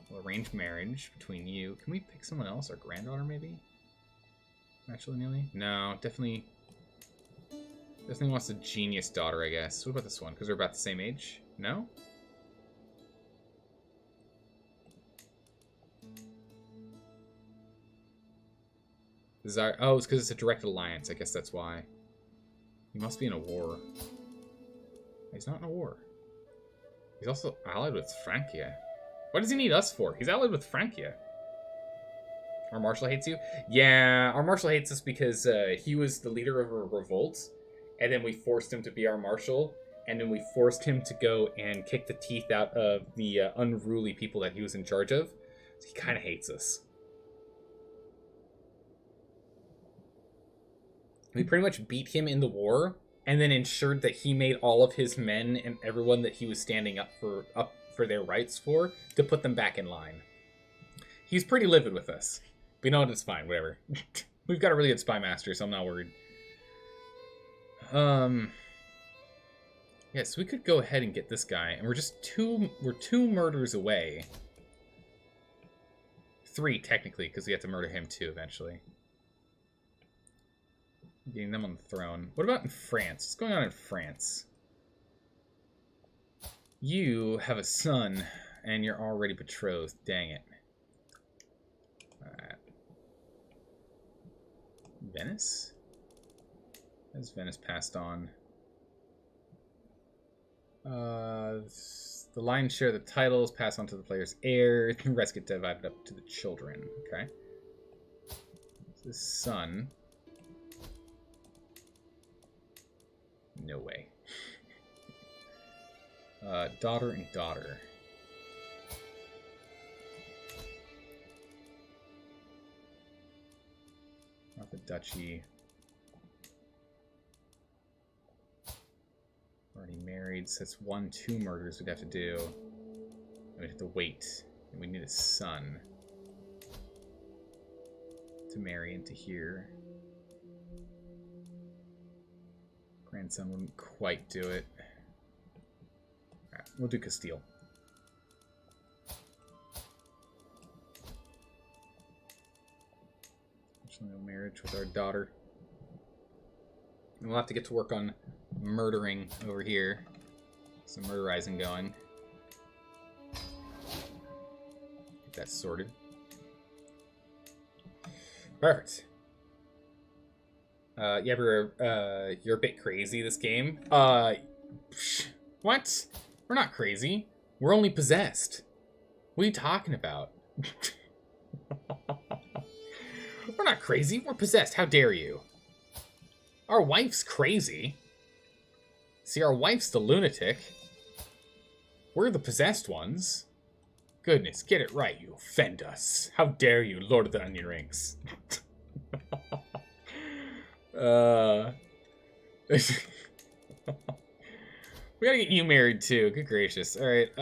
We'll arrange marriage between you. Can we pick someone else? Our granddaughter, maybe? Matrilineally? No, definitely wants a genius daughter, I guess. What about this one? Because we're about the same age? No? Desire. Oh, it's because it's a direct alliance. I guess that's why. He must be in a war. He's not in a war. He's also allied with Francia. What does he need us for? He's allied with Francia. Our marshal hates you? Yeah, our marshal hates us because he was the leader of a revolt, and then we forced him to be our marshal, and then we forced him to go and kick the teeth out of the unruly people that he was in charge of. So he kind of hates us. We pretty much beat him in the war, and then ensured that he made all of his men and everyone that he was standing up for their rights for to put them back in line. He's pretty livid with us. But you know what? It's fine. Whatever. We've got a really good spy master, so I'm not worried. Yes, we could go ahead and get this guy, and we're two murders away. 3 technically, because we have to murder him too eventually. Getting them on the throne. What about in France? What's going on in France? You have a son, and you're already betrothed. Dang it. Alright. Venice? Has Venice passed on? The lion's share of the titles pass on to the player's heir. The rest get divided up to the children. Okay. So this son. No way. Daughter and daughter. Not the duchy. Already married, so that's 2 murders we'd have to do. And we'd have to wait. And we need a son to marry into here. Grandson wouldn't quite do it. Alright, we'll do Castile. No marriage with our daughter. And we'll have to get to work on murdering over here. Some murderizing going. Get that sorted. Perfect. Yeah, you're a bit crazy this game. What? We're not crazy. We're only possessed. What are you talking about? We're not crazy. We're possessed. How dare you? Our wife's crazy. See, our wife's the lunatic. We're the possessed ones. Goodness, get it right. You offend us. How dare you, Lord of the Onion Rings. We gotta get you married too. Good gracious. Alright,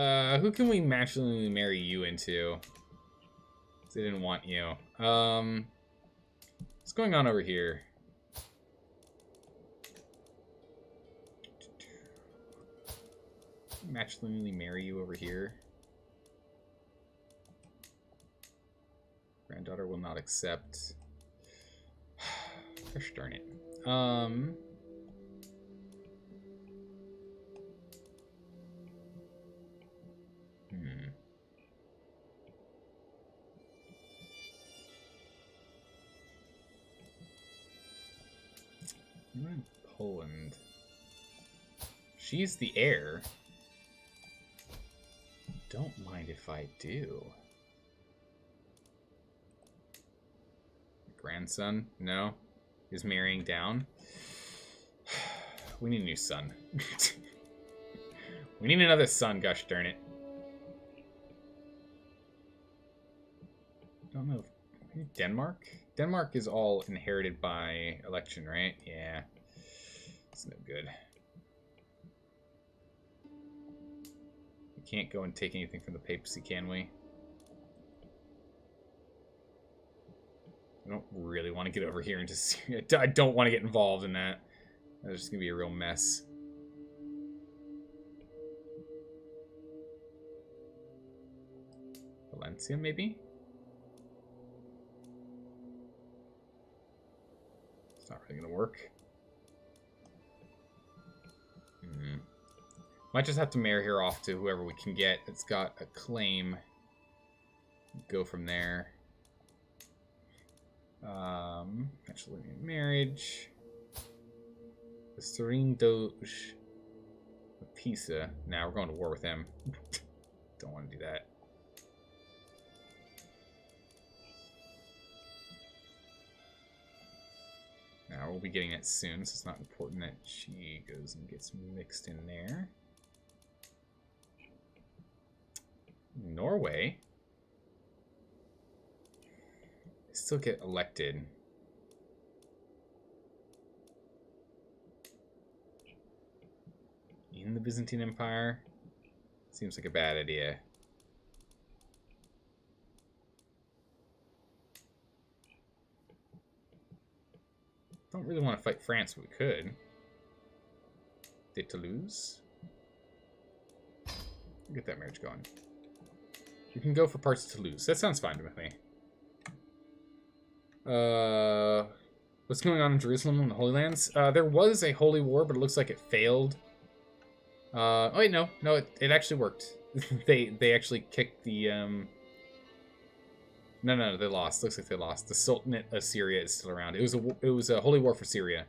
who can we matchingly marry you into? They didn't want you. What's going on over here? Matchingly marry you over here. Granddaughter will not accept. Gosh darn it. I'm in Poland. She's the heir. Don't mind if I do. Grandson? No. Is marrying down. We need a new son. We need another son, gosh darn it. Don't know. Maybe Denmark? Denmark is all inherited by election, right? Yeah. It's no good. We can't go and take anything from the papacy, can we? I don't really want to get over here and just... I don't want to get involved in that. That's just going to be a real mess. Valencia, maybe? It's not really going to work. Might just have to marry her off to whoever we can get that's got a claim. Go from there. Actually, marriage. The Serene Doge of Pisa. Now we're going to war with him. Don't want to do that. Now we'll be getting it soon, so it's not important that she goes and gets mixed in there. Norway. They still get elected. In the Byzantine Empire? Seems like a bad idea. Don't really want to fight France, but we could. De Toulouse. Get that marriage going. You can go for parts of Toulouse. That sounds fine with me. What's going on in Jerusalem and the Holy Lands? There was a holy war, but it looks like it failed. Oh wait, no, it actually worked. they actually kicked the No, they lost. Looks like they lost. The Sultanate of Syria is still around. It was a holy war for Syria.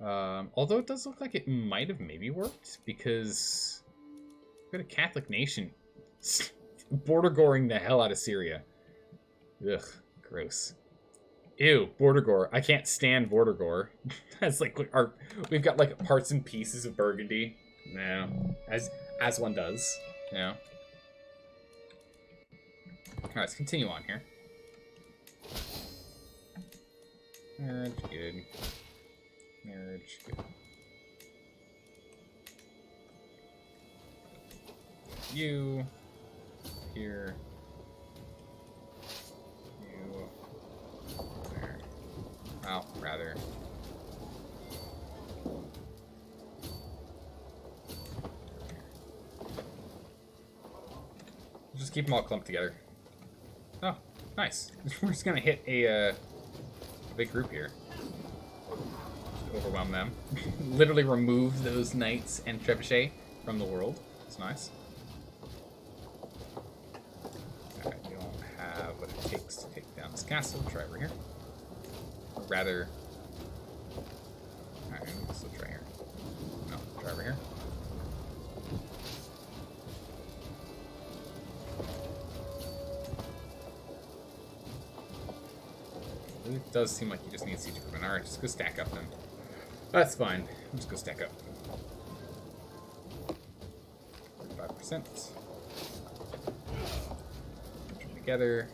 Although it does look like it might have maybe worked because we've got a Catholic nation border goring the hell out of Syria. Ugh, gross. Ew, border gore. I can't stand border gore. That's like we've got like parts and pieces of Burgundy. No, as one does. You know. Alright, let's continue on here. Marriage, good. Marriage, good. You. Here. You. There. Well, rather. Just keep them all clumped together. Oh, nice. We're just gonna hit a big group here. Overwhelm them. Literally remove those knights and trebuchet from the world. That's nice. Alright, we don't have what it takes to take down this castle. Try over here. Or rather... Alright, let's try here. No, try over here. It does seem like you just need siege equipment. Alright, just go stack up then. That's fine. Just go stack up. 5%. Put them together.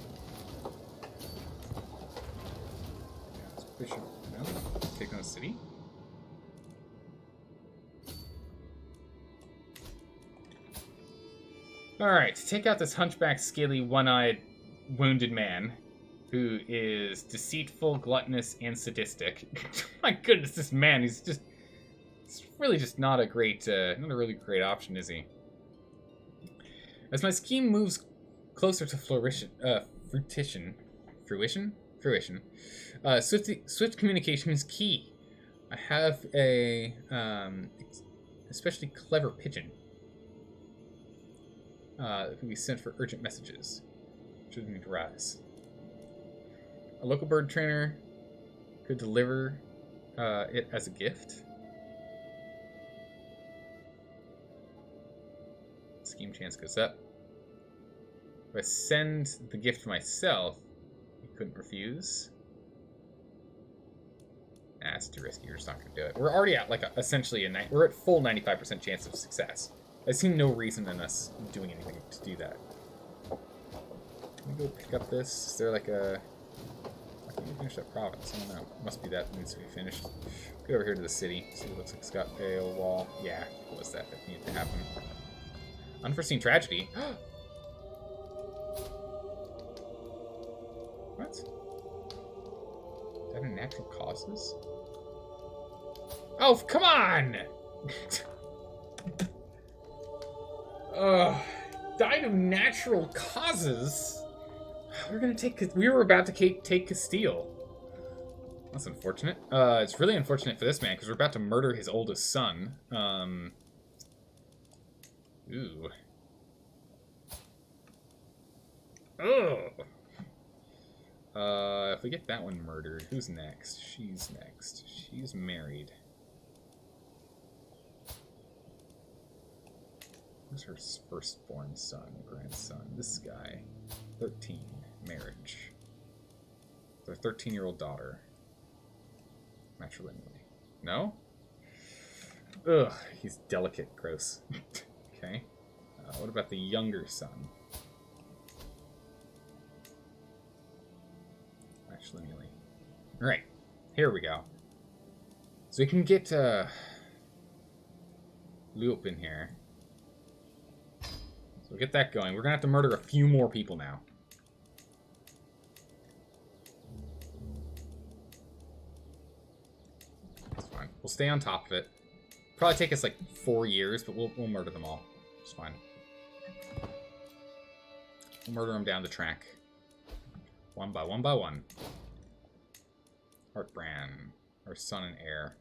Bishop. No. Take on the city. Alright, take out this hunchback, scaly, one-eyed, wounded man. Who is deceitful, gluttonous, and sadistic. My goodness, this man, he's really just not a really great option, is he? As my scheme moves closer to fruition, swift communication is key. I have a especially clever pigeon that can be sent for urgent messages. Should need to rise. A local bird trainer could deliver it as a gift. Scheme chance goes up. If I send the gift myself, you couldn't refuse. Nah, it's too risky. We're just not going to do it. We're already at like essentially we're at full 95% chance of success. I see no reason in us doing anything to do that. Let me go pick up this. Is there like a... Can we finish that province? I don't know. Must be that needs to be finished. Go over here to the city. See what it looks like it's got a wall. Yeah, what was that needed to happen? Unforeseen tragedy. What? Is that a natural causes? Oh, come on! Died of natural causes? We were about to take Castile. That's unfortunate. It's really unfortunate for this man, because we're about to murder his oldest son. Ooh. Ugh. If we get that one murdered, who's next? She's next. She's married. Who's her firstborn son, grandson? This guy. 13. Marriage. Their 13-year-old daughter. Matrilineally. No? Ugh, he's delicate. Gross. Okay. What about the younger son? Matrilineally. Alright. Here we go. So we can get Loop in here. So we'll get that going. We're going to have to murder a few more people now. That's fine. We'll stay on top of it. Probably take us like 4 years, but we'll murder them all. It's fine. We'll murder them down the track. One by one. Hartbrand, our son and heir.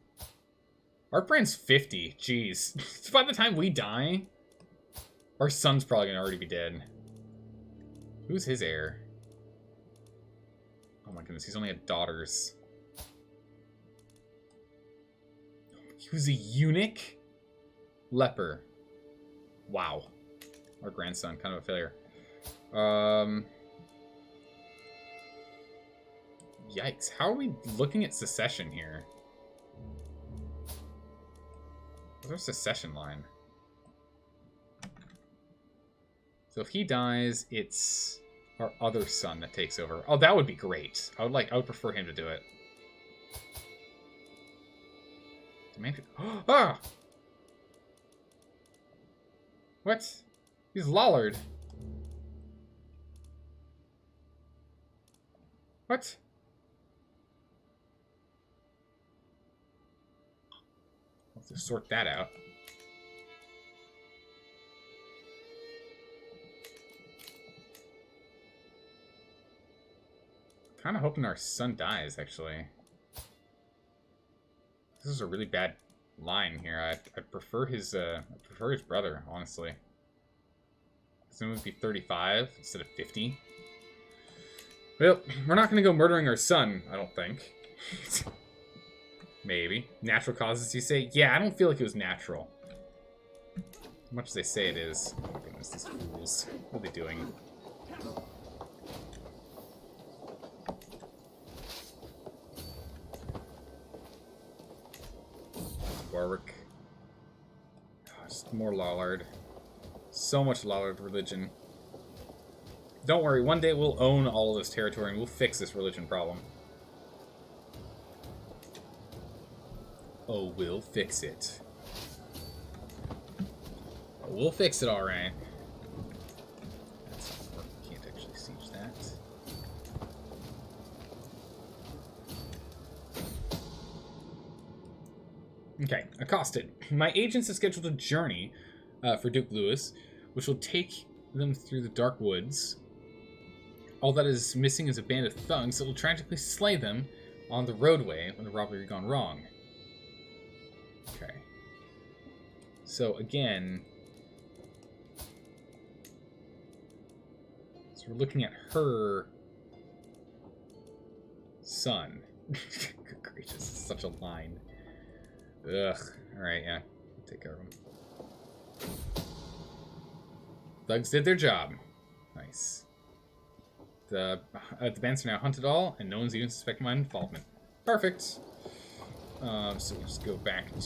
Our brand's 50. Jeez. By the time we die, our son's probably gonna already be dead. Who's his heir? Oh my goodness, he's only had daughters. He was a eunuch? Leper. Wow. Our grandson, kind of a failure. Yikes. How are we looking at secession here? What's our secession line? So if he dies, it's our other son that takes over. Oh, that would be great. I would prefer him to do it. Ah! What? He's Lollard. What? I'll have to sort that out. Kind of hoping our son dies, actually. This is a really bad line here. I prefer his brother, honestly. So it would be 35 instead of 50. Well, we're not going to go murdering our son, I don't think. Maybe. Natural causes, you say? Yeah, I don't feel like it was natural. As much as they say it is. Oh my goodness, these fools. What are they doing? Warwick. Oh, just more Lollard. So much Lollard religion. Don't worry, one day we'll own all of this territory and we'll fix this religion problem. Oh, we'll fix it. Oh, we'll fix it, alright. That's not working. Can't actually siege that. Okay, accosted. My agents have scheduled a journey for Duke Louis, which will take them through the dark woods. All that is missing is a band of thugs that will tragically slay them on the roadway when the robbery gone wrong. Okay. So again, so we're looking at her son. Good gracious, it's such a line. Ugh. Alright, yeah. Take care of him. Thugs did their job. Nice. The bands are now hunted all, and no one's even suspecting my involvement. Perfect. So we'll just go back to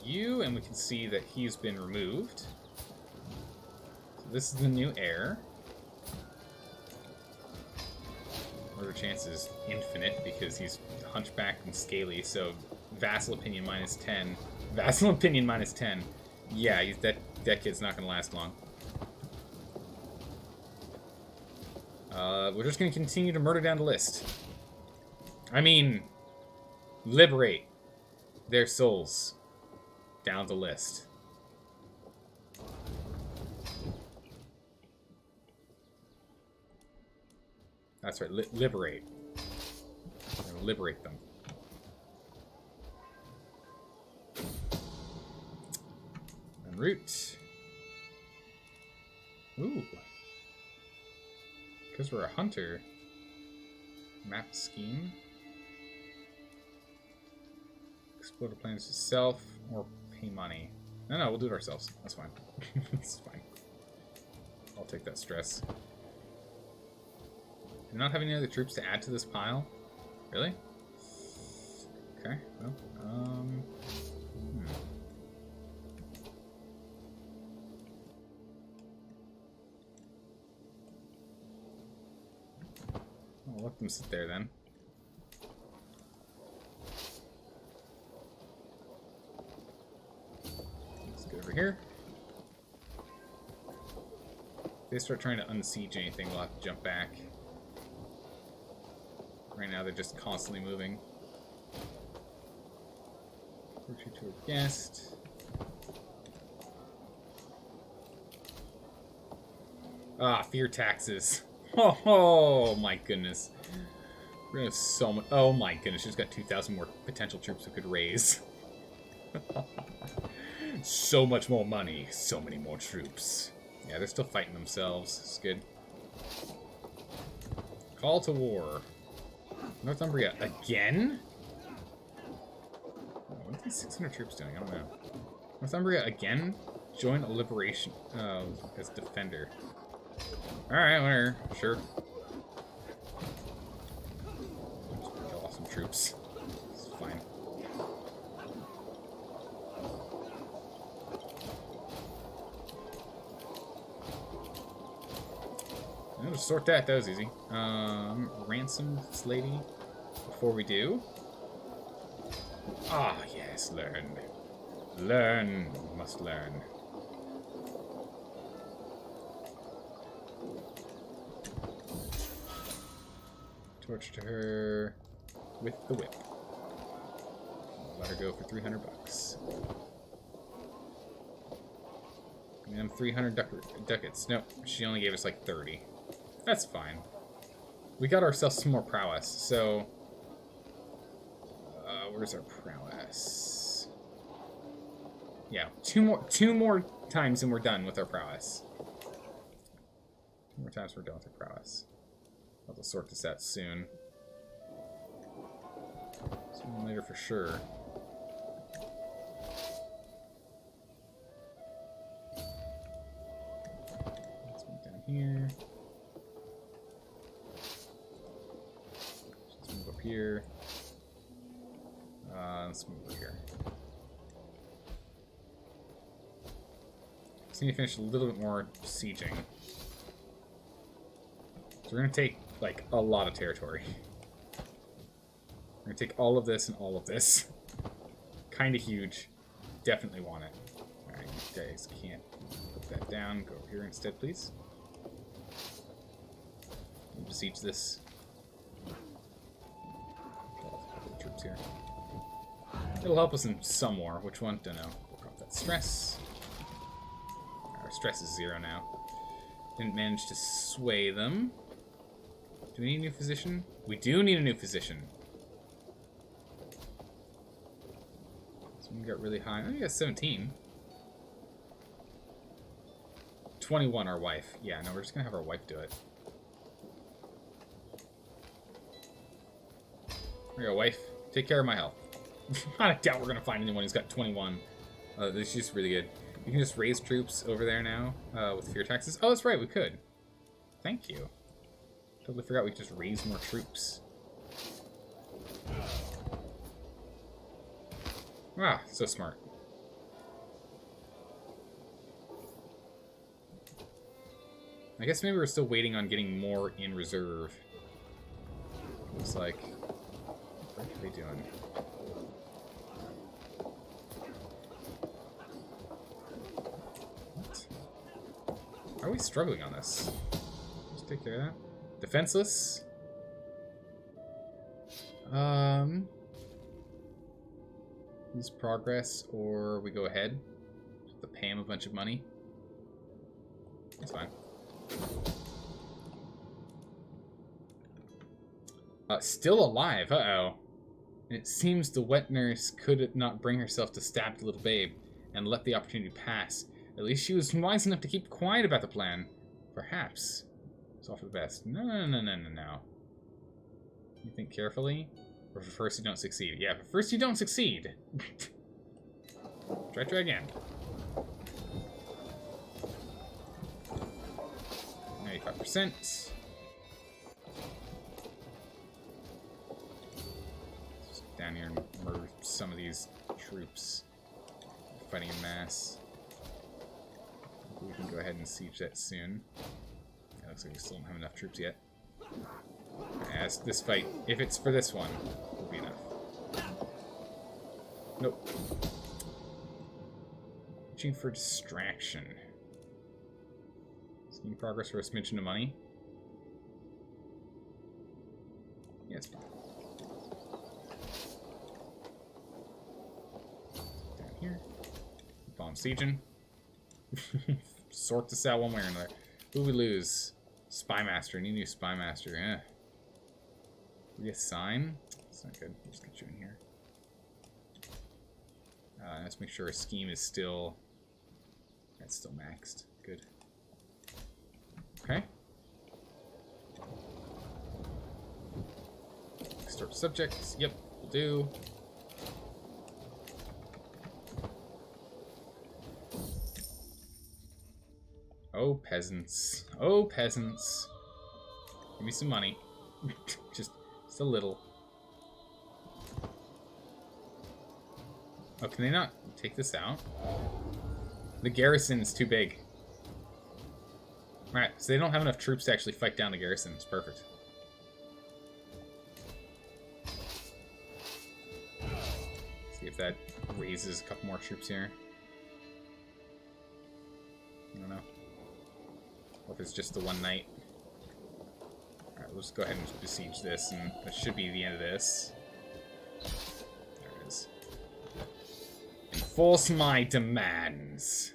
you, and we can see that he's been removed. So this is the new heir. Murder chance is infinite because he's hunchbacked and scaly, so vassal opinion minus 10. Vassal opinion minus 10. Yeah, that kid's not going to last long. We're just going to continue to murder down the list. I mean, liberate their souls down the list. That's right, liberate. Liberate them. En route. Ooh. Because we're a hunter. Map scheme. Explore the plans yourself or pay money. No, we'll do it ourselves. That's fine. That's fine. I'll take that stress. Do you not have any other troops to add to this pile? Really? Okay, well, I'll let them sit there then. Let's get over here. If they start trying to unsiege anything, we'll have to jump back. Right now, they're just constantly moving. Retreat to a guest. Ah, fear taxes. Oh my goodness. We're gonna have so much. Oh my goodness, she's got 2,000 more potential troops we could raise. So much more money, so many more troops. Yeah, they're still fighting themselves. It's good. Call to war. Northumbria again? What are these 600 troops doing? I don't know. Northumbria again? Join a liberation as defender. Alright, whatever. Sure. Kill off some troops. It's fine. I'll just sort that. That was easy. Ransom this lady before we do. Ah, yes, learn. Learn. Must learn. Torched her with the whip. Let her go for 300 bucks. And 300 ducats. Nope, she only gave us like 30. That's fine. We got ourselves some more prowess, so... where's our prowess? Yeah, two more times and we're done with our prowess. 2 more times we're done with our prowess. I'll have to sort this out soon. Sooner later for sure. Let's move down here. Let's move up here. Let's move over here. Just need to finish a little bit more sieging. So we're gonna take like a lot of territory. We're gonna take all of this and all of this. Kind of huge. Definitely want it. Alright, you guys can't put that down. Go over here instead, please. We'll besiege this. Troops here. It'll help us in some war. Which one? Don't know. Work off that stress. Our stress is 0 now. Didn't manage to sway them. Do we need a new physician? We do need a new physician. This one got really high. Oh, we got 17. 21, our wife. Yeah, no, we're just gonna have our wife do it. There you go, wife. Take care of my health. I doubt we're gonna find anyone who's got 21. This is just really good. You can just raise troops over there now with fear taxes. Oh, that's right, we could. Thank you. Totally forgot we could just raise more troops. Wow, so smart. I guess maybe we're still waiting on getting more in reserve. Looks like. What are they doing? What? Are we struggling on this? Let's take care of that. Defenseless. Lose progress, or we go ahead. Just to pay him a bunch of money. That's fine. Still alive. Uh-oh. It seems the wet nurse could not bring herself to stab the little babe and let the opportunity pass. At least she was wise enough to keep quiet about the plan. Perhaps. It's all for the best. No. You think carefully? Or for first you don't succeed? Yeah, for first you don't succeed. Try again. 95%. Just down here and murder some of these troops. Fighting in mass. We can go ahead and siege that soon. It looks like we still don't have enough troops yet. As this fight, if it's for this one, will be enough. Nope. Reaching for distraction. Scheme progress for a smidgen of money. Yeah, it's fine. Down here. Bomb sieging. Sort this out one way or another. Who we lose? Spy Master. Need a new Spy Master. Yeah. Reassign? That's not good. Let's get you in here. Let's make sure our scheme is still... That's still maxed. Good. Okay. Extort Subjects. Yep, will do. Oh, peasants. Oh, peasants. Give me some money. just a little. Oh, can they not take this out? The garrison's too big. Alright, so they don't have enough troops to actually fight down the garrison. It's perfect. See if that raises a couple more troops here. I don't know. Or if it's just the one knight. Alright, we'll just go ahead and besiege this, and that should be the end of this. There it is. Enforce my demands.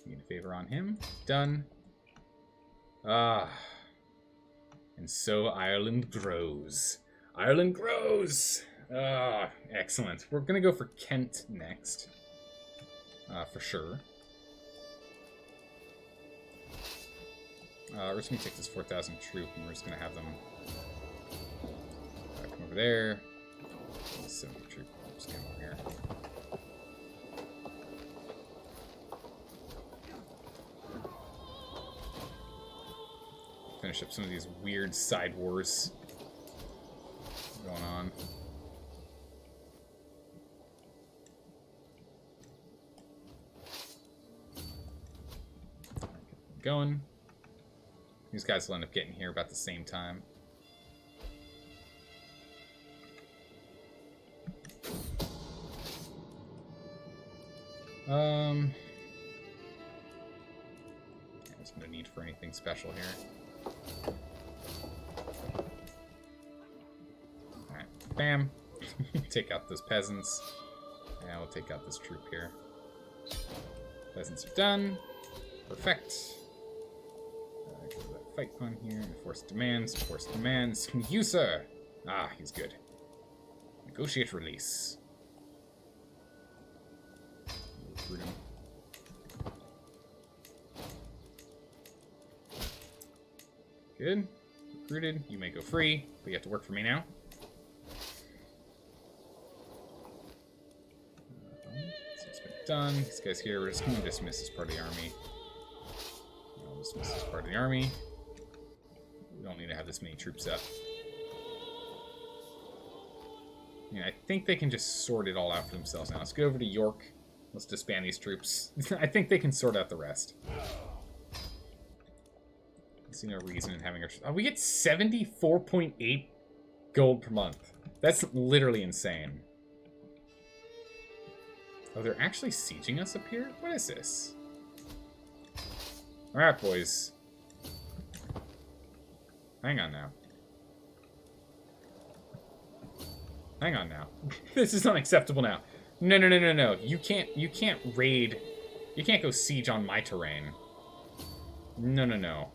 Need a favor on him. Done. Ah. And so Ireland grows. Ireland grows! Ah, excellent. We're gonna go for Kent next. For sure. We're just gonna take this 4,000 troop and we're just gonna have them come over there. 70 troop. Just come over here. Finish up some of these weird side wars going on. Get going. These guys will end up getting here about the same time. There's no need for anything special here. Alright, bam. Take out those peasants. And we'll take out this troop here. Peasants are done. Perfect. Fight on here. Enforce demands. Enforce demands. You, sir! Ah, he's good. Negotiate release. Recruit him. Good. Recruited. You may go free, but you have to work for me now. So it's been done. These guys here, we're just going to dismiss this part of the army. I'll dismiss this part of the army. We don't need to have this many troops up. Yeah, I think they can just sort it all out for themselves now. Let's go over to York. Let's disband these troops. I think they can sort out the rest. I see no reason in having our... Oh, we get 74.8 gold per month. That's literally insane. Oh, they're actually sieging us up here? What is this? Alright, boys. Hang on now. Hang on now. This is unacceptable now. No, no, no, no, no. You can't raid. You can't go siege on my terrain. No, no, no.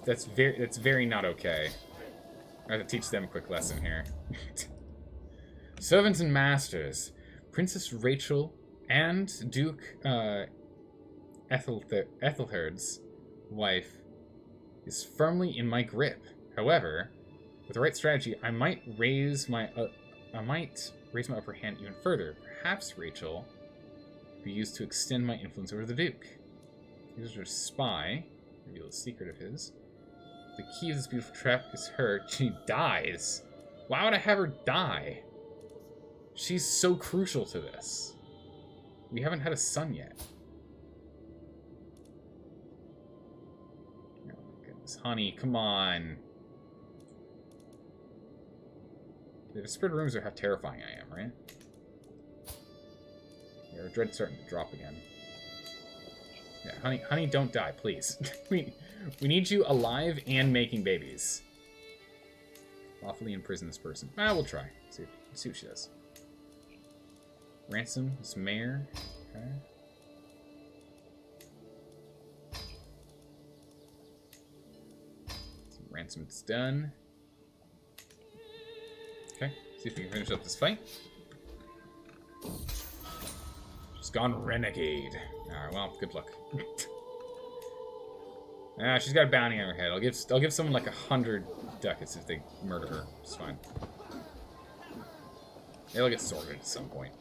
That's very not okay. I have to teach them a quick lesson here. Servants and masters. Princess Rachel and Duke Ethelherd's wife is firmly in my grip. However, with the right strategy, I might raise my upper hand even further. Perhaps Rachel be used to extend my influence over the Duke. Use her spy, reveal a secret of his. The key of this beautiful trap is her. She dies. Why would I have her die? She's so crucial to this. We haven't had a son yet. Oh my goodness, honey, come on. The spirit rooms are how terrifying I am, right? Yeah, our dread's starting to drop again. Yeah, honey, don't die, please. we need you alive and making babies. Lawfully imprison this person. Ah, we'll try. Let's see what she does. Ransom this mayor. Okay. advancements done. Okay, see if we can finish up this fight. She's gone renegade. Alright, well, good luck. She's got a bounty on her head. I'll give someone like 100 ducats if they murder her. It's fine. It'll get sorted at some point.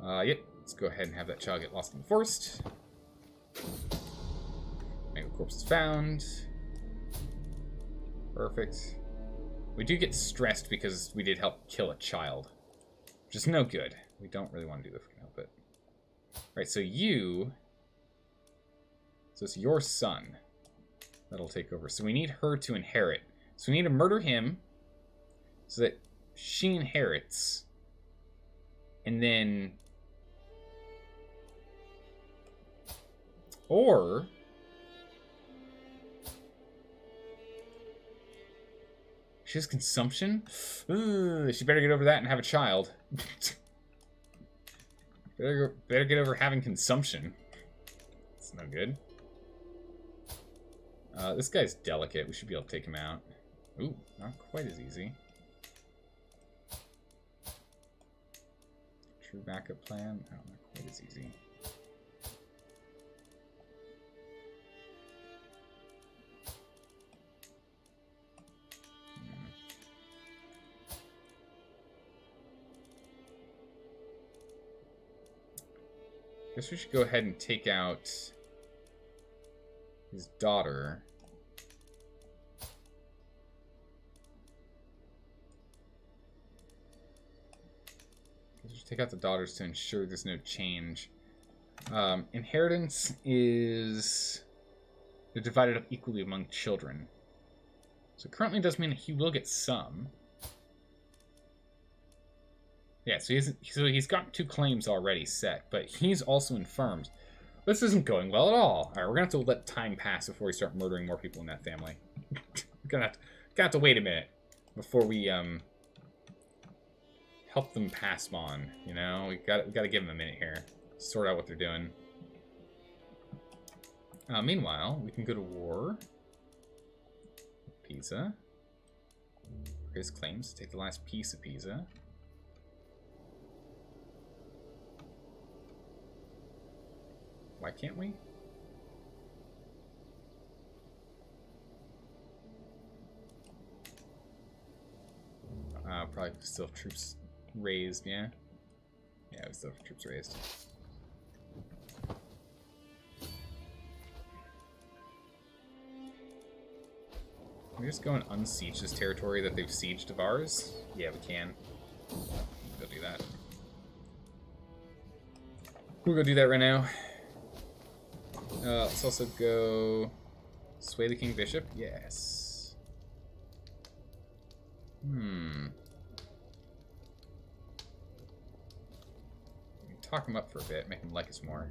Yep. Let's go ahead and have that child get lost in the forest. Mangled corpse is found. Perfect. We do get stressed because we did help kill a child, which is no good. We don't really want to do that if we can help it. Right, so you... So it's your son that'll take over. So we need her to inherit. So we need to murder him so that she inherits. And then... Or... She has consumption? Ugh, she better get over that and have a child. better get over having consumption. It's no good. This guy's delicate. We should be able to take him out. Ooh, not quite as easy. True backup plan? Oh, not quite as easy. Guess we should go ahead and take out his daughter. Just take out the daughters to ensure there's no change. Inheritance is... They're divided up equally among children. So it currently does mean that he will get some. Yeah, so he's got 2 claims already set, but he's also infirmed. This isn't going well at all. Alright, we're gonna have to let time pass before we start murdering more people in that family. We're gonna have to wait a minute before we help them pass on, you know? We gotta give them a minute here. Sort out what they're doing. Meanwhile, we can go to war. Pisa. His claims. Take the last piece of Pisa. Why can't we? Probably still have troops raised, yeah? Yeah, we still have troops raised. Can we just go and unsiege this territory that they've sieged of ours? Yeah, we can. We'll go do that. We'll go do that right now. Let's also go sway the King Bishop. Yes. We can talk him up for a bit, make him like us more.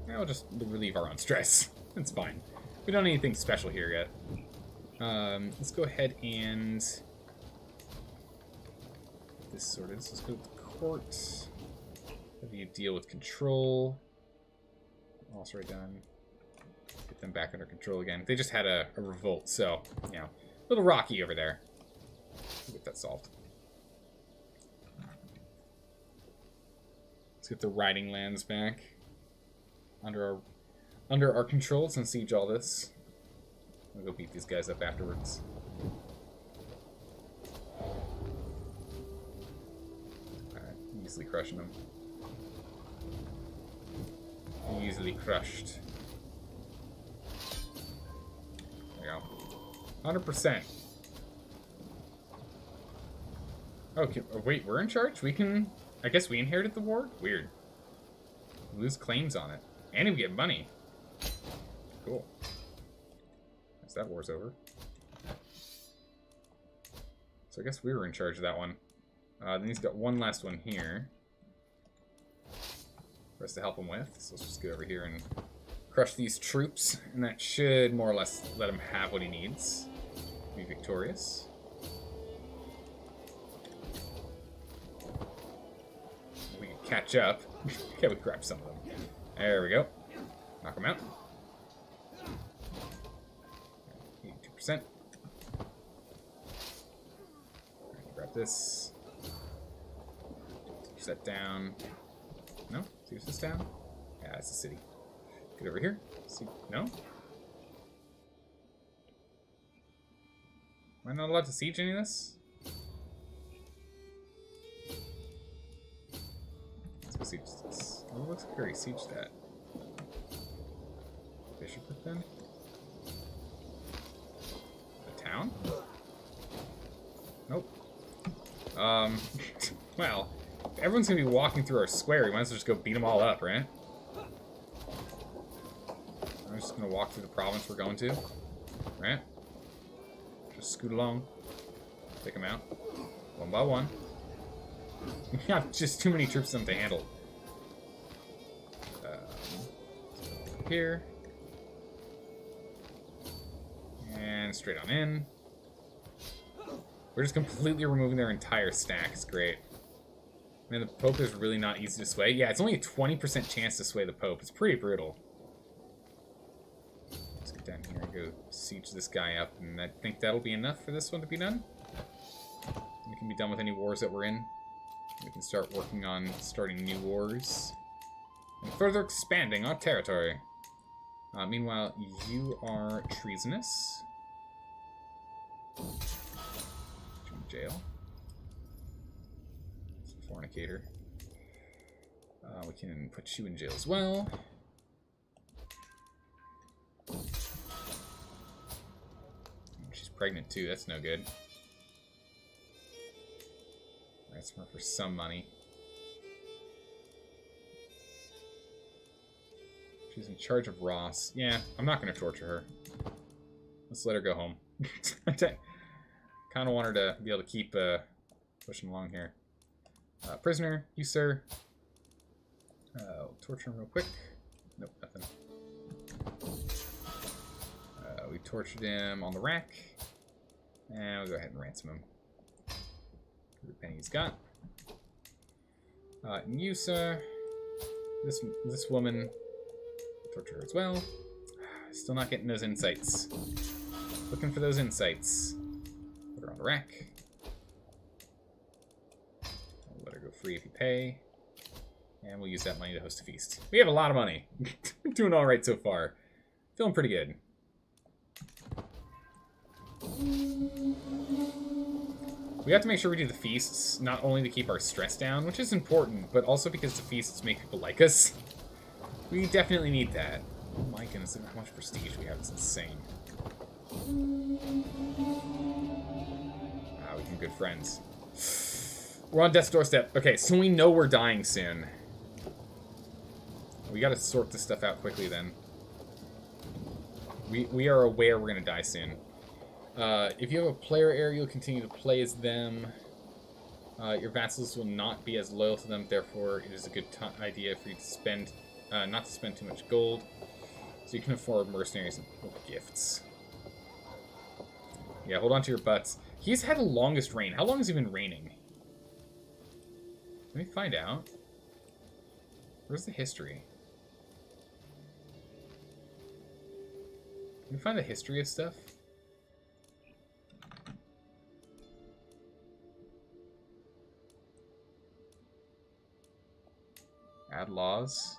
Yeah, we'll just relieve our own stress. It's fine. We don't need anything special here yet. Let's go ahead and get this sorted. So let's go to the court. Have you deal with control. Also right done. Get them back under control again. They just had a revolt, so, you know, a little rocky over there. We'll get that solved. Let's get the riding lands back under our control. Let's unsiege all this. We'll go beat these guys up afterwards. Alright, easily crushing them. Easily crushed. There we go. 100%. Okay, wait, we're in charge? We can... I guess we inherited the ward? Weird. We lose claims on it. And we get money. Cool. Guess that war's over. So I guess we were in charge of that one. Then he's got one last one here for us to help him with. So let's just get over here and crush these troops, and that should more or less let him have what he needs to be victorious. We can catch up. Okay, we grab some of them. There we go. Knock them out. 82%. Grab this. Push that down. No? Siege this down? Yeah, it's a city. Get over here. See? No? Am I not allowed to siege any of this? Let's go siege this. Oh, it looks like I already sieged that. Bishopric then? The town? Nope. Well, if everyone's gonna be walking through our square, we might as well just go beat them all up, right? I'm just gonna walk through the province we're going to, right? Just scoot along, take them out, one by one. We have just too many troops for them to handle. Here. And straight on in. We're just completely removing their entire stack. It's great. Man, the Pope is really not easy to sway. Yeah, it's only a 20% chance to sway the Pope. It's pretty brutal. Let's get down here and go siege this guy up. And I think that'll be enough for this one to be done. We can be done with any wars that we're in. We can start working on starting new wars. And further expanding our territory. Meanwhile, you are treasonous. Put you in jail. Fornicator. We can put you in jail as well. She's pregnant too, that's no good. That's more for some money. She's in charge of Ross. Yeah, I'm not going to torture her. Let's let her go home. Kind of want her to be able to keep pushing along here. Prisoner, you sir. We'll torture him real quick. Nope, nothing. We tortured him on the rack. And we'll go ahead and ransom him. The penny he's got. And you sir. This woman. Torture her as well. Still not getting those insights. Looking for those insights. Put her on the rack. I'll let her go free if you pay. And we'll use that money to host a feast. We have a lot of money. We're doing alright so far. Feeling pretty good. We have to make sure we do the feasts, not only to keep our stress down, which is important, but also because the feasts make people like us. We definitely need that. Oh my goodness, look at how much prestige we have. It's insane. Ah, we become good friends. We're on death's doorstep. Okay, so we know we're dying soon. We gotta sort this stuff out quickly then. We are aware we're gonna die soon. If you have a player area, you'll continue to play as them. Your vassals will not be as loyal to them, therefore it is a good idea for you to spend, not to spend too much gold, so you can afford mercenaries and gifts. Yeah, hold on to your butts. He's had the longest reign. How long has he been reigning? Let me find out. Where's the history? Can we find the history of stuff? Add laws.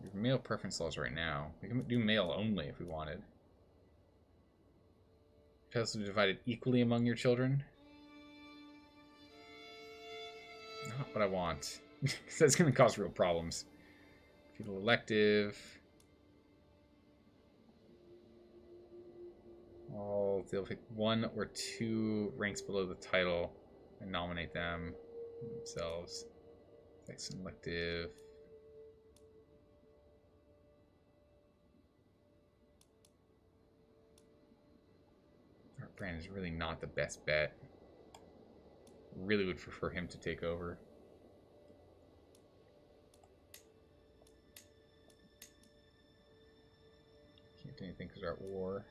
We have male preference laws right now. We can do male only if we wanted. Titles are divided equally among your children. Not what I want. Because that's going to cause real problems. Feudal elective. They'll pick 1 or 2 ranks below the title and nominate them themselves. Sex elective. Our brand is really not the best bet. Really would prefer him to take over. Can't do anything because we're at war.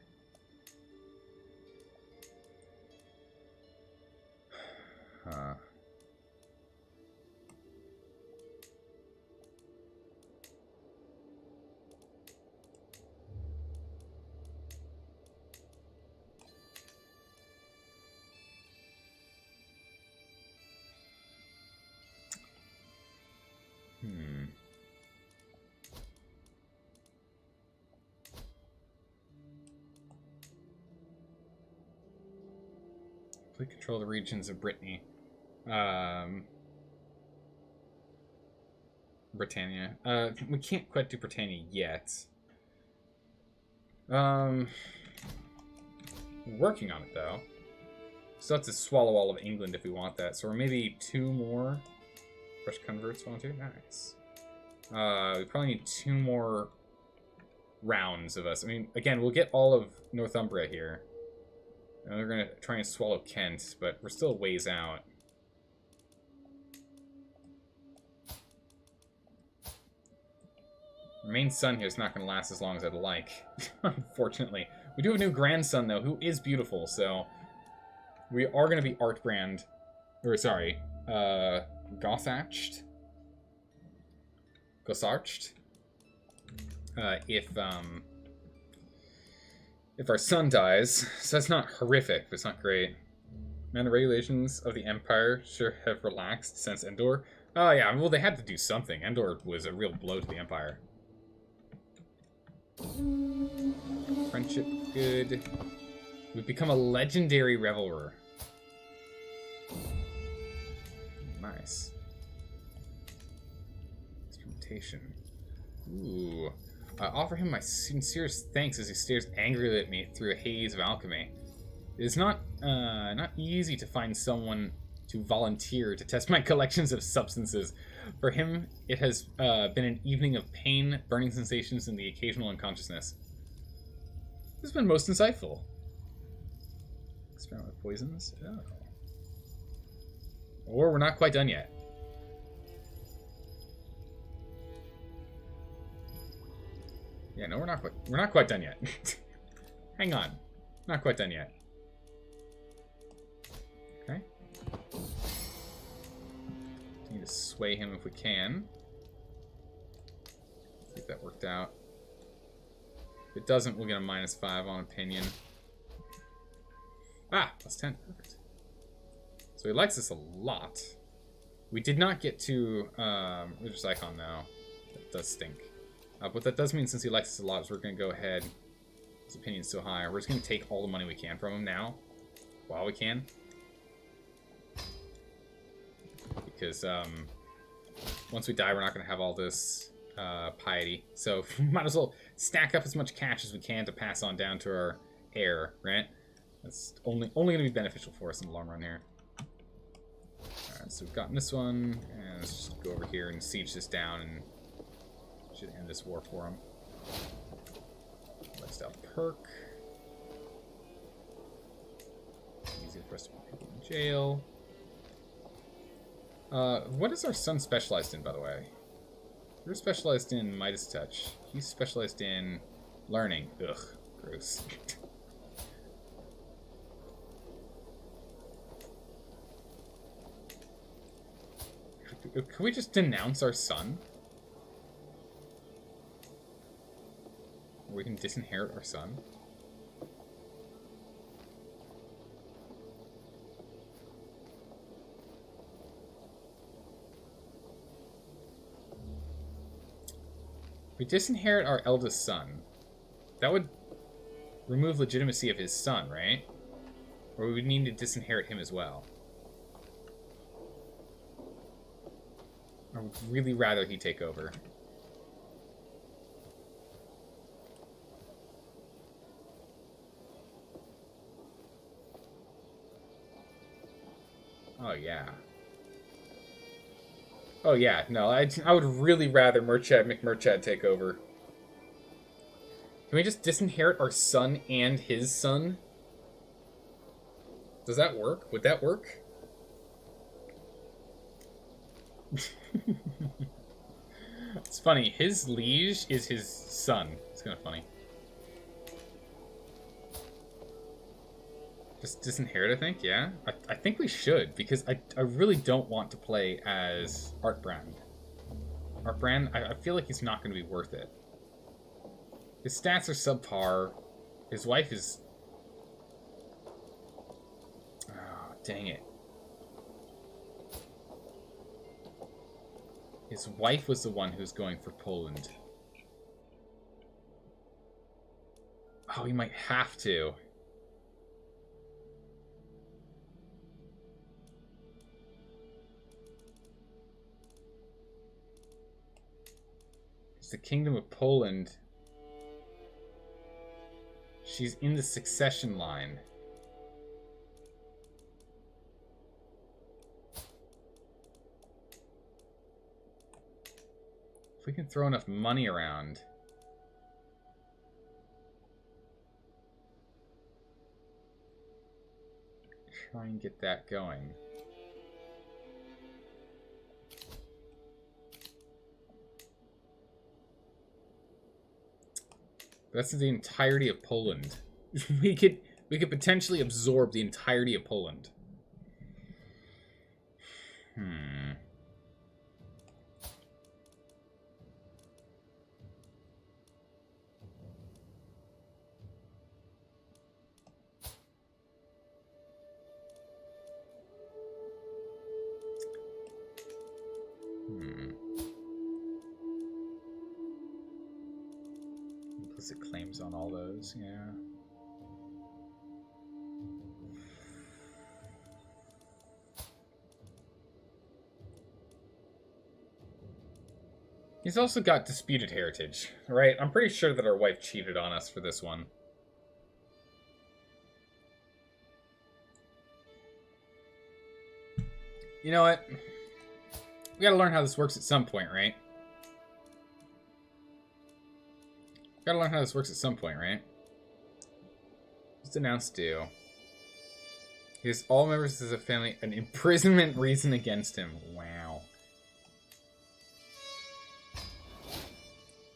Complete control of the regions of Brittany. Britannia. We can't quite do Britannia yet. Working on it, though. Still have to swallow all of England if we want that. So we're maybe 2 more fresh converts volunteer. Nice. We probably need 2 more rounds of us. I mean, again, we'll get all of Northumbria here. And we're going to try and swallow Kent, but we're still ways out. Our main son here is not going to last as long as I'd like, unfortunately. We do have a new grandson, though, who is beautiful, so we are going to be Artbrand, or sorry, Gossarched, if our son dies. So that's not horrific, but it's not great. Man, the regulations of the Empire sure have relaxed since Endor. Oh yeah, well they had to do something. Endor was a real blow to the Empire. Friendship, good. We've become a legendary revelrer. Nice. Instrumentation. Ooh. I offer him my sincerest thanks as he stares angrily at me through a haze of alchemy. It is not easy to find someone to volunteer to test my collections of substances. For him, it has been an evening of pain, burning sensations, and the occasional unconsciousness. This has been most insightful. Experiment with poisons? Oh. Or we're not quite done yet. Yeah, no, we're not quite done yet. Hang on. Not quite done yet. Okay. Need to sway him if we can. See if that worked out. If it doesn't, we'll get a -5 on opinion. Ah, +10. Perfect. So he likes this a lot. We did not get to Religious Icon, though. That does stink. What that does mean, since he likes us a lot, is we're going to go ahead. His opinion's so high. We're just going to take all the money we can from him now. While we can. Because once we die, we're not going to have all this piety. So we might as well stack up as much cash as we can to pass on down to our heir, right? That's only going to be beneficial for us in the long run here. Alright, so we've gotten this one. And let's just go over here and siege this down and should end this war for him. Lifestyle perk. Easy for us to put people in jail. What is our son specialized in, by the way? You're specialized in Midas Touch. He's specialized in learning. Ugh, gross. Can we just denounce our son? We can disinherit our son. We disinherit our eldest son. That would remove legitimacy of his son, right? Or we would need to disinherit him as well. I would really rather he take over. Oh, yeah. Oh, yeah. No, I would really rather McMurchad take over. Can we just disinherit our son and his son? Does that work? Would that work? It's funny. His liege is his son. It's kind of funny. Just disinherit, I think, yeah? I think we should, because I really don't want to play as Artbrand. Artbrand, I feel like he's not going to be worth it. His stats are subpar. His wife is... Oh, dang it. His wife was the one who's going for Poland. Oh, he might have to. It's the Kingdom of Poland. She's in the succession line. If we can throw enough money around. Try and get that going. That's the entirety of Poland. we could potentially absorb the entirety of Poland. Implicit claims on all those, yeah. He's also got disputed heritage, right? I'm pretty sure that our wife cheated on us for this one. You know what? We gotta learn how this works at some point, right? Gotta learn how this works at some point, right? Just announced due. He has all members of the family an imprisonment reason against him. Wow.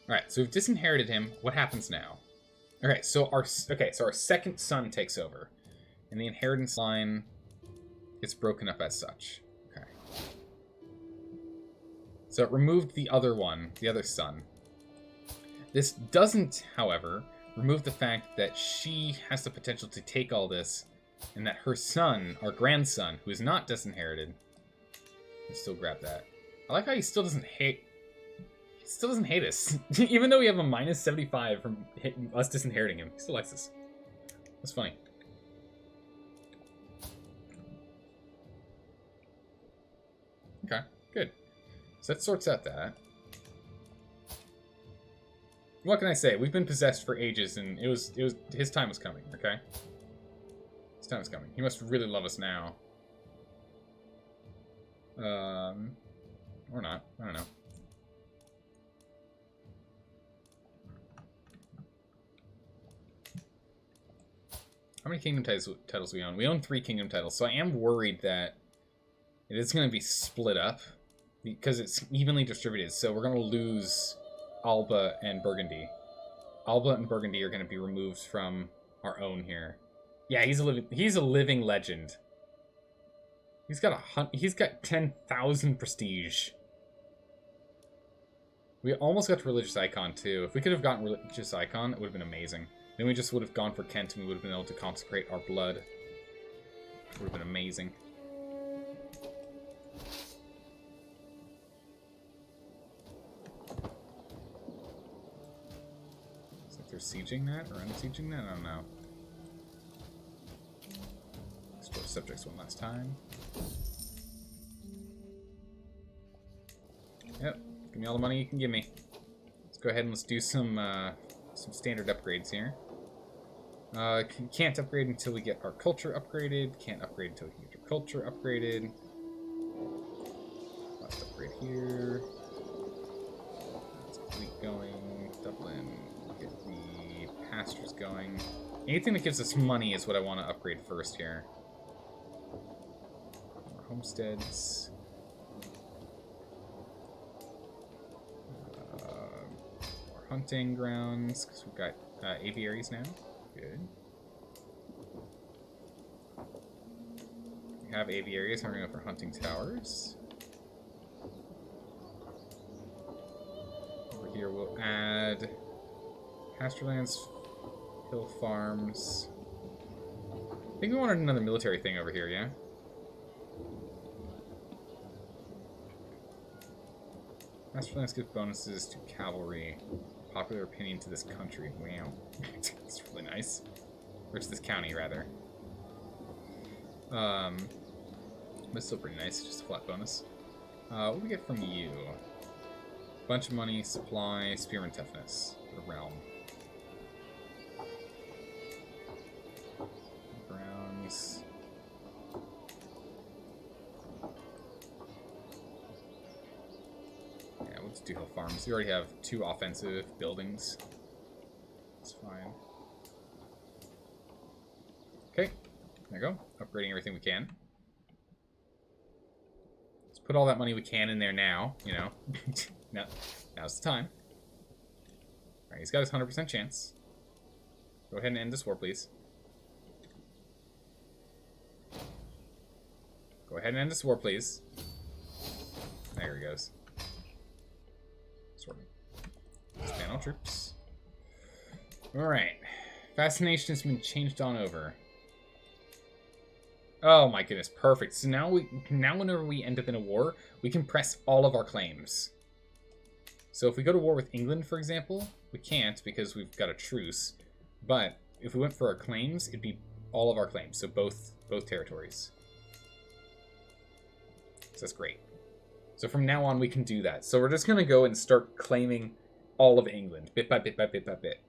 Alright, so we've disinherited him. What happens now? Okay, so our second son takes over. And the inheritance line gets broken up as such. Okay. So it removed the other one, the other son. This doesn't, however, remove the fact that she has the potential to take all this, and that her son, our grandson, who is not disinherited, can still grab that. I like how he still doesn't hate. He still doesn't hate us, even though we have a minus 75 from us disinheriting him. He still likes us. That's funny. Okay, good. So that sorts out that. What can I say? We've been possessed for ages, and it was his time was coming. Okay, his time was coming. He must really love us now. Or not. I don't know. How many kingdom titles we own? We own 3 kingdom titles, so I am worried that it is going to be split up because it's evenly distributed. So we're going to lose Alba and Burgundy. Alba and Burgundy are going to be removed from our own here. Yeah, he's a living legend. He's got 10,000 prestige. We almost got to religious icon too. If we could have gotten religious icon, it would have been amazing. Then we just would have gone for Kent and we would have been able to consecrate our blood. It would have been amazing. They're sieging that or unsieging that? I don't know. Extort Subjects one last time. Yep. Give me all the money you can give me. Let's go ahead and let's do some standard upgrades here. Can't upgrade until we get our culture upgraded. Can't upgrade until we can get your culture upgraded. Let's upgrade here. Let's get fleet going. Dublin. Get the pastures going. Anything that gives us money is what I want to upgrade first here. More homesteads. More hunting grounds, because we've got aviaries now. Good. We have aviaries, and we're going to go for hunting towers. Over here we'll add pasturelands, hill farms. I think we wanted another military thing over here, yeah? Pasturelands give bonuses to cavalry. Popular opinion to this country. Wow. That's really nice. Or to this county, rather. But it's still pretty nice. Just a flat bonus. What do we get from you? Bunch of money, supply, spearman toughness. The realm. Browns. Yeah, we'll just do hill farms. We already have 2 offensive buildings. That's fine. Okay, there you go. Upgrading everything we can. Let's put all that money we can in there now, you know. Now's the time. Alright, he's got his 100% chance. Go ahead and end this war, please. Go ahead and end this war, please. There he goes. Sort of. Expand all troops. Alright. Fascination has been changed on over. Oh my goodness, perfect. So now whenever we end up in a war, we can press all of our claims. So if we go to war with England, for example, we can't because we've got a truce. But if we went for our claims, it'd be all of our claims. So both territories. So that's great. So from now on, we can do that. So we're just going to go and start claiming all of England, bit by bit by bit by bit.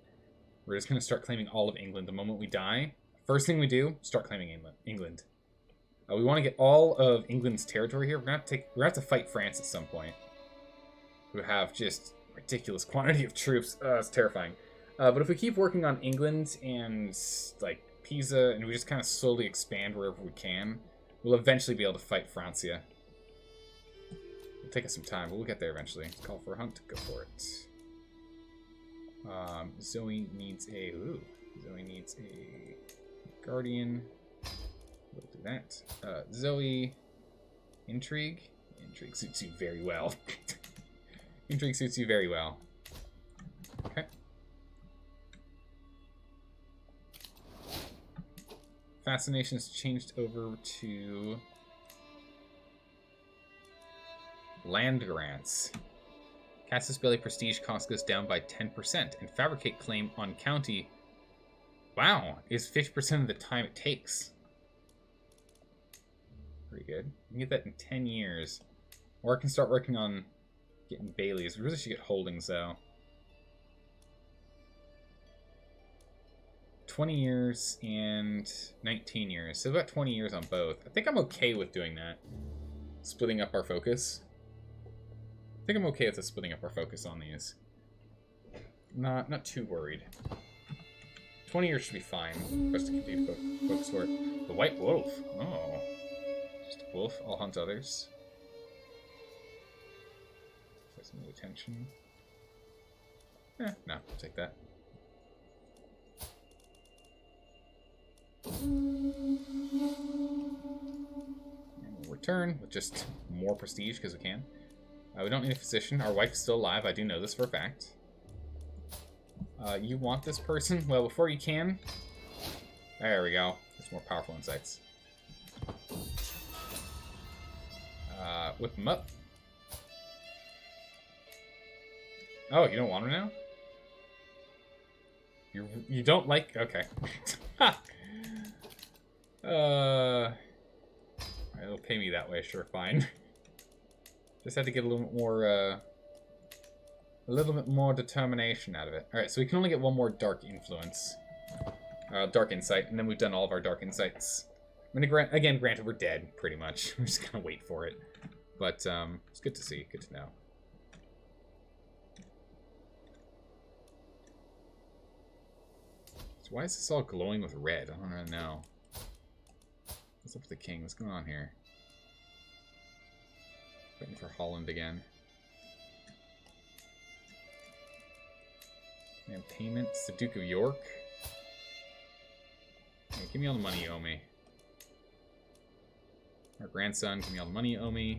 We're just going to start claiming all of England the moment we die. First thing we do, start claiming England. We want to get all of England's territory here. We're going to have to fight France at some point. Who have just ridiculous quantity of troops. It's terrifying. But if we keep working on England and like Pisa, and we just kind of slowly expand wherever we can, we'll eventually be able to fight Francia. It'll take us some time, but we'll get there eventually. Call for a hunt. Go for it. Zoe needs a guardian. We'll do that. Zoe, intrigue suits you very well. Intrigue suits you very well. Okay. Fascination's changed over to land grants. Casus Belli prestige cost goes down by 10%, and fabricate claim on county, wow, is 50% of the time it takes. Pretty good. We can get that in 10 years. Or I can start working on getting Baileys. We really should get holdings, though. 20 years and 19 years. So about 20 years on both. I think I'm okay with doing that. Splitting up our focus. I think I'm okay with splitting up our focus on these. Not too worried. 20 years should be fine for us to continue to focus for it. The White Wolf. Oh. Just a wolf. I'll hunt others. Get some attention. No, I'll take that. And we'll return with just more prestige because we can. We don't need a physician. Our wife is still alive. I do know this for a fact. You want this person? Well, before you can... There we go. There's more powerful insights. Whip him up. Oh, you don't want her now? You don't like... Okay. It'll pay me that way, sure, fine. Just had to get a little bit more determination out of it. All right, so we can only get one more dark influence, dark insight, and then we've done all of our dark insights. I'm gonna granted, we're dead pretty much. We're just gonna wait for it, but it's good to see, good to know. So why is this all glowing with red? I don't really know. What's up with the king? What's going on here? Waiting for Holland again. And payments. The Duke of York. Hey, give me all the money you owe me. Our grandson, give me all the money you owe me.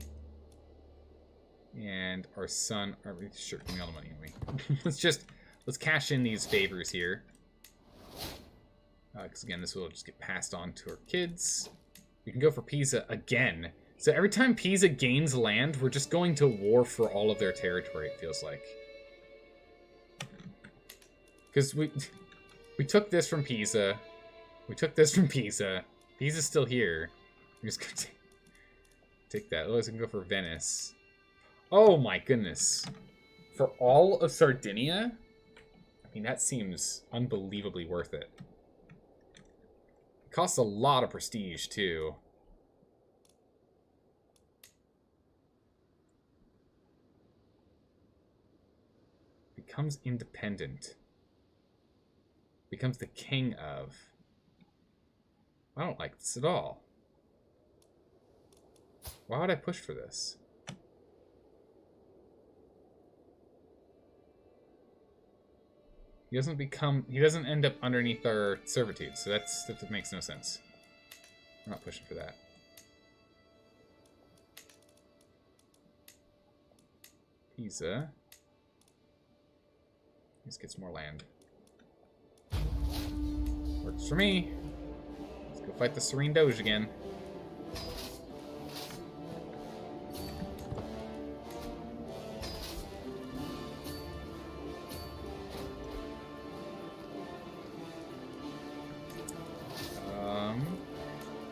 And our son, sure, give me all the money you owe me. let's cash in these favors here. Because again, this will just get passed on to our kids. We can go for Pisa again. So every time Pisa gains land, we're just going to war for all of their territory, it feels like. Because we took this from Pisa. We took this from Pisa. Pisa's still here. We're just going to take that. Otherwise, we can go for Venice. Oh my goodness. For all of Sardinia? I mean, that seems unbelievably worth it. It costs a lot of prestige, too. Becomes independent. Becomes the king of. I don't like this at all. Why would I push for this? He doesn't end up underneath our servitude, so that makes no sense. I'm not pushing for that. Pisa. Just gets more land. Works for me. Let's go fight the Serene Doge again.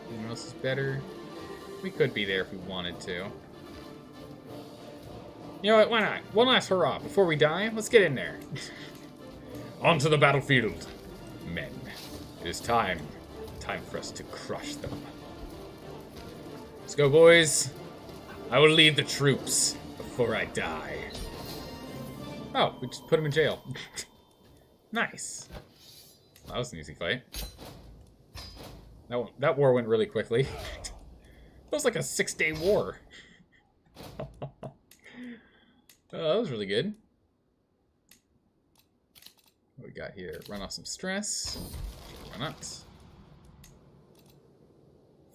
Anyone else is better? We could be there if we wanted to. You know what, why not? One last hurrah before we die. Let's get in there. Onto the battlefield, men. It is time. Time for us to crush them. Let's go, boys. I will lead the troops before I die. Oh, we just put him in jail. Nice. That was an easy fight. That war went really quickly. It was like a 6-day war. That was really good. What we got here? Run off some stress. Why not?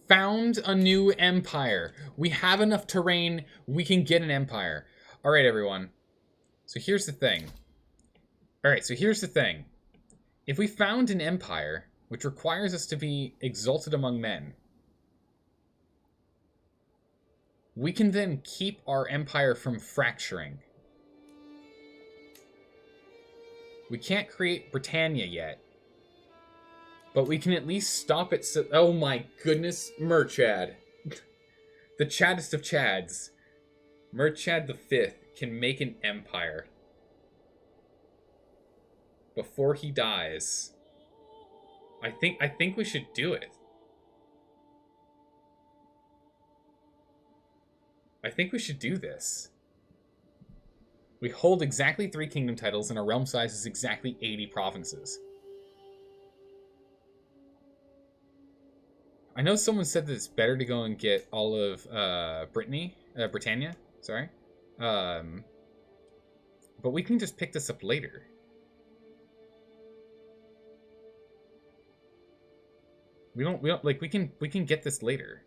Found a new empire. We have enough terrain. We can get an empire. All right, everyone. So here's the thing. If we found an empire, which requires us to be exalted among men, we can then keep our empire from fracturing. We can't create Britannia yet, but we can at least stop it. Oh my goodness, Merchad. The Chaddest of Chads. Merchad the Fifth can make an empire before he dies. I think we should do it. I think we should do this. We hold exactly 3 kingdom titles, and our realm size is exactly 80 provinces. I know someone said that it's better to go and get all of Britannia, sorry. But we can just pick this up later. We don't like we can get this later.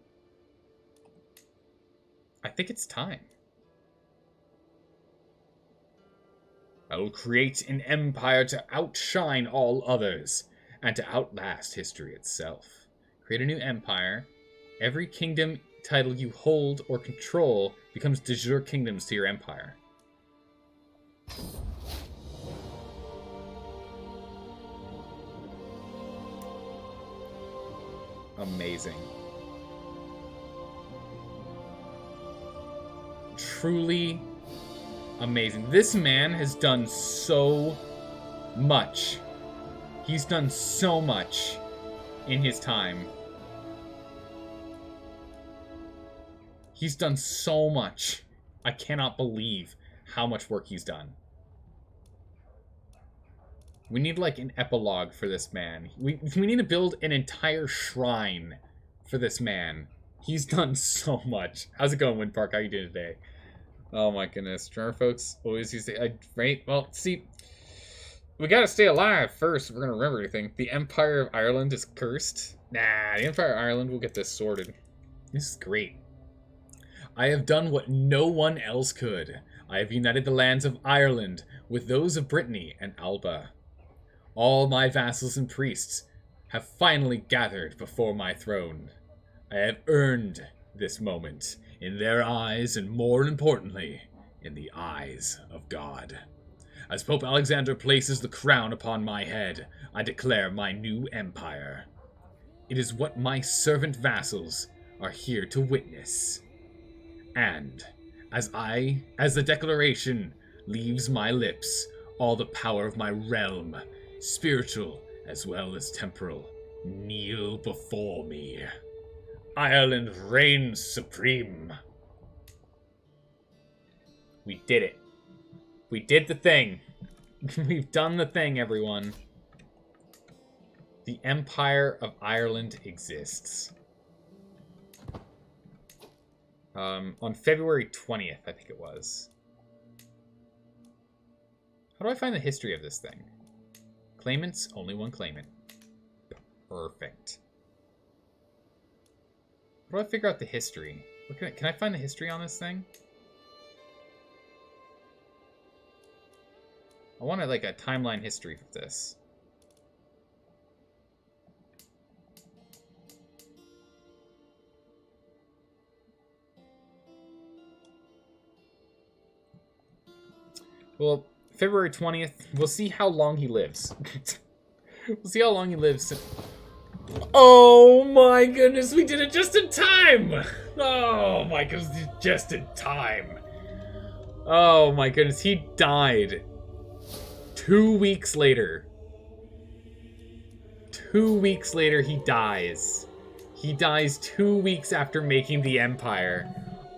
I think it's time. I will create an empire to outshine all others, and to outlast history itself. Create a new empire. Every kingdom title you hold or control becomes de jure kingdoms to your empire. Amazing. Truly amazing. This man has done so much. He's done so much in his time. He's done so much. I cannot believe how much work he's done. We need like an epilogue for this man. We need to build an entire shrine for this man. He's done so much. How's it going, Wind Park? How you doing today? Oh my goodness. Drummer folks always used to... right? Well, see... We gotta stay alive first if we're gonna remember anything. The Empire of Ireland is cursed. Nah, the Empire of Ireland will get this sorted. This is great. I have done what no one else could. I have united the lands of Ireland with those of Brittany and Alba. All my vassals and priests have finally gathered before my throne. I have earned this moment in their eyes, and more importantly, in the eyes of God. As Pope Alexander places the crown upon my head, I declare my new empire. It is what my servant vassals are here to witness. And, as the declaration leaves my lips, all the power of my realm, spiritual as well as temporal, kneel before me. Ireland reigns supreme. We did it. We did the thing. We've done the thing, everyone. The Empire of Ireland exists. On February 20th, I think it was. How do I find the history of this thing? Claimants, only one claimant. Perfect. How do I figure out the history? Can I find the history on this thing? I wanted like a timeline history for this. Well, February 20th, we'll see how long he lives. We'll see how long he lives. Oh my goodness, we did it just in time! Oh my goodness, just in time. Oh my goodness, he died 2 weeks later. 2 weeks later, he dies. He dies 2 weeks after making the Empire.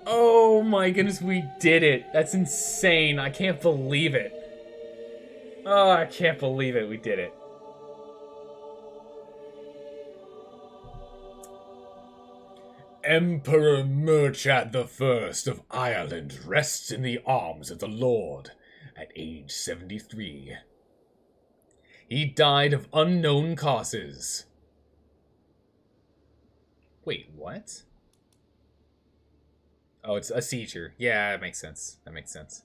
Oh my goodness, we did it. That's insane. I can't believe it. Oh, I can't believe it. We did it. Emperor Murchad I of Ireland rests in the arms of the Lord at age 73. He died of unknown causes. Wait, what? Oh, it's a seizure. Yeah, that makes sense. That makes sense.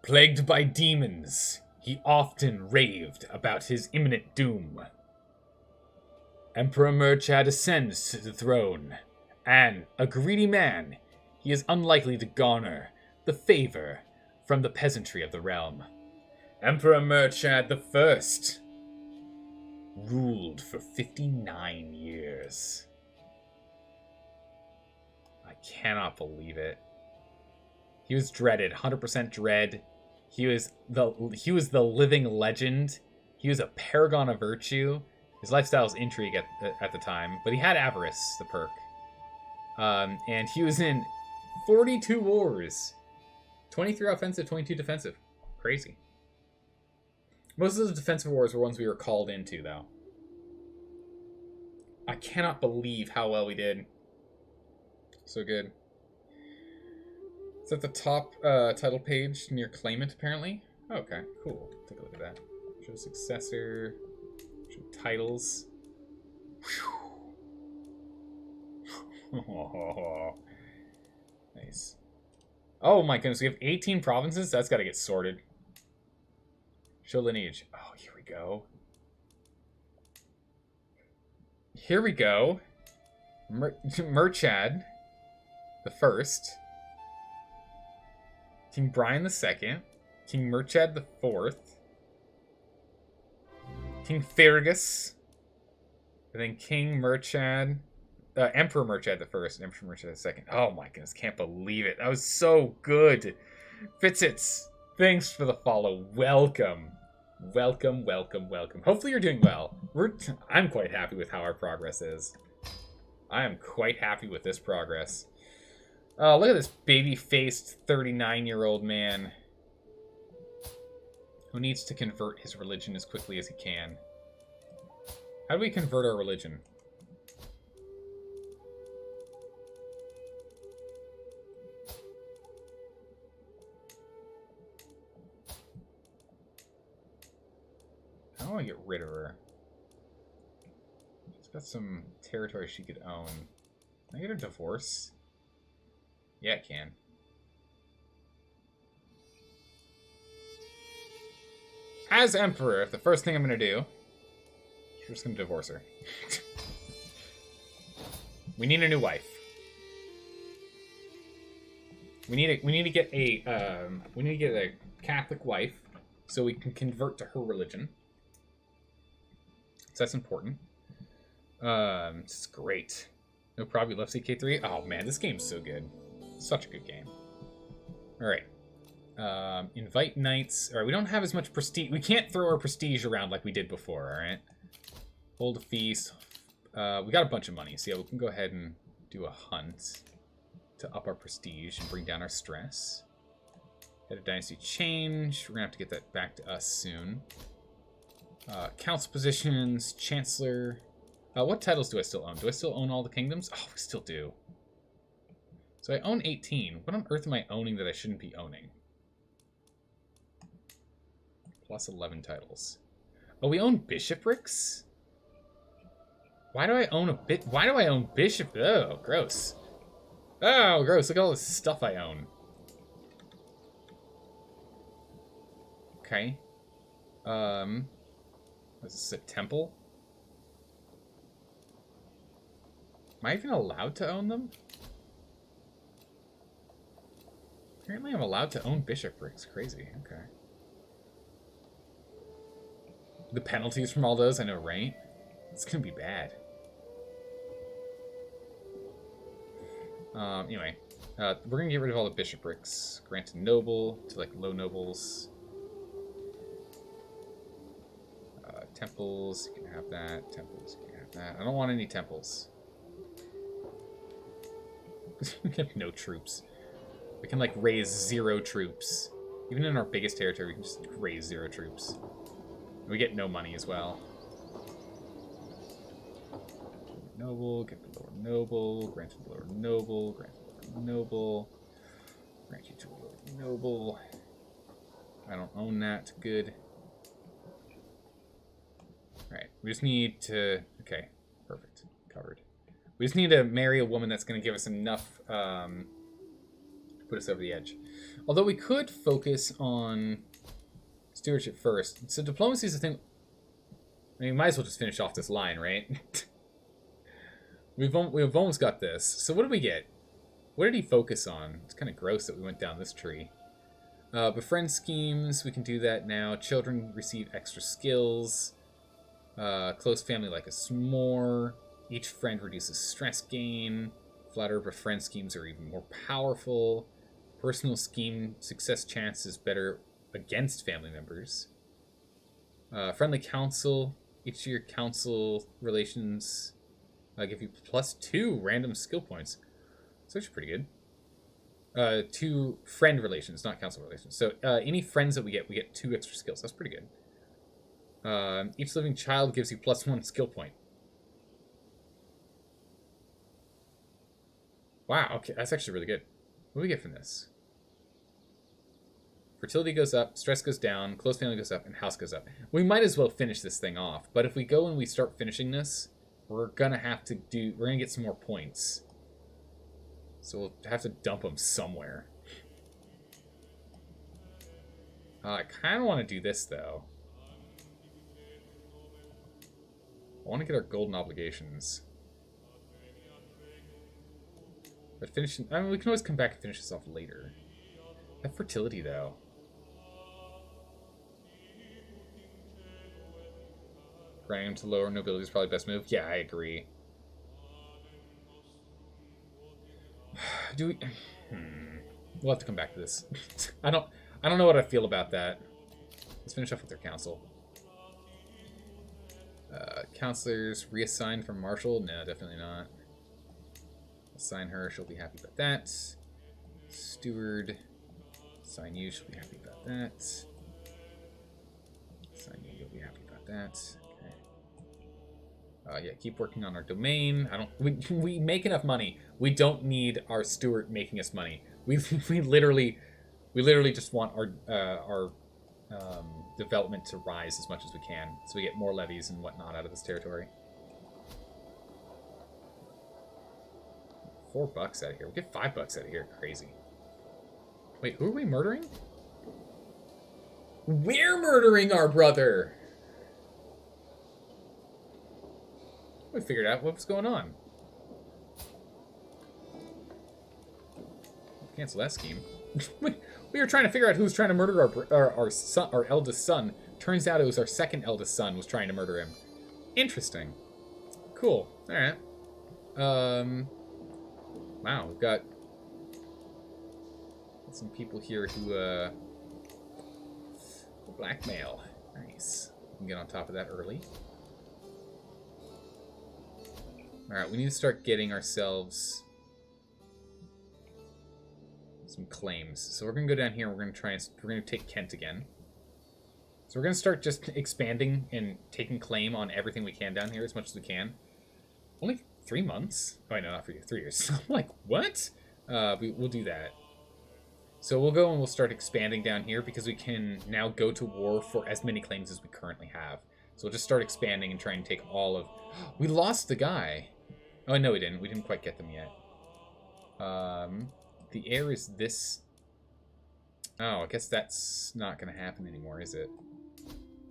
Plagued by demons, he often raved about his imminent doom. Emperor Murchad ascends to the throne, and, a greedy man, he is unlikely to garner the favor from the peasantry of the realm. Emperor Murchad I ruled for 59 years. I cannot believe it. He was dreaded, 100% dread. He was the living legend. He was a paragon of virtue. His lifestyle was intrigue at the time, but he had avarice, the perk. And he was in 42 wars. 23 offensive, 22 defensive. Crazy. Most of the defensive wars were ones we were called into, though. I cannot believe how well we did. So good. It's at the top title page near claimant, apparently. Okay, cool. Take a look at that. Show successor. Show titles. Oh, nice. Oh my goodness, we have 18 provinces? That's got to get sorted. Show lineage. Oh, here we go. Here we go. Murchad the First. King Brian II. King Murchad the Fourth. King Fergus. And then King Murchad. Emperor Murchad the First and Emperor Murchad the Second. Oh my goodness, can't believe it. That was so good. Fitsits, thanks for the follow. Welcome. Welcome, welcome, welcome. Hopefully you're doing well. I'm quite happy with how our progress is. I am quite happy with this progress. Oh, look at this baby-faced 39-year-old man who needs to convert his religion as quickly as he can. How do we convert our religion? How do I get rid of her? She's got some territory she could own. Can I get a divorce? Yeah, it can. As Emperor, the first thing I'm going to do... We're just going to divorce her. We need a new wife. We need to get a Catholic wife so we can convert to her religion. So that's important. It's great. No problem. You love CK3. Oh man, this game's so good. Such a good game. All right. Invite knights. All right, we don't have as much prestige. We can't throw our prestige around like we did before, all right? Hold a feast. We got a bunch of money, so yeah, we can go ahead and do a hunt to up our prestige and bring down our stress. Head of dynasty change. We're gonna have to get that back to us soon. Council positions, chancellor. What titles do I still own? Do I still own all the kingdoms? Oh, we still do. So I own 18. What on earth am I owning that I shouldn't be owning? Plus 11 titles. Oh, we own bishoprics? Why do I own a bit? Why do I own bishop? Oh, gross. Oh, gross. Look at all this stuff I own. Okay. Is this a temple? Am I even allowed to own them? Apparently I'm allowed to own bishoprics. Crazy. Okay. The penalties from all those, I know, right? It's gonna be bad. Anyway. We're gonna get rid of all the bishoprics. Grant a noble to, like, low nobles. Temples, you can have that. Temples, you can have that. I don't want any temples. We have no troops. We can, like, raise 0 troops. Even in our biggest territory, we can just raise 0 troops. We get no money as well. Noble, get the lower noble, grant to the lower noble, grant to the lower noble, grant you to the lower noble. I don't own that. Good. Alright, we just need to... Okay, perfect. Covered. We just need to marry a woman that's going to give us enough to put us over the edge. Although we could focus on stewardship first. So diplomacy is the thing... I mean, we might as well just finish off this line, right? We've almost got this. So what did we get? What did he focus on? It's kind of gross that we went down this tree. Befriend schemes, we can do that now. Children receive extra skills. Close family like us more. Each friend reduces stress gain. Flatter befriend schemes are even more powerful. Personal scheme success chance is better against family members. Friendly council. Each of your council relations give you +2 random skill points. It's actually pretty good. 2 friend relations, not council relations. So any friends that we get 2 extra skills. That's pretty good. Each living child gives you +1 skill point. Wow, okay, that's actually really good. What do we get from this? Fertility goes up, stress goes down, close family goes up, and house goes up. We might as well finish this thing off, but if we go and we start finishing this, we're gonna get some more points. So we'll have to dump them somewhere. I kind of want to do this, though. I want to get our golden obligations. But finishing... I mean, we can always come back and finish this off later. That fertility, though. Granting him to lower nobility is probably the best move. Yeah, I agree. Do we... We'll have to come back to this. I don't know what I feel about that. Let's finish off with their council. Counselors reassigned from Marshall? No, definitely not. Assign her, she'll be happy about that. Steward, assign you, she'll be happy about that. Assign you, you'll be happy about that. Okay. Yeah, keep working on our domain. We make enough money. We don't need our steward making us money. We literally just want our development to rise as much as we can, so we get more levies and whatnot out of this territory. $4 out of here. We'll get $5 out of here. Crazy. Wait, who are we murdering? We're murdering our brother! We figured out what was going on. Cancel that scheme. We were trying to figure out who was trying to murder our son, our eldest son. Turns out it was our second eldest son was trying to murder him. Interesting. Cool. All right. Wow, we've got Some people here who blackmail. Nice. We can get on top of that early. Alright, we need to start getting ourselves some claims. So we're going to go down here and we're going to take Kent again. So we're going to start just expanding and taking claim on everything we can down here as much as we can. Only 3 months? Oh, no, not for you. 3 years. I'm like, what? We'll do that. So we'll go and we'll start expanding down here because we can now go to war for as many claims as we currently have. So we'll just start expanding and try and take all of... We lost the guy. Oh, no, we didn't. We didn't quite get them yet. The heir is this... Oh, I guess that's not going to happen anymore, is it?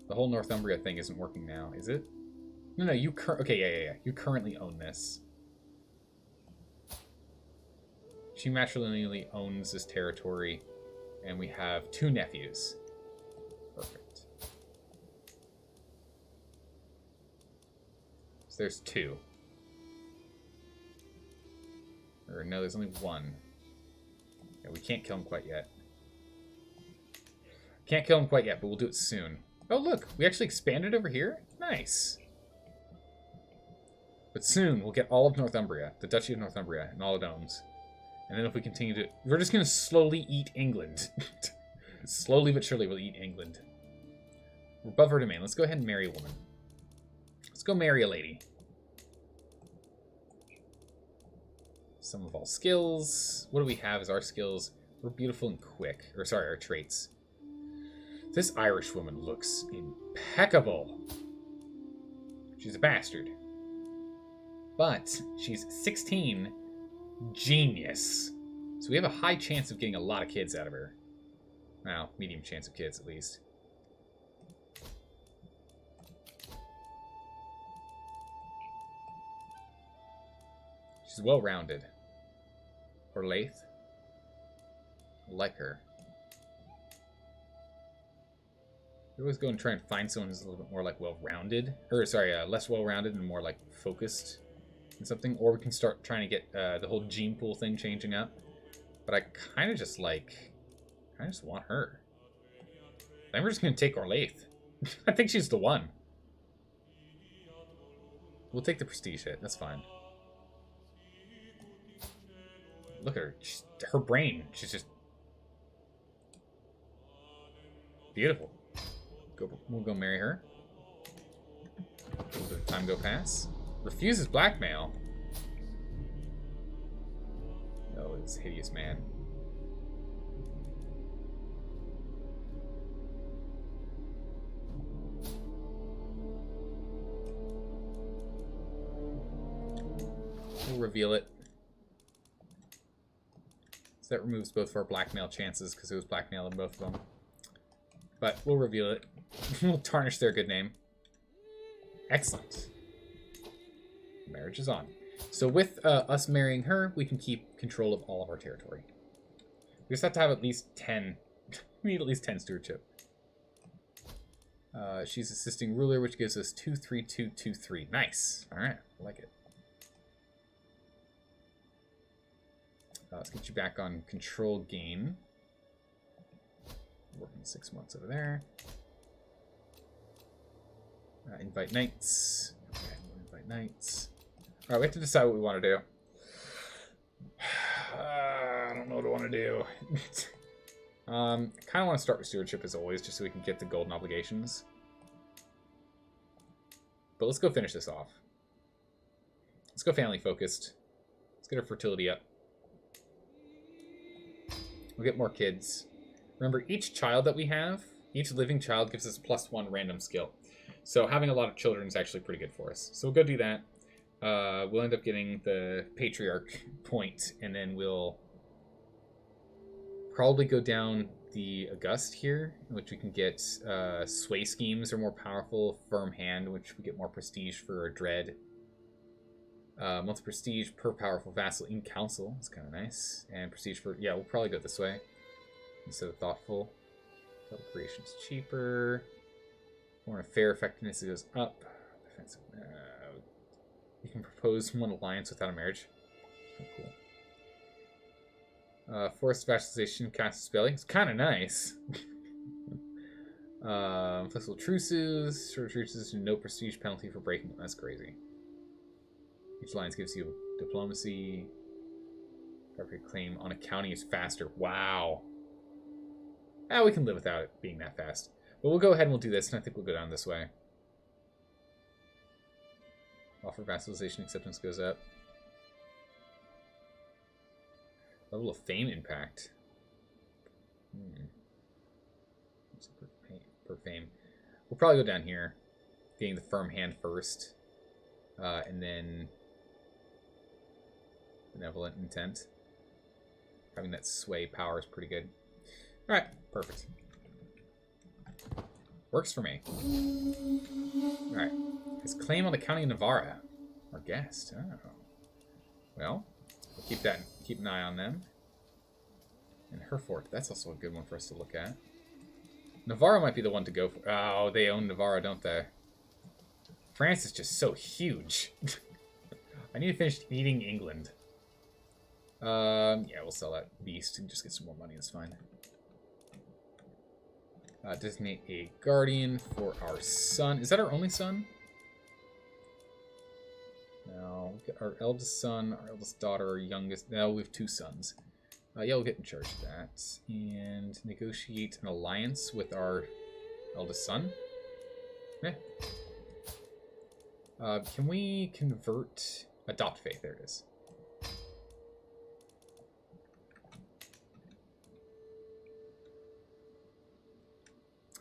The whole Northumbria thing isn't working now, is it? No, you okay, yeah. You currently own this. She matrilineally owns this territory, and we have 2 nephews. Perfect. So there's 2. Or no, there's only 1. Yeah, we can't kill him quite yet. Can't kill him quite yet, but we'll do it soon. Oh, look, we actually expanded over here? Nice. But soon, we'll get all of Northumbria, the Duchy of Northumbria, and all it owns. And then if we continue to... We're just going to slowly eat England. Slowly but surely we'll eat England. We're above our domain. Let's go ahead and marry a woman. Let's go marry a lady. Some of all skills. What do we have as our skills? We're beautiful and quick. Or sorry, our traits. This Irish woman looks impeccable. She's a bastard. But she's 16. Genius. So we have a high chance of getting a lot of kids out of her. Well, medium chance of kids, at least. She's well-rounded. Or Lath. I like her. We always go and try and find someone who's a little bit more like well-rounded. Or, sorry, less well-rounded and more like focused in something. Or we can start trying to get the whole gene pool thing changing up. But I kind of just like... I just want her. Then we're just going to take Orlaith. I think she's the one. We'll take the prestige hit. That's fine. Look at her. Her brain. She's just... beautiful. We'll go marry her. A little bit of time go pass. Refuses blackmail. Oh, this hideous man. We'll reveal it. So that removes both of our blackmail chances because it was blackmail in both of them. But we'll reveal it. We'll tarnish their good name. Excellent. Marriage is on. So with us marrying her, we can keep control of all of our territory. We just have to have at least 10. We need at least 10 stewardship. She's assisting ruler, which gives us 2-3-2-2-3. Nice. All right, I like it. Let's get you back on control gain. Working 6 months over there. Invite knights. Okay, we'll invite knights. All right, we have to decide what we want to do. I don't know what I want to do. I kind of want to start with stewardship as always, just so we can get the golden obligations. But let's go finish this off. Let's go family focused. Let's get our fertility up. We'll get more kids. Remember, each child that we have, each living child gives us +1 random skill. So having a lot of children is actually pretty good for us. So we'll go do that. We'll end up getting the patriarch point, and then we'll probably go down the August here, in which we can get sway schemes are more powerful, firm hand, which we get more prestige for a dread. Monthly prestige per powerful vassal in council. It's kind of nice. And prestige for... yeah, we'll probably go this way instead of thoughtful. Total creation is cheaper. More affair effectiveness, it goes up. Defensive. You can propose one alliance without a marriage. That's kind of Forced vassalization, cast spelling. It's kind of nice. Flexible truces. Short truces, no prestige penalty for breaking them. That's crazy. Each alliance gives you diplomacy. Property claim on a county is faster. Wow. We can live without it being that fast. But we'll go ahead and we'll do this, and I think we'll go down this way. Offer vassalization acceptance goes up. Level of fame impact. Per fame. We'll probably go down here, getting the firm hand first, and then benevolent intent. Having that sway power is pretty good. All right, perfect. Works for me. All right, his claim on the county of Navarra. Our guest. Oh, well, we'll keep an eye on them. And Herford. That's also a good one for us to look at. Navarra might be the one to go for. Oh, they own Navarra, don't they? France is just so huge. I need to finish eating England. Yeah, we'll sell that beast and just get some more money. That's fine. Designate a guardian for our son. Is that our only son? No. Our eldest son, our eldest daughter, our youngest. No, we have 2 sons. Yeah, we'll get in charge of that. And negotiate an alliance with our eldest son. Yeah. Can we convert... Adopt faith, there it is.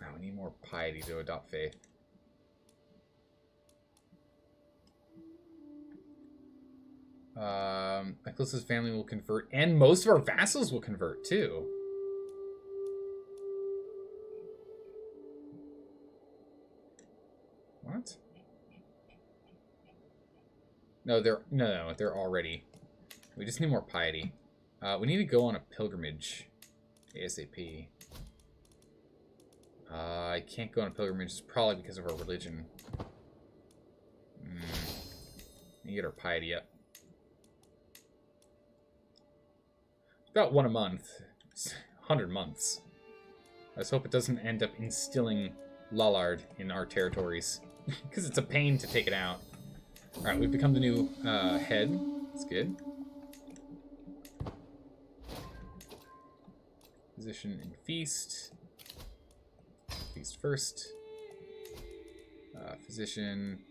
Oh, we need more piety to adopt faith. Nicholas's family will convert, and most of our vassals will convert too. What? No, they're already. We just need more piety. We need to go on a pilgrimage ASAP. I can't go on a pilgrimage. It's probably because of our religion. We get our piety up. About 1 a month. It's 100 months. Let's hope it doesn't end up instilling Lollard in our territories. Because it's a pain to take it out. Alright, we've become the new head. That's good. Position and feast. Feast first. Physician.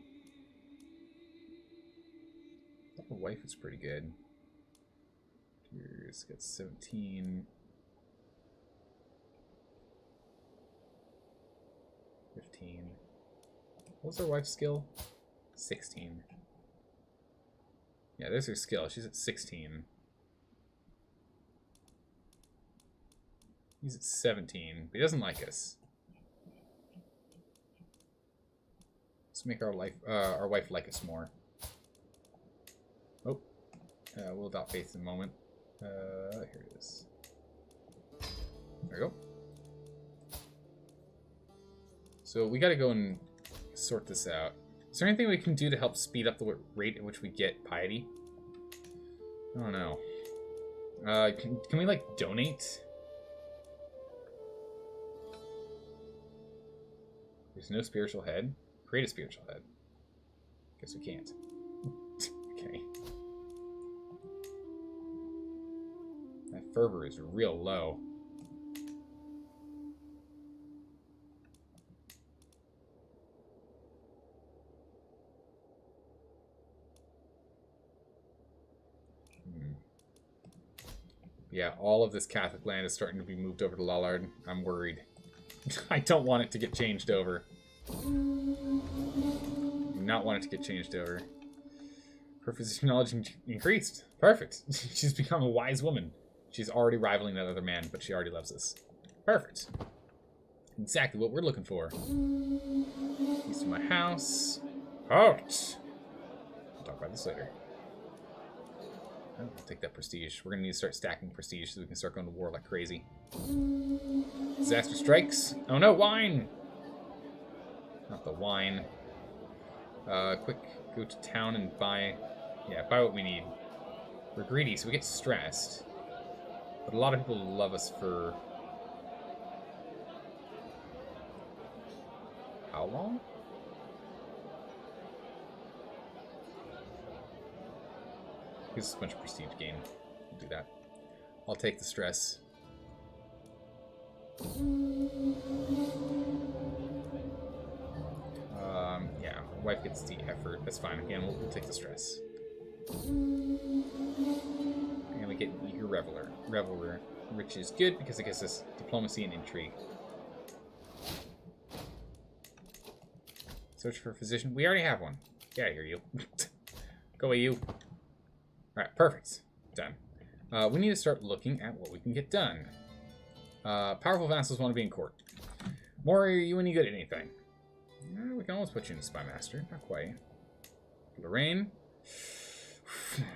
Our wife is pretty good. Here's got 17. 15. What was our wife's skill? 16. Yeah, there's her skill. She's at 16. He's at 17, but he doesn't like us. Let's make our wife like us more. Oh, we'll adopt faith in a moment. Here it is. There we go. So we got to go and sort this out. Is there anything we can do to help speed up the rate at which we get piety? I don't know. Can we like donate? There's no spiritual head. Create a spiritual head. Guess we can't. Okay. That fervor is real low. Yeah, all of this Catholic land is starting to be moved over to Lollard. I'm worried. I don't want it to get changed over. Do not want it to get changed over. Her physician knowledge increased. Perfect. She's become a wise woman. She's already rivaling that other man, but she already loves us. Perfect. Exactly what we're looking for. Keys to my house. Out! We'll talk about this later. I'll take that prestige. We're going to need to start stacking prestige so we can start going to war like crazy. Disaster strikes. Oh no, wine! Not the wine. Quick, go to town and buy... Yeah, buy what we need. We're greedy, so we get stressed. But a lot of people love us for... how long? Gives us a bunch of prestige gain. We'll do that. I'll take the stress. Yeah, wife gets the effort. That's fine. Again, we'll take the stress. And we get Eager Reveler, which is good because it gives us diplomacy and intrigue. Search for a physician. We already have one. Get out of here, you. Go away, you. Alright, perfect. Done. We need to start looking at what we can get done. Powerful vassals want to be in court. Maury, are you any good at anything? We can almost put you in Spy Master. Not quite. Lorraine?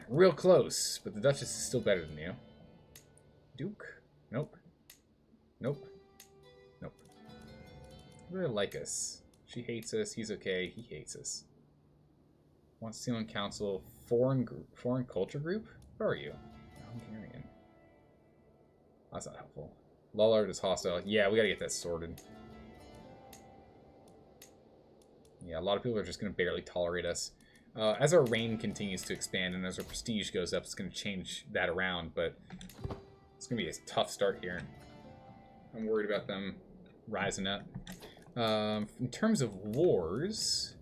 Real close, but the Duchess is still better than you. Duke? Nope. Nope. Nope. They really like us. She hates us. He's okay. He hates us. Wants to see on council. Foreign culture group? Where are you? Hungarian. That's not helpful. Lullard is hostile. Yeah, we gotta get that sorted. Yeah, a lot of people are just gonna barely tolerate us. As our reign continues to expand and as our prestige goes up, it's gonna change that around, but it's gonna be a tough start here. I'm worried about them rising up. In terms of wars,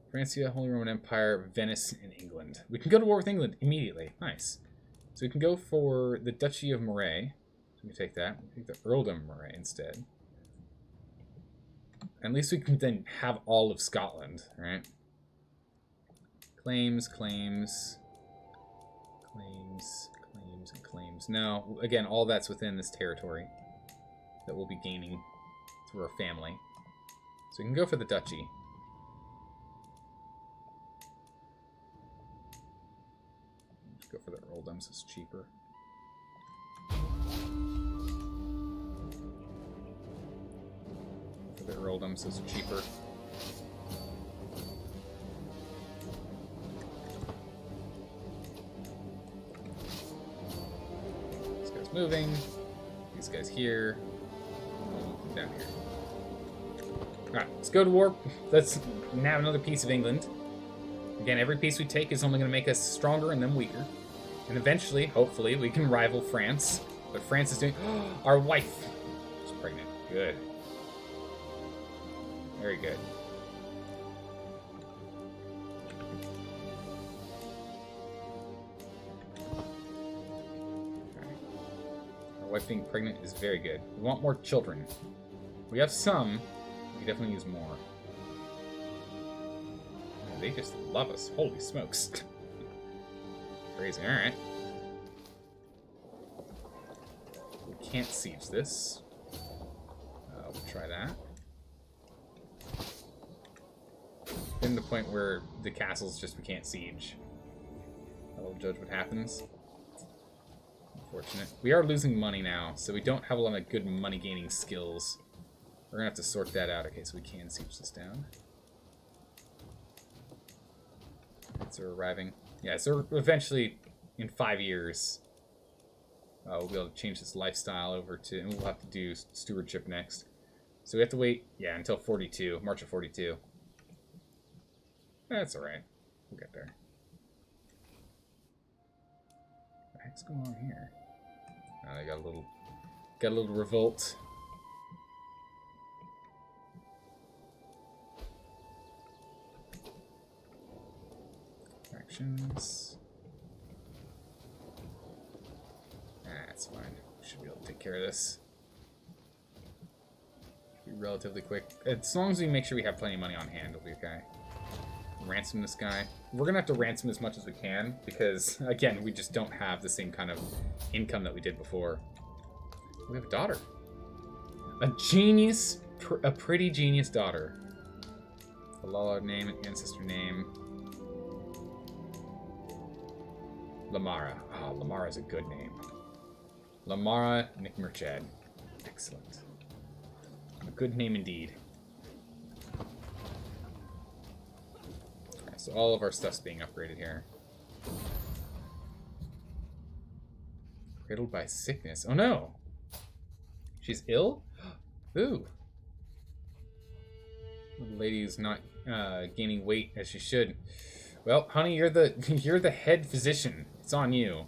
Francia, Holy Roman Empire, Venice, and England. We can go to war with England immediately. Nice. So we can go for the Duchy of Moray. So we take that. We take the Earldom of Moray instead. At least we can then have all of Scotland, right? Claims, claims, claims, claims, and claims. No, again, all that's within this territory that we'll be gaining through our family. So we can go for the duchy. Let's go for the earldoms, it's cheaper. For the earldoms, it's cheaper. This guy's moving. These guys here. Down here. Alright, let's go to war. Let's nab another piece of England. Again, every piece we take is only going to make us stronger and then weaker. And eventually, hopefully, we can rival France. But France is doing... our wife is pregnant. Good. Very good. Okay. Our wife being pregnant is very good. We want more children. We have some. We can definitely use more. Oh, they just love us. Holy smokes. Crazy. Alright. We can't siege this. We'll try that. Been to the point where the castle's just we can't siege. I'll judge what happens. Unfortunate. We are losing money now, so we don't have a lot of good money gaining skills. We're gonna have to sort that out. Okay, so we can siege this down. So we're arriving. Yeah, so eventually, in 5 years, we'll be able to change this lifestyle over to, and we'll have to do stewardship next. So we have to wait, yeah, until 42, March of 42. That's alright. We'll get there. What the heck's going on here? I got a little revolt. Actions. That's fine. We should be able to take care of this. Should be relatively quick. As long as we make sure we have plenty of money on hand, we'll be okay. Ransom this guy. We're gonna have to ransom as much as we can because, again, we just don't have the same kind of income that we did before. We have a daughter. A genius, a pretty genius daughter. A Lala name, an ancestor name. Lamara. Ah, Lamara is a good name. Lamara Nickmerchad. Excellent. A good name indeed. Okay, so all of our stuff's being upgraded here. Riddled by sickness. Oh no! She's ill? Ooh. The lady's not gaining weight as she should. Well, honey, you're the head physician. It's on you.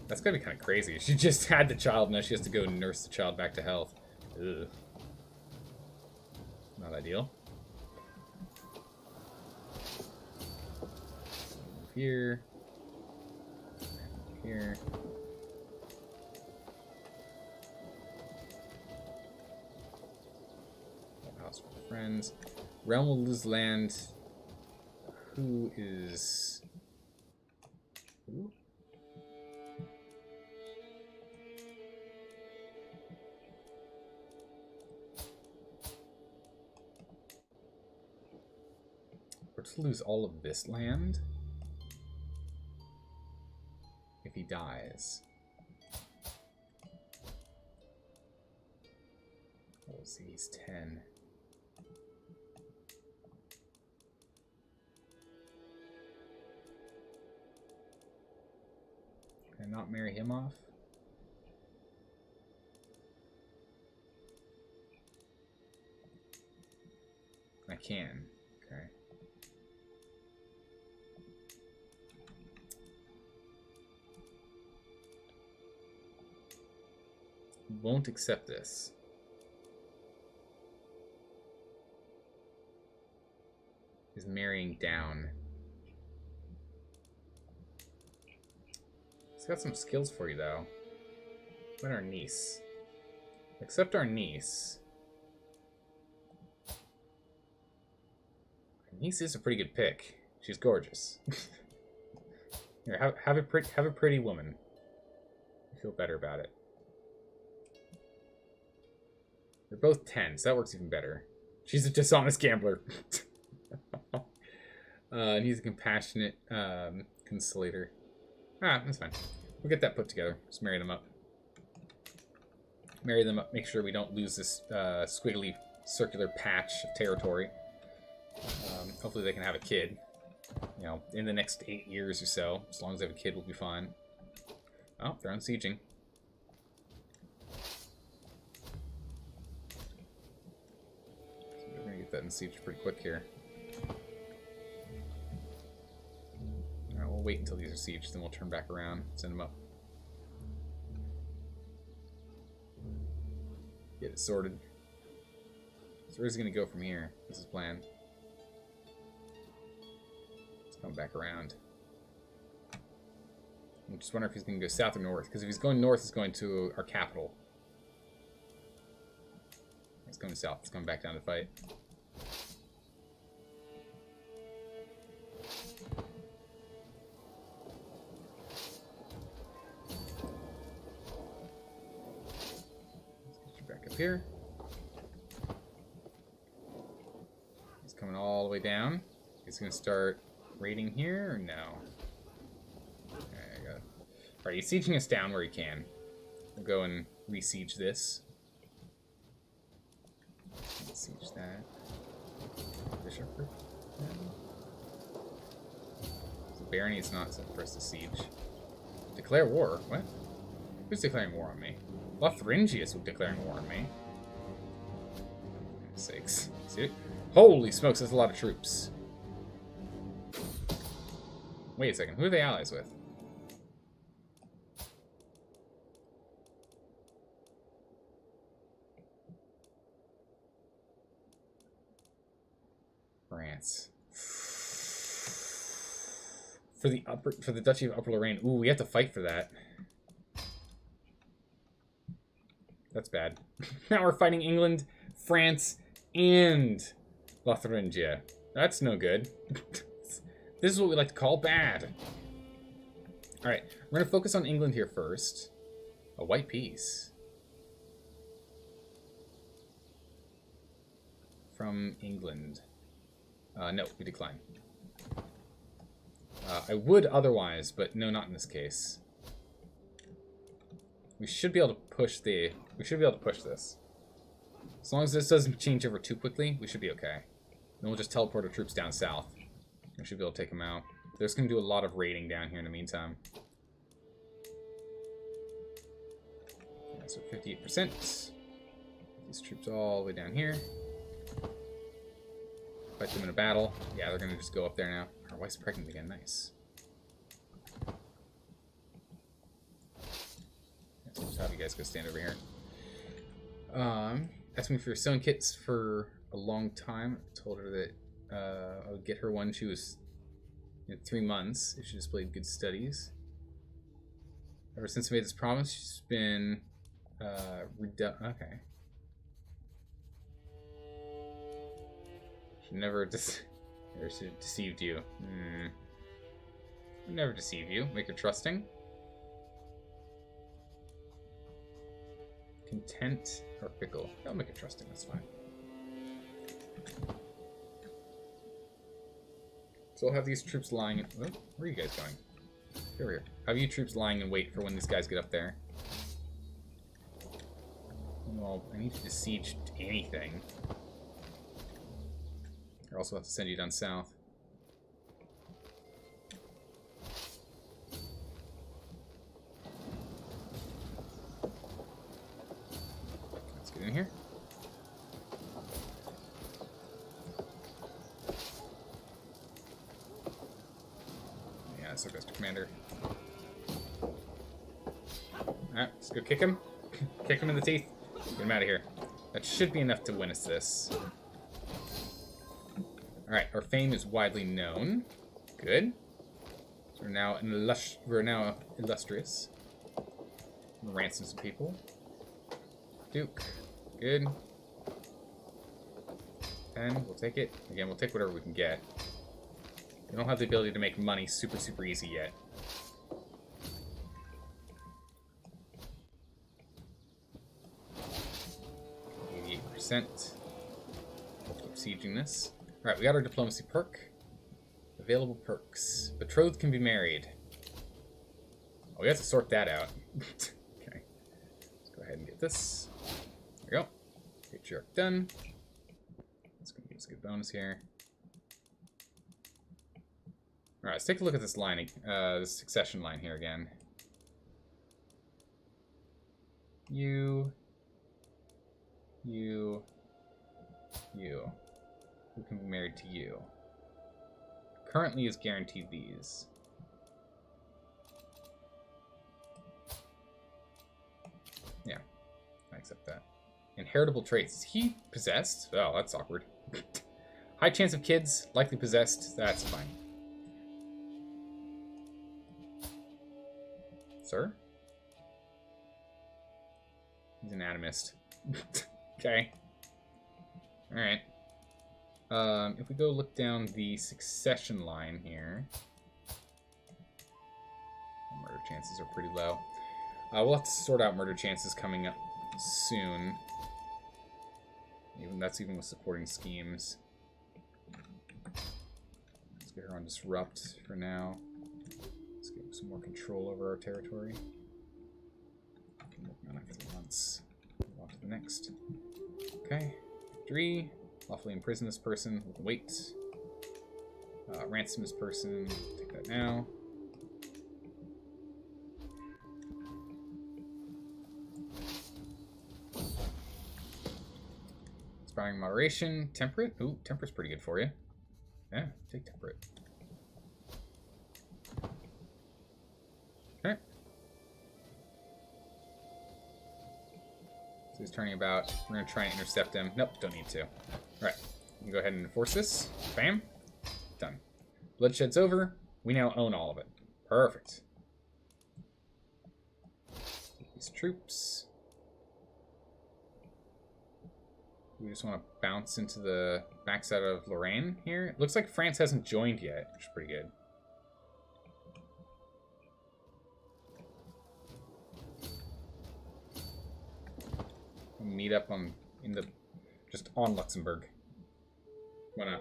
That's gotta be kind of crazy. She just had the child, now she has to go nurse the child back to health. Ugh. Not ideal. Move here. Move here. House for friends. Realm will lose land. Who is... Who? We're to lose all of this land if he dies. Let's see, he's 10. Can I not marry him off? I can. Okay. Won't accept this. Is marrying down. He's got some skills for you though. What our niece? Accept our niece. Our niece is a pretty good pick. She's gorgeous. Here, have a pretty woman. I feel better about it. They're both 10, so that works even better. She's a dishonest gambler. And he's a compassionate conciliator. Ah, that's fine. We'll get that put together. Just marry them up. Marry them up. Make sure we don't lose this squiggly circular patch of territory. Hopefully they can have a kid. You know, in the next 8 years or so. As long as they have a kid, we'll be fine. Oh, they're unsieging. So we're gonna get that unsieged pretty quick here. Alright, we'll wait until these are sieged, then we'll turn back around, send them up. Get it sorted. So where's he gonna go from here? What's his plan? Let's come back around. I'm just wondering if he's gonna go south or north, because if he's going north, he's going to our capital. He's going south, he's coming back down to fight. Here. He's coming all the way down. He's gonna start raiding here or no? Okay, I got it. Alright, he's sieging us down where he can. We'll go and re-siege this. Let's siege that. Bishopric. So barony is not set for us to siege. Declare war? What? Who's declaring war on me? Lothringius was declaring war on me. For sakes. See? Holy smokes, that's a lot of troops. Wait a second, who are they allies with? France. For the Duchy of Upper Lorraine. Ooh, we have to fight for that. That's bad. Now we're fighting England, France, and Lotharingia. That's no good. This is what we like to call bad. Alright, we're going to focus on England here first. A white peace. From England. No, we decline. I would otherwise, but no, not in this case. We should be able to push the... We should be able to push this. As long as this doesn't change over too quickly, we should be okay. Then we'll just teleport our troops down south. We should be able to take them out. They're just going to do a lot of raiding down here in the meantime. So 58%. These troops all the way down here. Fight them in a battle. Yeah, they're gonna just go up there now. Our wife's pregnant again. Nice. So just have you guys go stand over here. Asked me for sewing kits for a long time. I told her that I would get her one. She was 3 months if she displayed good studies. Ever since I made this promise, she's been okay. She never deceived you. Never deceive you. Make her trusting. Content or fickle. I'll make it trusting. That's fine. So I'll have these troops lying. Where are you guys going? Over here. Have you troops lying in wait for when these guys get up there? Well, I need to besiege anything. I also have to send you down south. Let's get in here. Yeah, so goes to commander. Alright, let's go kick him. Kick him in the teeth. Get him out of here. That should be enough to win us this. Alright, our fame is widely known. Good. So we're now illustrious. We'll ransom some people. Duke. Good. 10, we'll take it. Again, we'll take whatever we can get. We don't have the ability to make money super easy yet. We'll keep sieging this. Alright, we got our diplomacy perk. Available perks. Betrothed can be married. Oh, we have to sort that out. Okay. Let's go ahead and get this. There we go. Patriarch done. That's going to give us a good bonus here. Alright, let's take a look at this line, this succession line here again. You. Who can be married to you? Currently is guaranteed these. Yeah, I accept that. Inheritable traits. Is he possessed? Oh, that's awkward. High chance of kids, likely possessed. That's fine. Sir? He's an atomist. Okay. Alright. If we go look down the succession line here, murder chances are pretty low. We'll have to sort out murder chances coming up soon. That's even with supporting schemes. Let's get her on disrupt for now. Let's get some more control over our territory. Can work on it for 3 months. Move on to the next. Okay. 3. Lawfully imprison this person. We can wait. Ransom this person. Take that now. Inspiring moderation. Temperate. Ooh, temperate's pretty good for you. Yeah, take temperate. Okay. So he's turning about. We're going to try and intercept him. Nope, don't need to. Alright, we can go ahead and enforce this. Bam. Done. Bloodshed's over. We now own all of it. Perfect. Take these troops. We just want to bounce into the backside of Lorraine here. It looks like France hasn't joined yet, which is pretty good. Meet up just on Luxembourg. Wanna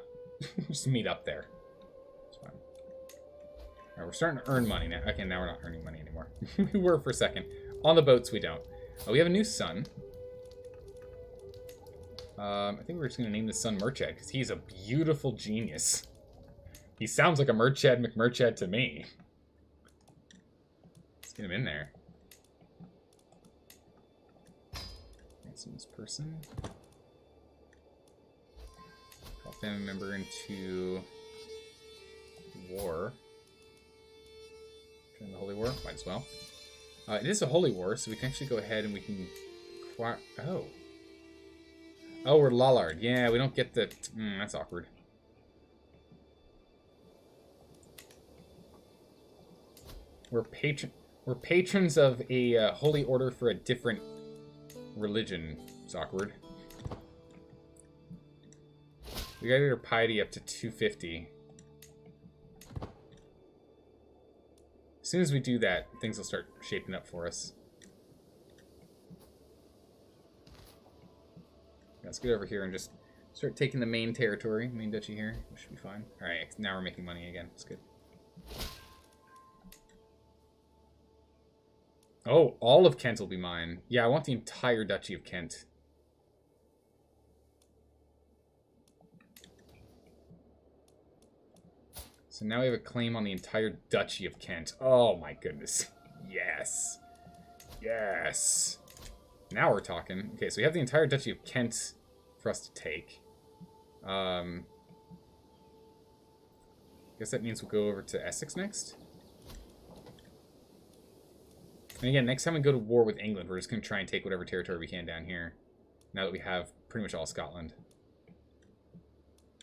just meet up there. It's fine. Alright, we're starting to earn money now. Okay, now we're not earning money anymore. We were for a second. On the boats, we don't. We have a new son. I think we're just gonna name the son Merchad because he's a beautiful genius. He sounds like a Merchad McMurchad to me. Let's get him in there. Send this person. Call family member into war. Join the Holy War? Might as well. It is a Holy War, so we can actually go ahead and we can acquire... Oh. Oh, we're Lollard. Yeah, we don't get the... that's awkward. We're patrons of a holy order for a different religion. It's awkward. We got our piety up to 250. As soon as we do that, things will start shaping up for us. Let's get over here and just start taking the main territory, main duchy here. We should be fine. Alright, now we're making money again. That's good. Oh, all of Kent will be mine. Yeah, I want the entire Duchy of Kent. So now we have a claim on the entire Duchy of Kent. Oh my goodness. Yes. Yes. Now we're talking. Okay, so we have the entire Duchy of Kent for us to take. Guess that means we'll go over to Essex next. And again, next time we go to war with England, we're just going to try and take whatever territory we can down here. Now that we have pretty much all Scotland.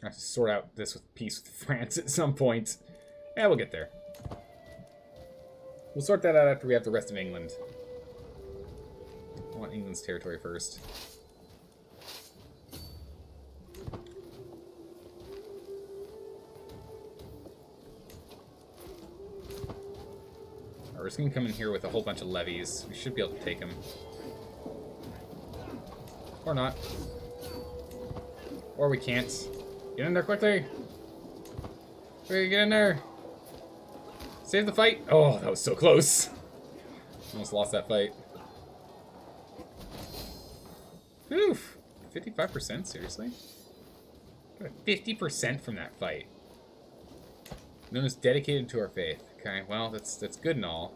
I have to sort out this with peace with France at some point. Yeah, we'll get there. We'll sort that out after we have the rest of England. I want England's territory first. We're just going to come in here with a whole bunch of levies. We should be able to take them. Or not. Or we can't. Get in there quickly! Quickly, get in there! Save the fight! Oh, that was so close! Almost lost that fight. Oof! 55%? Seriously? Got a 50% from that fight. Known as dedicated to our faith. Okay, well, that's good and all.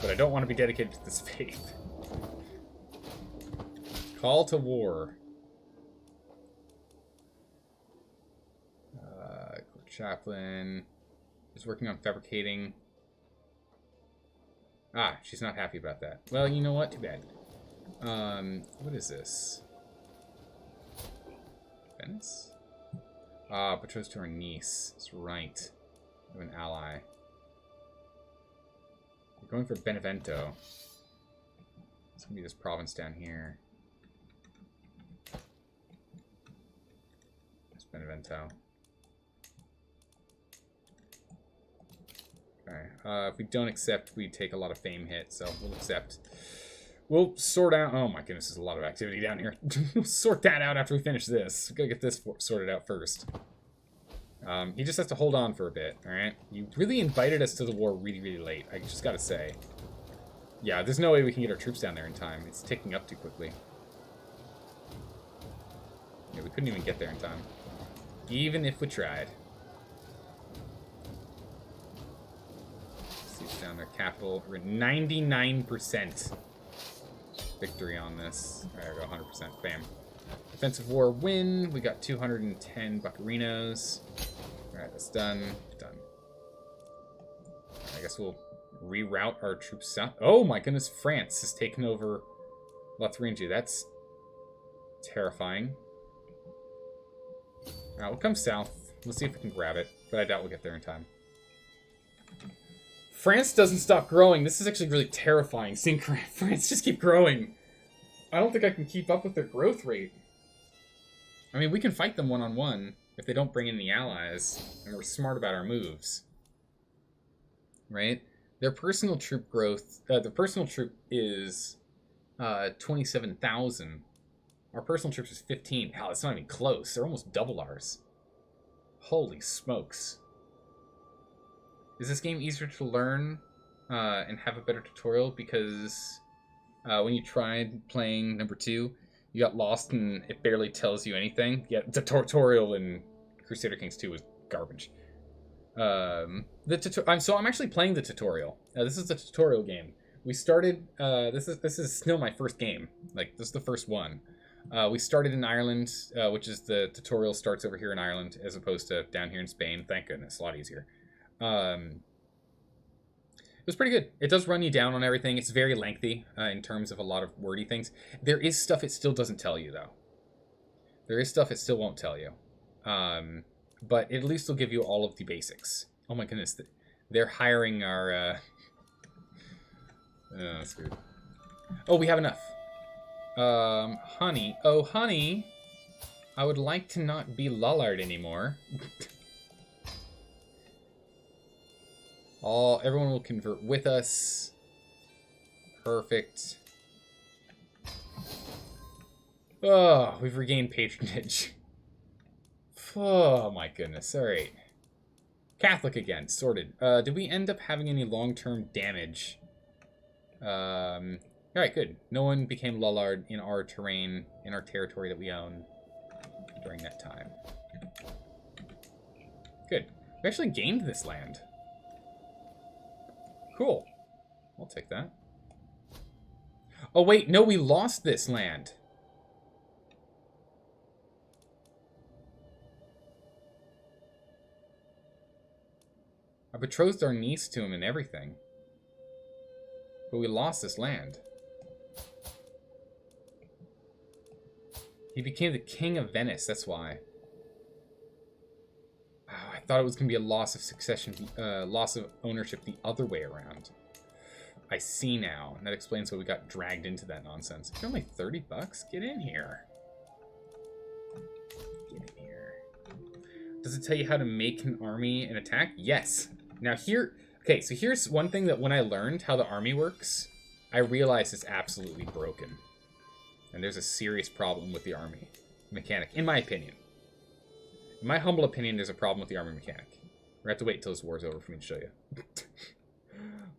But I don't want to be dedicated to this faith. Call to war. Chaplain is working on fabricating. Ah, she's not happy about that. Well, you know what? Too bad. What is this? Venice? Ah, betrothed to her niece. That's right. We have an ally. We're going for Benevento. It's gonna be this province down here. It's Benevento. Okay. If we don't accept, we take a lot of fame hit, so we'll accept. We'll sort out... Oh my goodness, there's a lot of activity down here. We'll sort that out after we finish this. We've got to get this sorted out first. He just has to hold on for a bit, alright? You really invited us to the war really, really late, I just gotta say. Yeah, there's no way we can get our troops down there in time. It's ticking up too quickly. Yeah, we couldn't even get there in time. Even if we tried. Down their capital. We're at 99% victory on this. Alright, I go 100%. Bam. Defensive war win. We got 210 buccarinos. Alright, that's done. Done. I guess we'll reroute our troops south. Oh my goodness, France has taken over Lotharingia. That's terrifying. Alright, we'll come south. We'll see if we can grab it, but I doubt we'll get there in time. France doesn't stop growing. This is actually really terrifying. Seeing France just keep growing. I don't think I can keep up with their growth rate. I mean, we can fight them one-on-one if they don't bring in the allies, and we're smart about our moves. Right? Their personal troop growth... the personal troop is 27,000. Our personal troops is 15. Hell, it's not even close. They're almost double ours. Holy smokes. Is this game easier to learn and have a better tutorial? Because when you tried playing number 2, you got lost and it barely tells you anything. Yeah, the tutorial in Crusader Kings 2 was garbage. So I'm actually playing the tutorial. This is a tutorial game. We started. This is still my first game. Like, this is the first one. We started in Ireland, which is the tutorial starts over here in Ireland as opposed to down here in Spain. Thank goodness, a lot easier. It was pretty good. It does run you down on everything. It's very lengthy in terms of a lot of wordy things. There is stuff it still doesn't tell you, though. There is stuff it still won't tell you. But at least will give you all of the basics. Oh my goodness. They're hiring our... Oh, that's good. Oh, we have enough. Honey. Oh, honey. I would like to not be Lullard anymore. Everyone will convert with us. Perfect. Oh, we've regained patronage. Oh my goodness. Alright. Catholic again. Sorted. Did we end up having any long-term damage? Alright, good. No one became Lullard in our terrain, in our territory that we own during that time. Good. We actually gained this land. Cool. I'll take that. Oh, wait. No, we lost this land. I betrothed our niece to him and everything. But we lost this land. He became the king of Venice, that's why. Oh, I thought it was going to be a loss of succession, loss of ownership the other way around. I see now. And that explains why we got dragged into that nonsense. It's only 30 bucks? Get in here. Get in here. Does it tell you how to make an army and attack? Yes. Now here... Okay, so here's one thing that when I learned how the army works, I realized it's absolutely broken. And there's a serious problem with the army mechanic, in my opinion. In my humble opinion, there's a problem with the army mechanic. We're going to have to wait until this war's over for me to show you.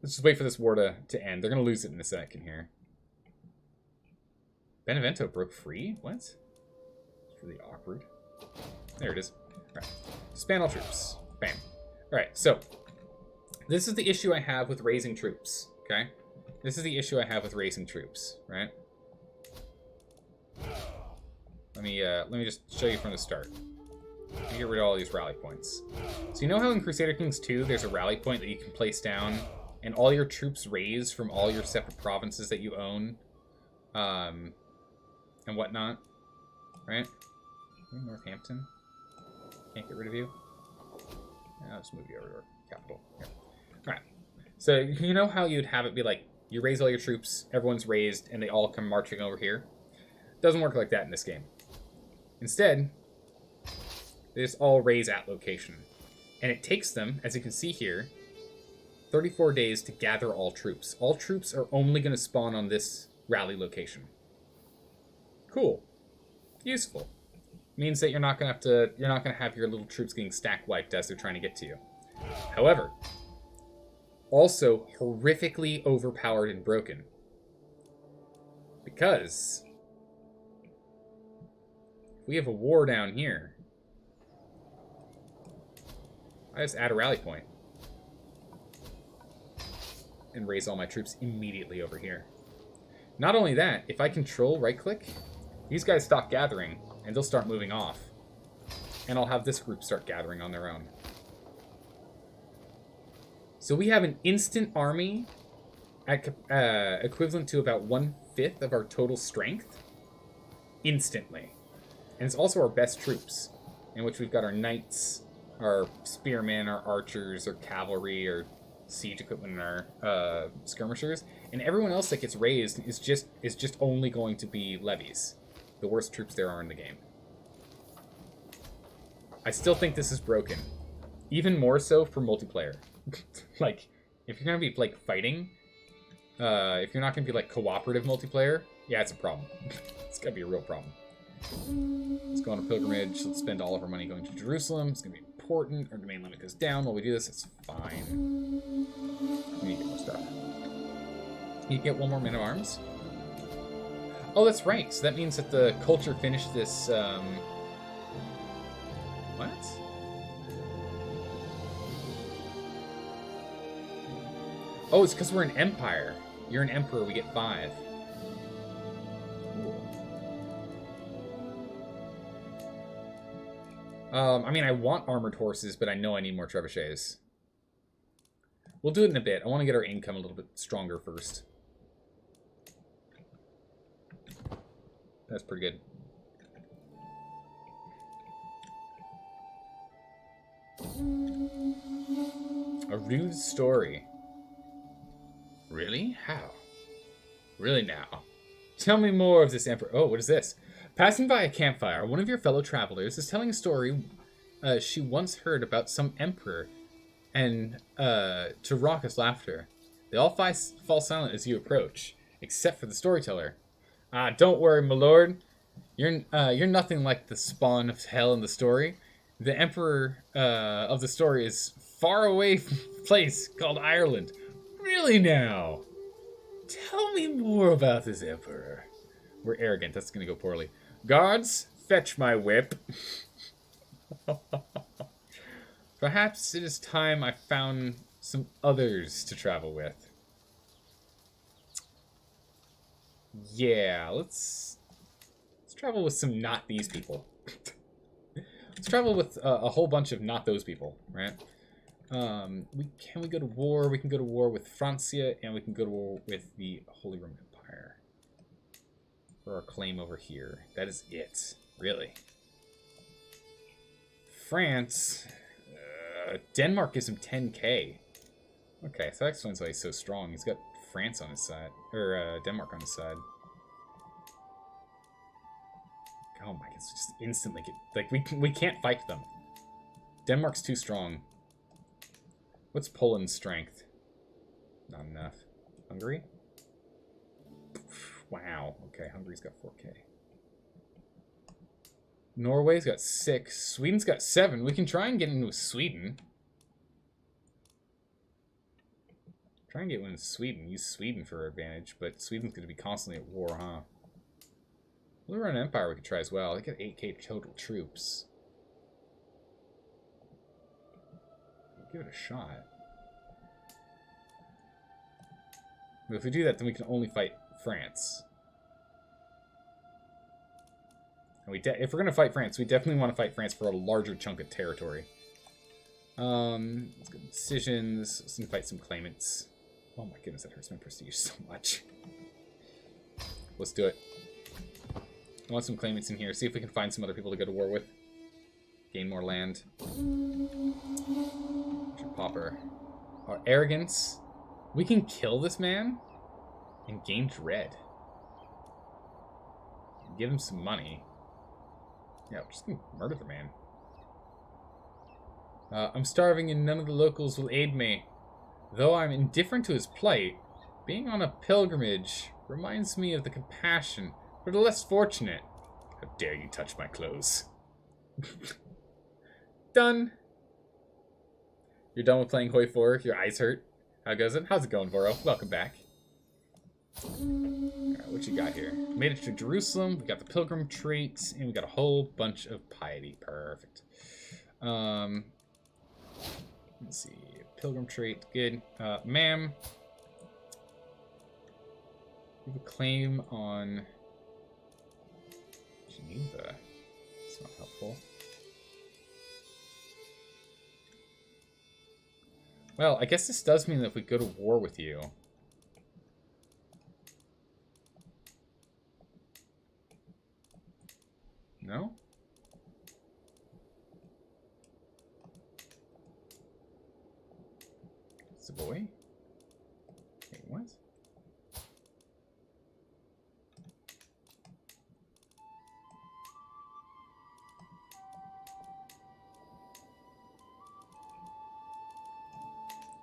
Let's just wait for this war to end. They're going to lose it in a second here. Benevento broke free? What? It's really awkward. There it is. Alright. Span all troops. Bam. Alright, so... This is the issue I have with raising troops, okay? This is the issue I have with raising troops, right? Let me just show you from the start. Get rid of all these rally points. So you know how in Crusader Kings 2 there's a rally point that you can place down and all your troops raise from all your separate provinces that you own, and whatnot, right? Northampton. Can't get rid of you. I'll just move you over to our capital. Here. All right. So you know how you'd have it be like you raise all your troops, everyone's raised, and they all come marching over here? Doesn't work like that in this game. Instead, they just all raise at location. And it takes them, as you can see here, 34 days to gather all troops. All troops are only going to spawn on this rally location. Cool. Useful. Means that you're not going to have your little troops getting stack wiped as they're trying to get to you. However, also horrifically overpowered and broken. Because if we have a war down here, I just add a rally point and raise all my troops immediately over here. Not only that, if I control right-click, these guys stop gathering, and they'll start moving off. And I'll have this group start gathering on their own. So we have an instant army at equivalent to about 1/5 of our total strength instantly. And it's also our best troops, in which we've got our knights, our spearmen, our archers, our cavalry, our siege equipment, and our skirmishers. And everyone else that gets raised is just only going to be levies. The worst troops there are in the game. I still think this is broken. Even more so for multiplayer. Like, if you're going to be, like, fighting, if you're not going to be, like, cooperative multiplayer, yeah, it's a problem. It's going to be a real problem. Let's go on a pilgrimage. Let's spend all of our money going to Jerusalem. It's going to be important. Our domain limit goes down while we do this. It's fine. We need to get more stuff. You get one more man of arms. Oh, that's right. So that means that the culture finished this, what? Oh, it's because we're an empire. You're an emperor, we get 5. Cool. I mean, I want armored horses, but I know I need more trebuchets. We'll do it in a bit. I want to get our income a little bit stronger first. That's pretty good. A rude story. Really? How? Really now? Tell me more of this emperor. Oh, what is this? Passing by a campfire, one of your fellow travelers is telling a story she once heard about some emperor, and to raucous laughter. They all fall silent as you approach, except for the storyteller. Don't worry, my lord. You're nothing like the spawn of hell in the story. The emperor of the story is far away from a place called Ireland. Really now? Tell me more about this emperor. We're arrogant. That's going to go poorly. Guards, fetch my whip. Perhaps it is time I found some others to travel with. Yeah, let's travel with some not these people. Let's travel with a whole bunch of not those people, right? Can we go to war? We can go to war with Francia, and we can go to war with the Holy Roman Empire. For our claim over here. That is it. Really. France. Denmark gives him 10k. Okay, so that explains why he's so strong. He's got France on his side. Or Denmark on his side. Oh my, it's just instantly get, like we can't fight them. Denmark's too strong. What's Poland's strength? Not enough. Hungary? Wow. Okay, Hungary's got 4k. Norway's got 6. Sweden's got 7. We can try and get into Sweden. Try and get into Sweden. Use Sweden for our advantage, but Sweden's going to be constantly at war, huh? We're an empire we could try as well. They got 8k total troops. Give it a shot. But if we do that, then we can only fight France. And if we're going to fight France, we definitely want to fight France for a larger chunk of territory. Let's go decisions. Let's fight some claimants. Oh my goodness, that hurts my prestige so much. Let's do it. I want some claimants in here. See if we can find some other people to go to war with. Gain more land. Should Popper. Our arrogance. We can kill this man and gain dread. Give him some money. Yeah, we're just gonna murder the man. I'm starving and none of the locals will aid me. Though I'm indifferent to his plight, being on a pilgrimage reminds me of the compassion for the less fortunate. How dare you touch my clothes? Done. You're done with playing Hoi 4? Your eyes hurt? How goes it? How's it going, Voro? Welcome back. Alright, what you got here? Made it to Jerusalem. We got the pilgrim traits, and we got a whole bunch of piety. Perfect. Let's see. Pilgrim trait, good. Ma'am. We have a claim on Geneva. That's not helpful. Well, I guess this does mean that if we go to war with you... No? Savoy? Wait, what?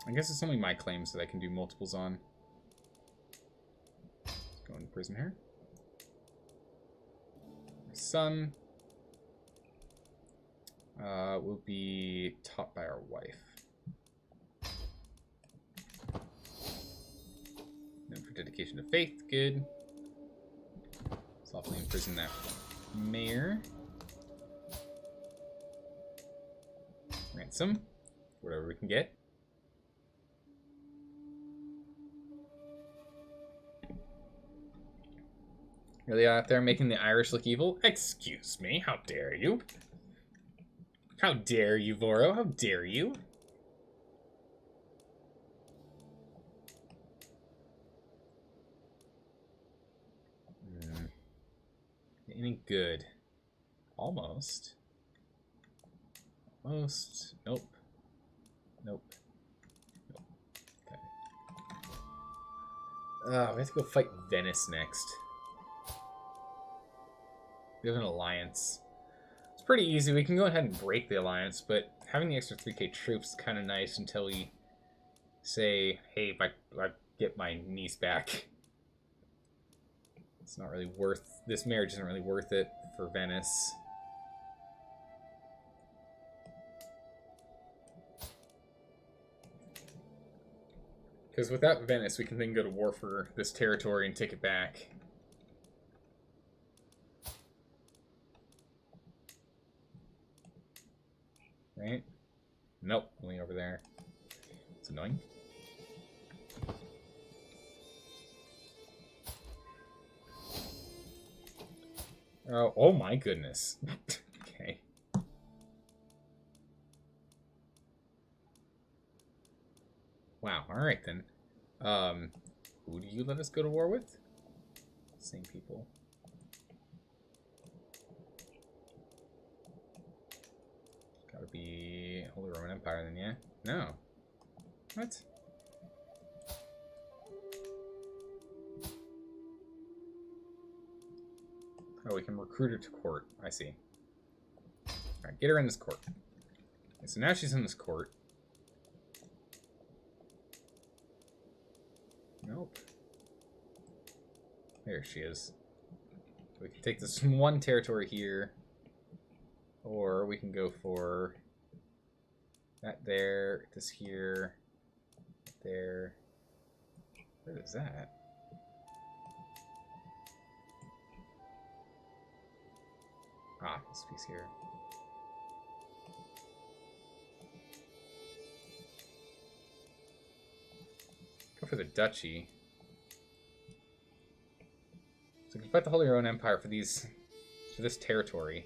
I guess it's only my claims that I can do multiples on. Let's go into prison here. My son will be taught by our wife. And for dedication to faith, good. Let's lawfully imprison that mayor. Ransom, whatever we can get. Really out there making the Irish look evil? Excuse me, how dare you? How dare you, Voro? How dare you? Any good? Almost. Almost. Nope. Nope. Nope. Okay. We have to go fight Venice next. We have an alliance. It's pretty easy. We can go ahead and break the alliance, but having the extra 3k troops is kind of nice until we say, hey, if I get my niece back. It's not really worth... This marriage isn't really worth it for Venice. Because without Venice, we can then go to war for this territory and take it back. Right? Nope, only over there. It's annoying. Oh my goodness. Okay. Wow, alright then. Who do you let us go to war with? Same people. Gotta be Holy Roman Empire then, yeah? No. What? Oh, we can recruit her to court. I see. Alright, get her in this court. Okay, so now she's in this court. Nope. There she is. We can take this one territory here. Or we can go for that there, this here, there. Where is that? Ah, this piece here. Go for the duchy. So we can fight the Holy Roman Empire for these, for this territory.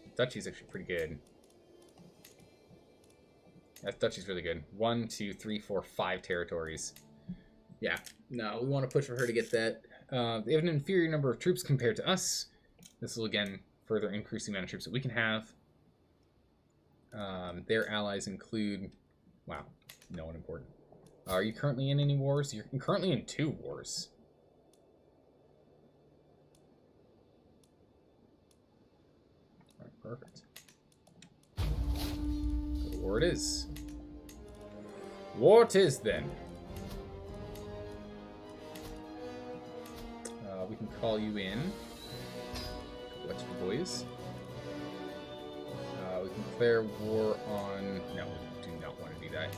The duchy's actually pretty good. That duchy's really good. 1, 2, 3, 4, 5 territories. Yeah, no, we want to push for her to get that. They have an inferior number of troops compared to us. This will, again, further increase the amount of troops that we can have. Their allies include... Wow, no one important. Are you currently in any wars? You're currently in 2 wars. Alright, perfect. Go to war it is. War it is, then. We can call you in. What's your boys? We can declare war on... No, we do not want to do that.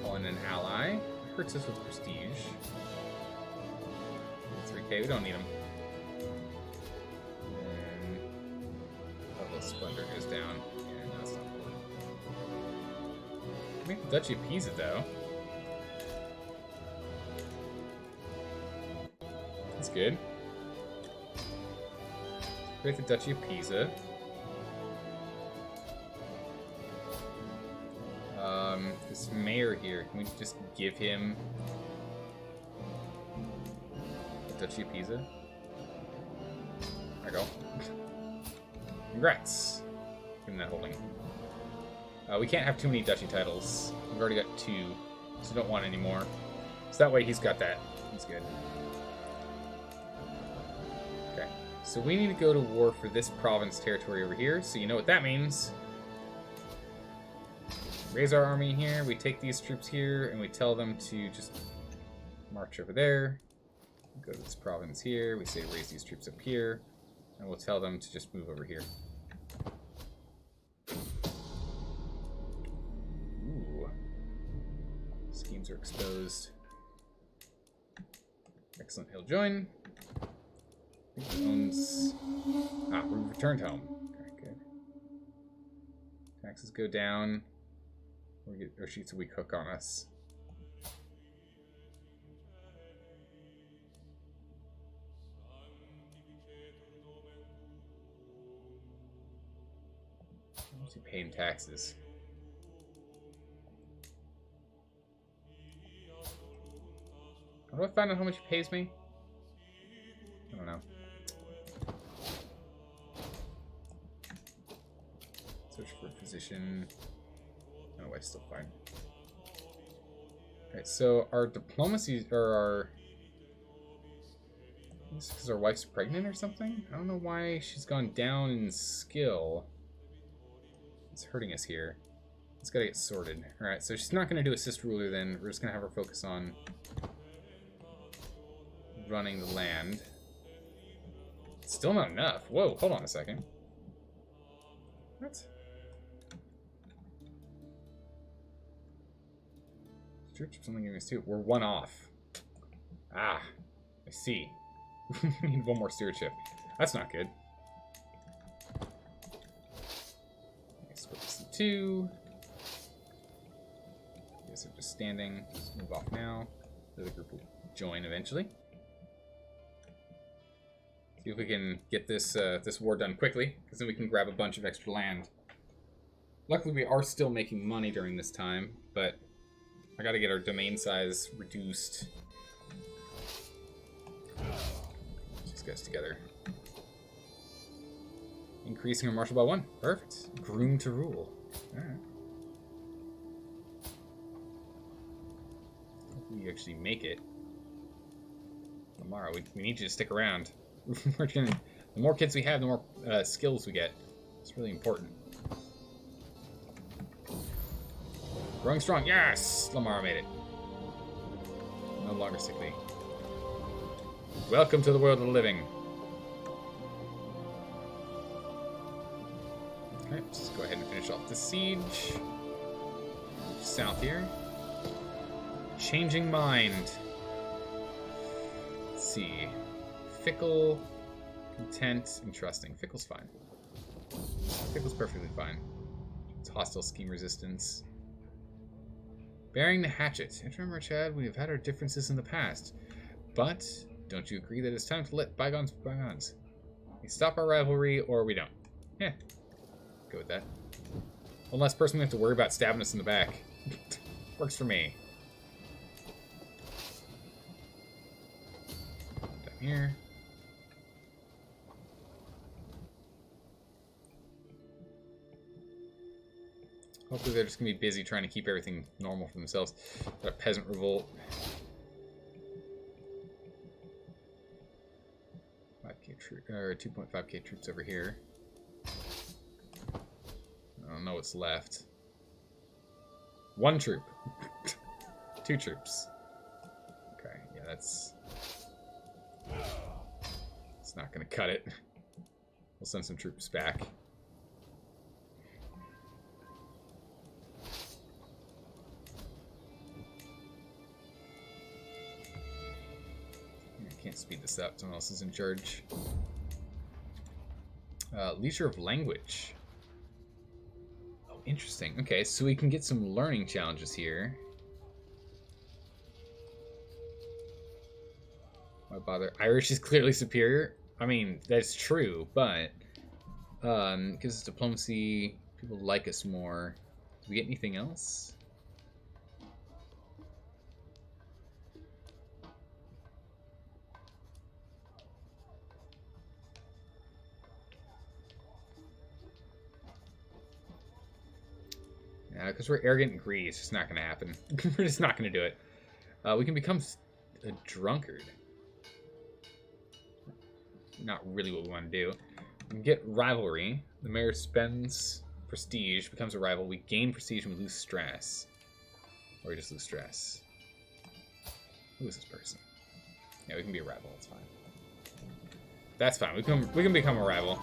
Call in an ally. It hurts us with prestige. 3k, we don't need them. And level of splendor goes down. Yeah, no, that's not important. Make the Duchy of Pisa, though. That's good. Create the Duchy of Pisa. This mayor here, can we just give him the Duchy of Pisa? There we go. Congrats. Give him that holding. We can't have too many duchy titles. We've already got 2, so don't want any more. So that way he's got that. He's good. Okay. So we need to go to war for this province territory over here, so you know what that means. Raise our army here, we take these troops here, and we tell them to just march over there. Go to this province here, we say raise these troops up here, and we'll tell them to just move over here. Ooh. Schemes are exposed. Excellent, he'll join. I think he owns... Ah, we returned home. Okay, good. Taxes go down. We get Oshitsu weak hook on us. What's he paying taxes? How do I find out how much he pays me? I don't know. Search for a position. My wife's still fine. Alright, so our diplomacy, or our... Is this because our wife's pregnant or something? I don't know why she's gone down in skill. It's hurting us here. It's gotta get sorted. Alright, so she's not gonna do assist ruler then. We're just gonna have her focus on running the land. Still not enough. Whoa, hold on a second. What? Stewardship's only giving us 2. We're 1 off. Ah, I see. We need 1 more stewardship. That's not good. Split this in 2. You guys are just standing. Just move off now. The other group will join eventually. See if we can get this this war done quickly, because then we can grab a bunch of extra land. Luckily, we are still making money during this time, but I gotta get our domain size reduced. These guys together. Increasing our martial by 1. Perfect. Groom to rule. Alright. We actually make it. Tomorrow, we need you to stick around. We're gonna, the more kids we have, the more skills we get. It's really important. Growing strong. Yes! Lamar made it. No longer sickly. Welcome to the world of the living. Okay, let's go ahead and finish off the siege. South here. Changing mind. Let's see. Fickle, content, and trusting. Fickle's fine. Fickle's perfectly fine. It's hostile scheme resistance. Bearing the hatchet. And remember, Chad, we have had our differences in the past. But don't you agree that it's time to let bygones be bygones? We stop our rivalry, or we don't. Yeah. Go with that. One less person we have to worry about stabbing us in the back. Works for me. Down here. Hopefully they're just going to be busy trying to keep everything normal for themselves. Got a Peasant Revolt. 2.5k troops over here. I don't know what's left. 1 troop. 2 troops. Okay, yeah, that's... It's not going to cut it. We'll send some troops back. Can't speed this up. Someone else is in charge. Leisure of language. Oh, interesting. Okay, so we can get some learning challenges here. Why bother? Irish is clearly superior. I mean, that's true, but gives us diplomacy. People like us more. Do we get anything else? Because we're arrogant and greedy, it's just not going to happen. We're just not going to do it. We can become a drunkard. Not really what we want to do. We can get rivalry. The mayor spends prestige, becomes a rival. We gain prestige and we lose stress. Or we just lose stress. Who is this person? Yeah, we can be a rival. That's fine. That's fine. We can become a rival.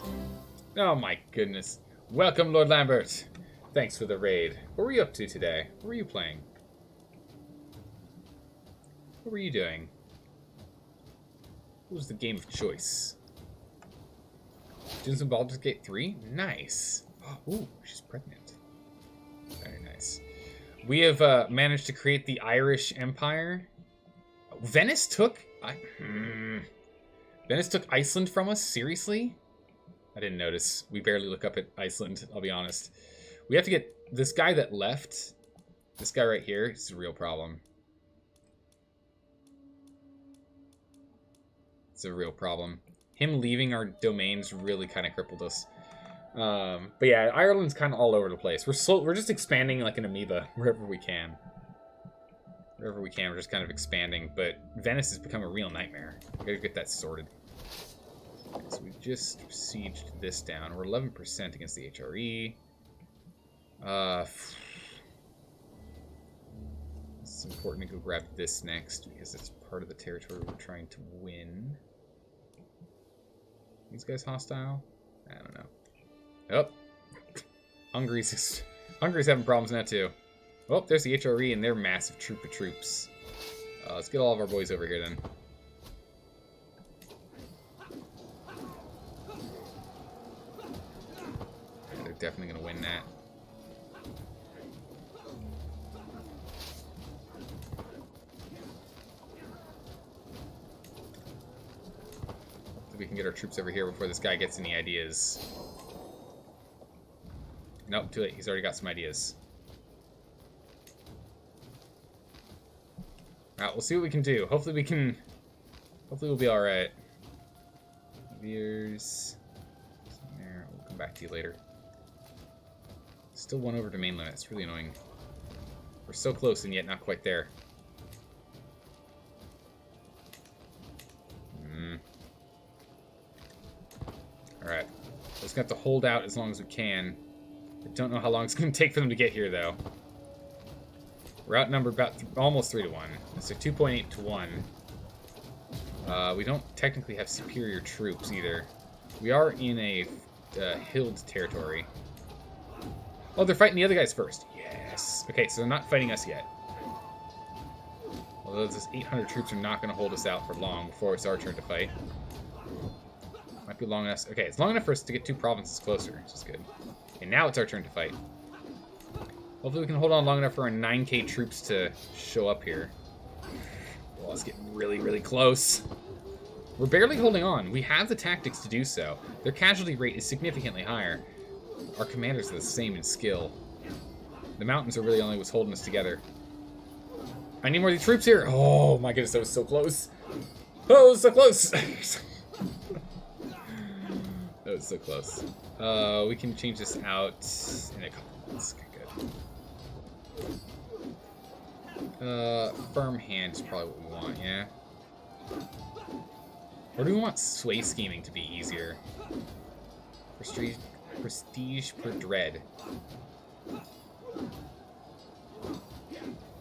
Oh my goodness. Welcome, Lord Lambert. Thanks for the raid. What were you up to today? What were you playing? What were you doing? What was the game of choice? Doing some Baldur's Gate 3? Nice. Ooh, she's pregnant. Very nice. We have managed to create the Irish Empire. Venice took... Venice took Iceland from us? Seriously? I didn't notice. We barely look up at Iceland, I'll be honest. We have to get this guy that left. This guy right here is a real problem. It's a real problem. Him leaving our domains really kind of crippled us. But yeah, Ireland's kind of all over the place. We're just expanding like an amoeba wherever we can. Wherever we can, we're just kind of expanding. But Venice has become a real nightmare. We gotta get that sorted. Okay, so we just sieged this down. We're 11% against the HRE. It's important to go grab this next because it's part of the territory we're trying to win. These guys hostile? I don't know. Oh, Hungary's having problems now too. Oh, there's the HRE and their massive troop of troops. Let's get all of our boys over here then. Yeah, they're definitely gonna win that. We can get our troops over here before this guy gets any ideas. Nope, too late. He's already got some ideas. Alright, we'll see what we can do. Hopefully we'll be alright. Veers. There. We'll come back to you later. Still one over domain limit. It's really annoying. We're so close and yet not quite there. Alright. We're just going to have to hold out as long as we can. I don't know how long it's going to take for them to get here, though. We're outnumbered about almost 3 to 1. So 2.8 to 1. We don't technically have superior troops, either. We are in a hilled territory. Oh, they're fighting the other guys first. Yes. Okay, so they're not fighting us yet. Although those 800 troops are not going to hold us out for long before it's our turn to fight. Might be long enough. Okay, it's long enough for us to get 2 provinces closer, which is good. And now it's our turn to fight. Hopefully we can hold on long enough for our 9k troops to show up here. Well, it's getting really, really close. We're barely holding on. We have the tactics to do so. Their casualty rate is significantly higher. Our commanders are the same in skill. The mountains are really only what's holding us together. I need more of these troops here. Oh my goodness, that was so close. Oh, it was so close. That was so close. We can change this out in a couple months. Okay, good. Firm hand is probably what we want, yeah? Or do we want sway scheming to be easier? Prestige per dread.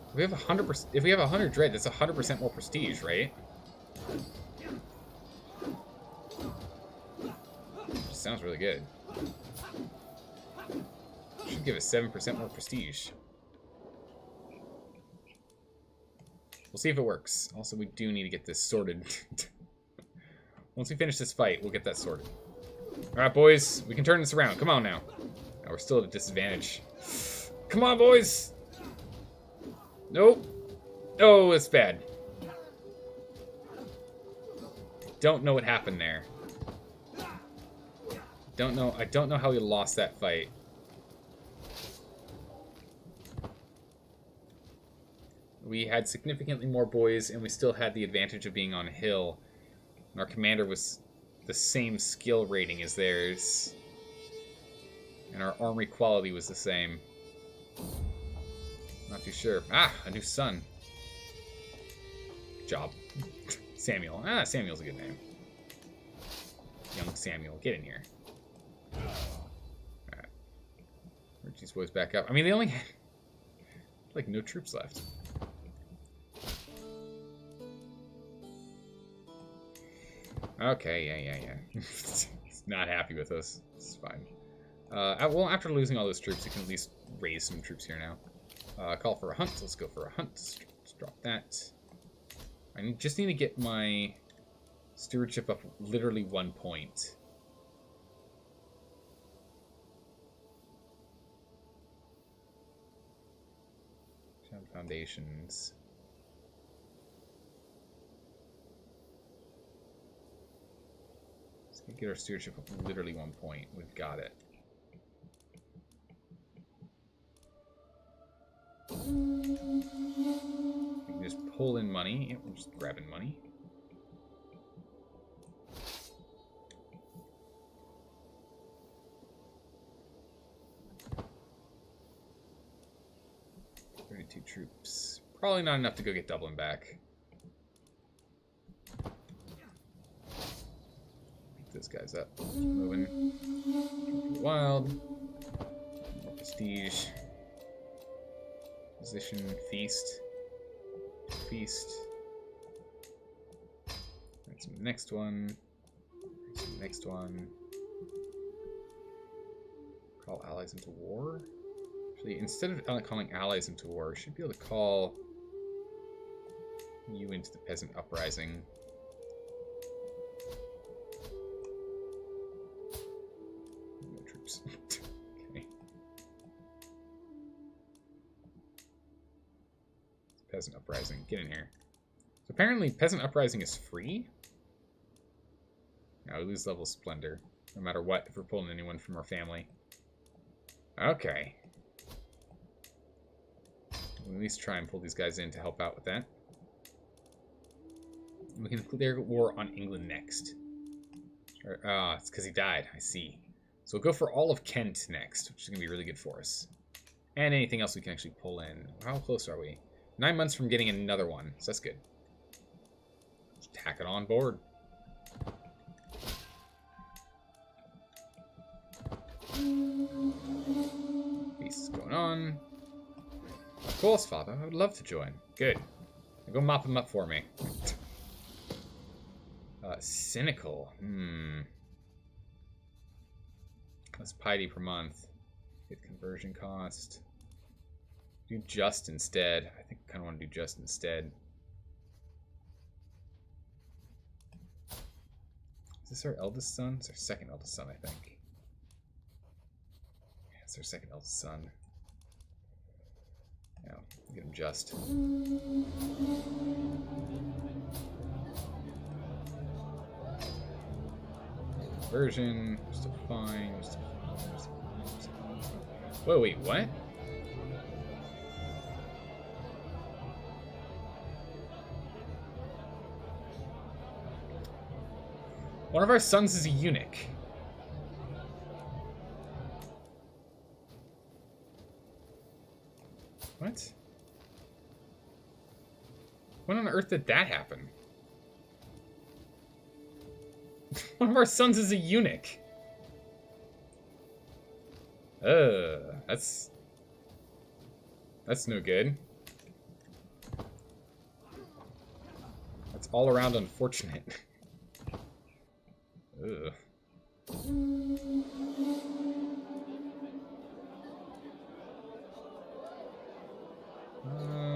If we have 100%, if we have 100 dread, that's 100% more prestige, right? Sounds really good. Should give us 7% more prestige. We'll see if it works. Also, we do need to get this sorted. Once we finish this fight, we'll get that sorted. Alright, boys. We can turn this around. Come on now. Now we're still at a disadvantage. Come on, boys! Nope. Oh, it's bad. Don't know what happened there. I don't know how we lost that fight. We had significantly more boys, and we still had the advantage of being on a hill. And our commander was the same skill rating as theirs. And our armory quality was the same. Not too sure. Ah, a new son. Good job. Samuel. Ah, Samuel's a good name. Young Samuel, get in here. Alright. Merge these boys back up. I mean, they only had, like, no troops left. Okay, yeah. He's not happy with us. It's fine. Well, after losing all those troops, we can at least raise some troops here now. Call for a hunt. Let's go for a hunt. Let's drop that. I just need to get my stewardship up literally 1 point. Foundations. Let's get our stewardship up literally 1 point. We've got it. money. Yeah, we're just grabbing money. Two troops. Probably not enough to go get Dublin back. Pick those guys up. Keep moving. Wild. More prestige. Position. Feast. Feast. That's the next one. That's the next one. Call allies into war. Actually, instead of calling allies into war, we should be able to call you into the peasant uprising. No troops. Okay. Peasant uprising. Get in here. So apparently, peasant uprising is free. Now we lose level of splendor, no matter what, if we're pulling anyone from our family. Okay. We'll at least try and pull these guys in to help out with that. We can declare war on England next. It's because he died. I see. So we'll go for all of Kent next, which is going to be really good for us. And anything else we can actually pull in. How close are we? 9 months from getting another one, so that's good. Just tack it on board. Peace is going on. Of course, Father. I would love to join. Good. Now go mop them up for me. Cynical. That's piety per month. Get conversion cost. Do just instead. I think I kind of want to do just instead. Is this our eldest son? It's our second eldest son, I think. Yeah, it's our second eldest son. Yeah, get him just. Conversion, still fine. Whoa, wait, what? One of our sons is a eunuch. What? When on earth did that happen? One of our sons is a eunuch. That's no good. That's all around unfortunate. Ugh.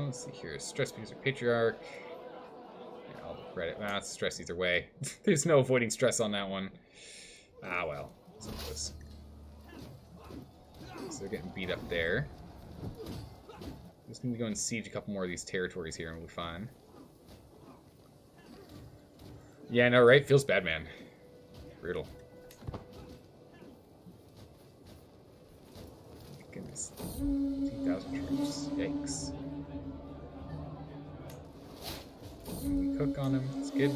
Let's see here. Stress because of patriarch. Yeah, I'll credit. It's stress either way. There's no avoiding stress on that one. Ah, well. So they're getting beat up there. Just need to go and siege a couple more of these territories here and we'll be fine. Yeah, I know, right? Feels bad, man. Brutal. Goodness. 2,000 troops. Yikes. We cook on him. It's good.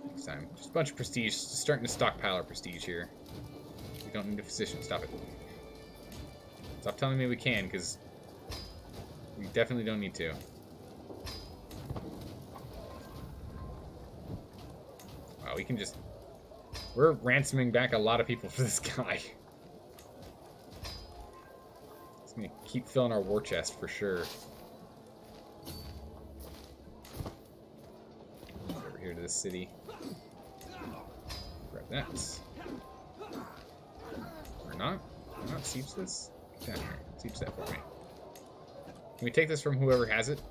Next time. Just a bunch of prestige. Just starting to stockpile our prestige here. We don't need a physician. Stop it. Stop telling me we can, because we definitely don't need to. Wow, we can just... We're ransoming back a lot of people for this guy. It's gonna keep filling our war chest for sure. Over here to this city. Grab that. Or not? Can I not siege this? Get down here. Siege that for me. Can we take this from whoever has it?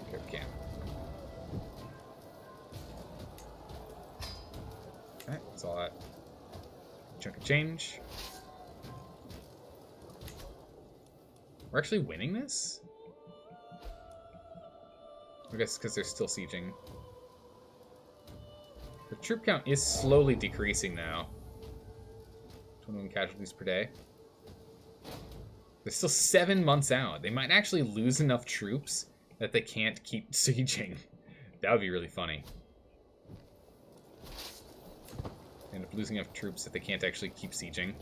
Okay, we can. Alright, that's all that. Chunk of change. We're actually winning this? I guess because they're still sieging. The troop count is slowly decreasing now. 21 casualties per day. They're still 7 months out. They might actually lose enough troops that they can't keep sieging. That would be really funny. End up losing enough troops that they can't actually keep sieging.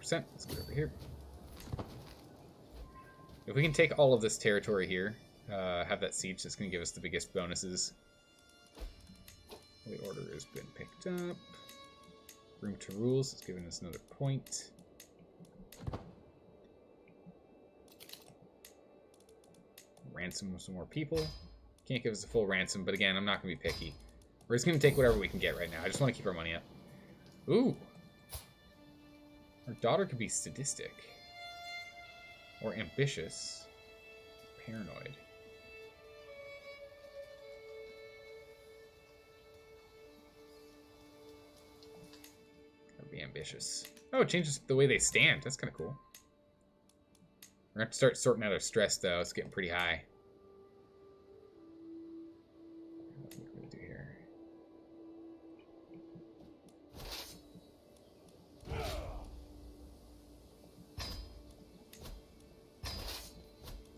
21%. Let's get over here. If we can take all of this territory here, have that siege, that's going to give us the biggest bonuses. The order has been picked up. Room to rules, it's giving us another point. Ransom some more people. Can't give us a full ransom, but again, I'm not going to be picky. We're just going to take whatever we can get right now. I just want to keep our money up. Ooh. Our daughter could be sadistic. Or ambitious. Paranoid. Gotta be ambitious. Oh, it changes the way they stand. That's kind of cool. We're going to have to start sorting out our stress, though. It's getting pretty high. What are we going to do here?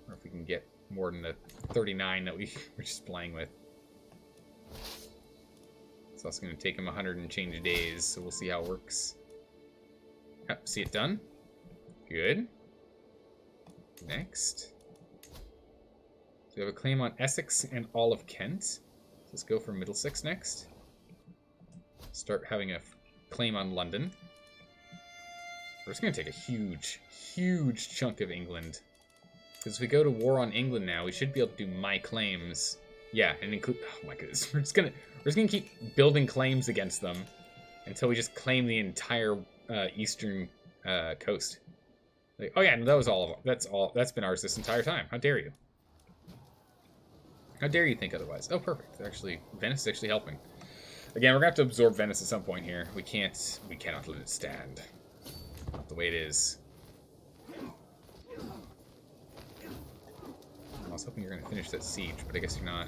Or if we can get more than the 39 that we were just playing with. It's also going to take him 100 and change days, so we'll see how it works. Yep, see it done? Good. Next. So we have a claim on Essex and all of Kent. So let's go for Middlesex next. Start having a claim on London. We're just going to take a huge, huge chunk of England. Because if we go to war on England now, we should be able to do my claims. Yeah, and include... Oh my goodness. We're just gonna keep building claims against them until we just claim the entire eastern coast. Like, oh yeah, no, that was all of them. That's been ours this entire time. How dare you? How dare you think otherwise? Oh, perfect. Actually, Venice is actually helping. Again, we're gonna have to absorb Venice at some point here. We cannot let it stand. Not the way it is. I was hoping you were gonna finish that siege, but I guess you're not.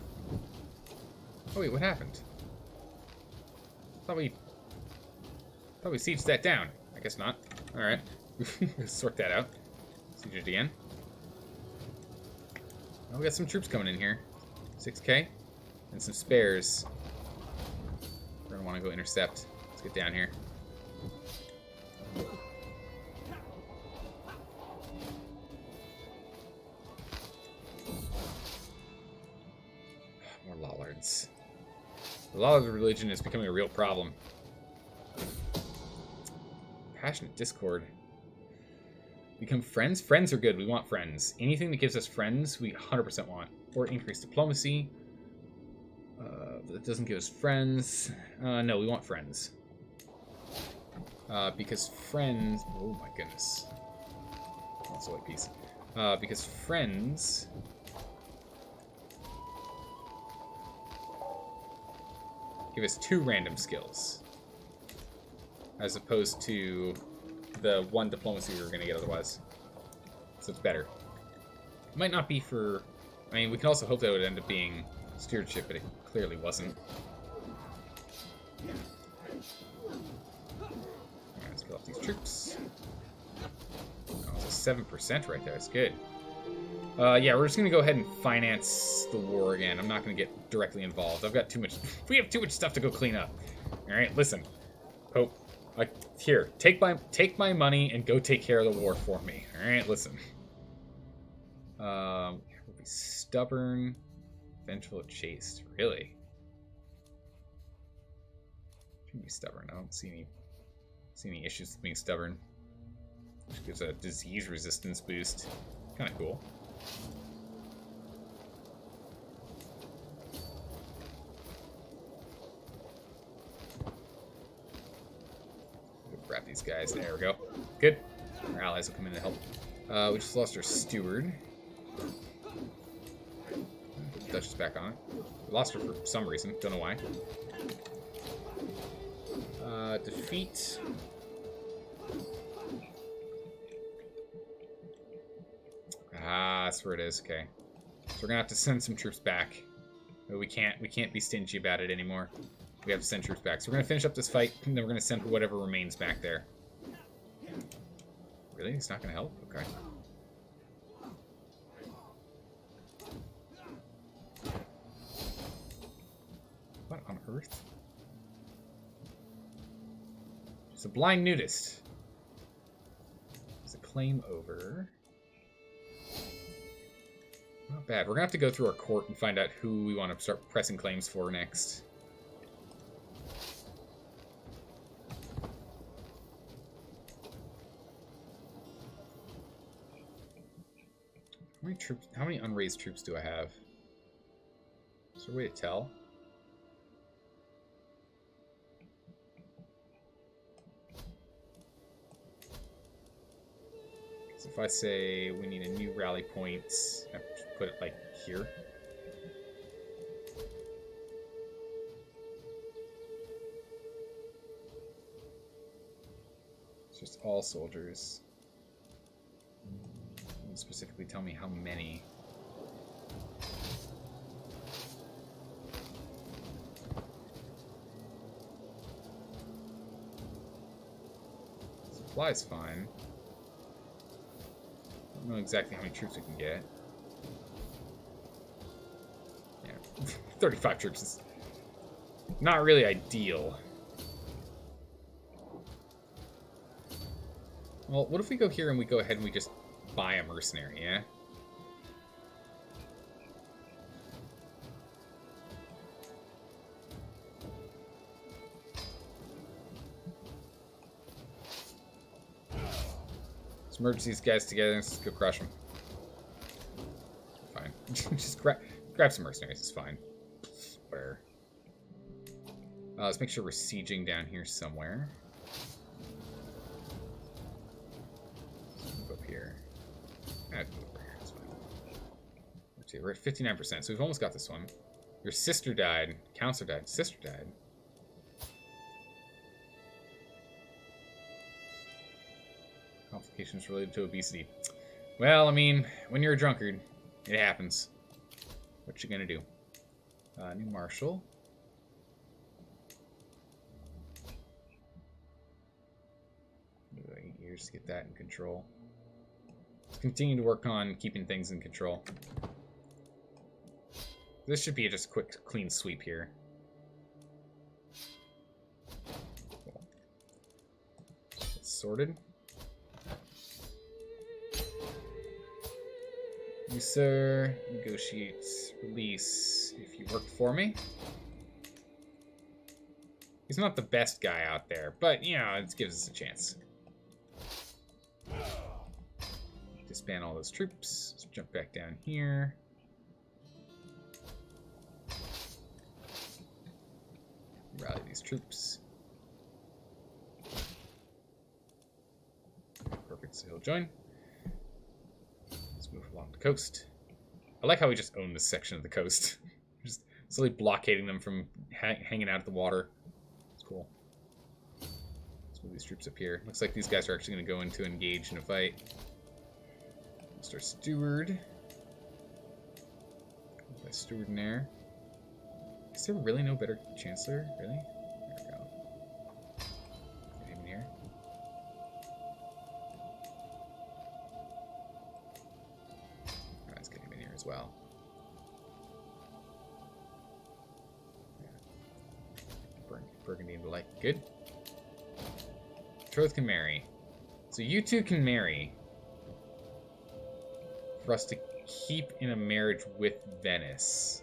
Oh wait, what happened? Thought we sieged that down. I guess not. All right. Sort that out. Siege it again. Oh, we got some troops coming in here. 6k. And some spares. We're going to want to go intercept. Let's get down here. More Lollards. The Lollard religion is becoming a real problem. Passionate discord. Become friends? Friends are good. We want friends. Anything that gives us friends, we 100% want. Or increase diplomacy. That doesn't give us friends. No, we want friends. Because friends... Oh my goodness. That's a white piece. Because friends... give us 2 random skills. As opposed to the 1 diplomacy we were going to get otherwise. So it's better. It might not be for... I mean, we can also hope that it would end up being stewardship, but it clearly wasn't. Alright, let's kill off these troops. Oh, it's a 7% right there. That's good. Yeah, we're just going to go ahead and finance the war again. I'm not going to get directly involved. I've got too much... We have too much stuff to go clean up. Alright, listen. Pope. Here, take my money and go take care of the war for me. All right, listen. We'll be stubborn, vengeful, chaste. Really? Should be stubborn. I don't see any issues with being stubborn. Which gives a disease resistance boost. Kind of cool. Grab these guys. There we go. Good. Our allies will come in to help. We just lost our steward. Put the Duchess back on. We lost her for some reason. Don't know why. Defeat. Ah, that's where it is. Okay. So we're gonna have to send some troops back. But we can't be stingy about it anymore. We have to send troops back. So we're going to finish up this fight, and then we're going to send whatever remains back there. Really? It's not going to help? Okay. What on earth? She's a blind nudist. There's a claim over. Not bad. We're gonna have to go through our court and find out who we want to start pressing claims for next. How many troops? How many unraised troops do I have? Is there a way to tell? So if I say we need a new rally point, I put it like here. It's just all soldiers. Doesn't specifically tell me how many. Supply's fine. I don't know exactly how many troops we can get. Yeah, 35 troops is not really ideal. Well, what if we go here and we go ahead and we just buy a mercenary, yeah? Let's merge these guys together and let's go crush them. Fine. Just grab some mercenaries, it's fine. Where? Let's make sure we're sieging down here somewhere. Move up here. Move over here, that's fine. We're at 59%, so we've almost got this one. Your sister died. Counselor died. Sister died. Complications related to obesity. Well, I mean, when you're a drunkard, it happens. What you gonna do? New marshal. Give it 8 years to get that in control. Let's continue to work on keeping things in control. This should be just a quick, clean sweep here. Cool. It's sorted. You, sir, negotiate release if you work for me. He's not the best guy out there, but, you know, it gives us a chance. Disband all those troops. Let's jump back down here. Rally these troops. Perfect, so he'll join. Move along the coast. I like how we just own this section of the coast. Just slowly blockading them from hanging out of the water. It's cool. Let's move these troops up here. Looks like these guys are actually going to go into engage in a fight. Start steward. Put steward in there. Is there really no better chancellor? Really? There we go. Get him in here. As well. Yeah. Burgundy and Delight. Good. Betrothed can marry. So you two can marry. For us to keep in a marriage with Venice.